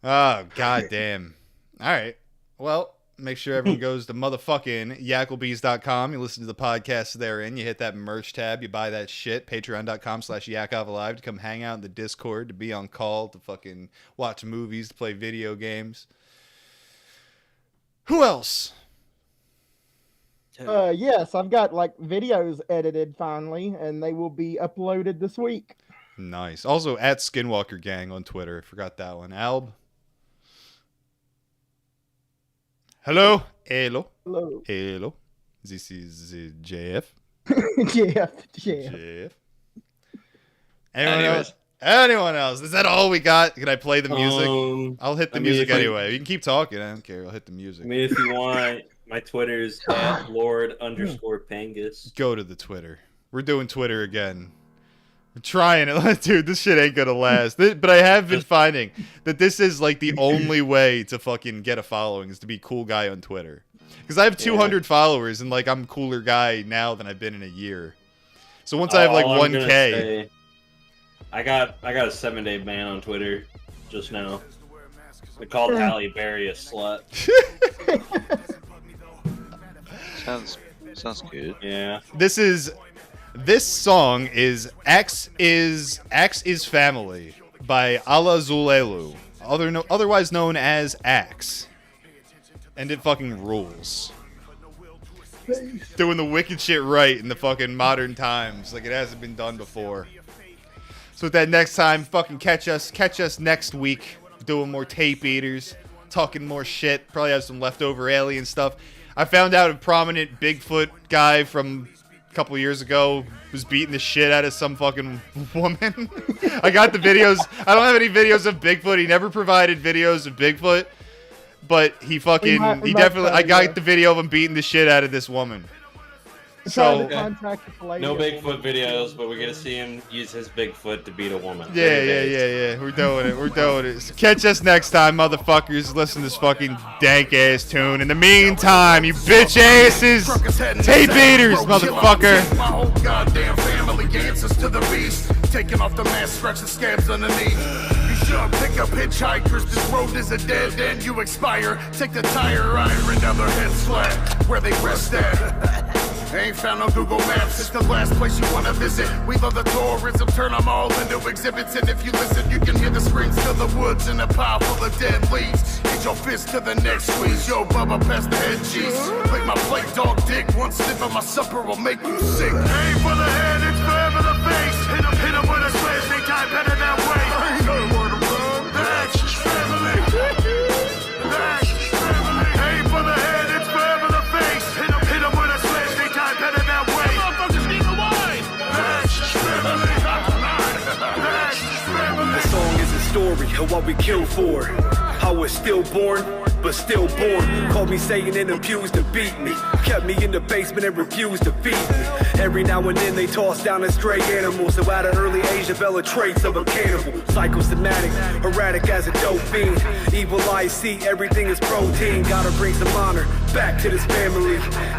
Oh, god damn. All right. Well, make sure everyone goes to motherfucking yakobees.com. You listen to the podcast therein. You hit that merch tab. You buy that shit. Patreon.com/yakovalive to come hang out in the Discord, to be on call, to fucking watch movies, to play video games. Who else? Yes, I've got like videos edited finally, and they will be uploaded this week. Nice. Also at Skinwalker Gang on Twitter. I forgot that one. Alb. Hello. Hello. Hello. Hello. This is JF. JF. Anyone else? Is that all we got? Can I play the music? I'll hit the music anyway. You can keep talking. I don't care. I'll hit the music. I mean, if you want, my Twitter's at Lord_Pangus. Go to the Twitter. We're doing Twitter again. I'm trying it. Dude, this shit ain't gonna last. But I have been finding that this is like the only way to fucking get a following is to be cool guy on Twitter. Because I have 200 followers and like I'm a cooler guy now than I've been in a year. So once I have like 1K. I got a 7-day ban on Twitter just now. They called Halle Berry a slut. Sounds good. Yeah. This song is X is Family by Ala Zulelu, otherwise known as Axe. And it fucking rules. Doing the wicked shit right in the fucking modern times like it hasn't been done before. So that next time, fucking catch us next week doing more tape eaters, talking more shit, probably have some leftover alien stuff. I found out a prominent Bigfoot guy from couple years ago was beating the shit out of some fucking woman. I got the videos. I don't have any videos of Bigfoot. He never provided videos of Bigfoot, but he definitely. I got the video of him beating the shit out of this woman. So no Bigfoot videos, but we're gonna see him use his Bigfoot to beat a woman. Yeah. We're doing it. So catch us next time, motherfuckers. Listen to this fucking dank ass tune. In the meantime, you bitch asses, tape eaters, motherfucker. My whole goddamn family answers to the beast. Taking off the mask, scratching scabs underneath. You should pick up hitchhikers. This road is a dead end. You expire. Take the tire iron down their heads flat. Where they rest at. Ain't found on Google Maps, it's the last place you wanna visit. We love the tourism, turn them all into exhibits. And if you listen, you can hear the screams of the woods and a pile full of dead leaves. Hit your fist to the next squeeze. Yo, Bubba, pass the head cheese. Lick my plate, dog dick. One sniff of my supper will make you sick. Aim for the head, it's forever the face. Hit him with a sledge, they tie better that way. I ain't no word to run. That's family. That's family. Aim for the head, it's forever the face. Hit him with a sledge, they tie better that way. Motherfuckers keep away. That's family. That's family. The song is a story of what we killed for. I was stillborn, but still born. Called me Satan and abused to beat me. Kept me in the basement and refused to feed me. Every now and then they toss down a stray animal. So at an early age developed traits of a cannibal. Psychosomatic, erratic as a dope fiend. Evil eyes see everything is protein. Gotta bring some honor back to this family.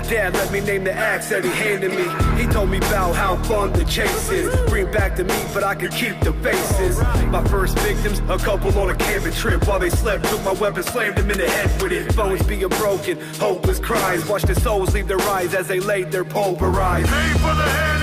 Dad let me name the axe that he handed me. He told me about how fun the chase is. Bring back the meat, but I could keep the faces. My first victims, a couple on a camping trip. While they slept, took my weapon, slammed them in the head with it. Bones being broken, hopeless cries. Watch the souls leave their eyes as they laid their pulverized. Aim for the head.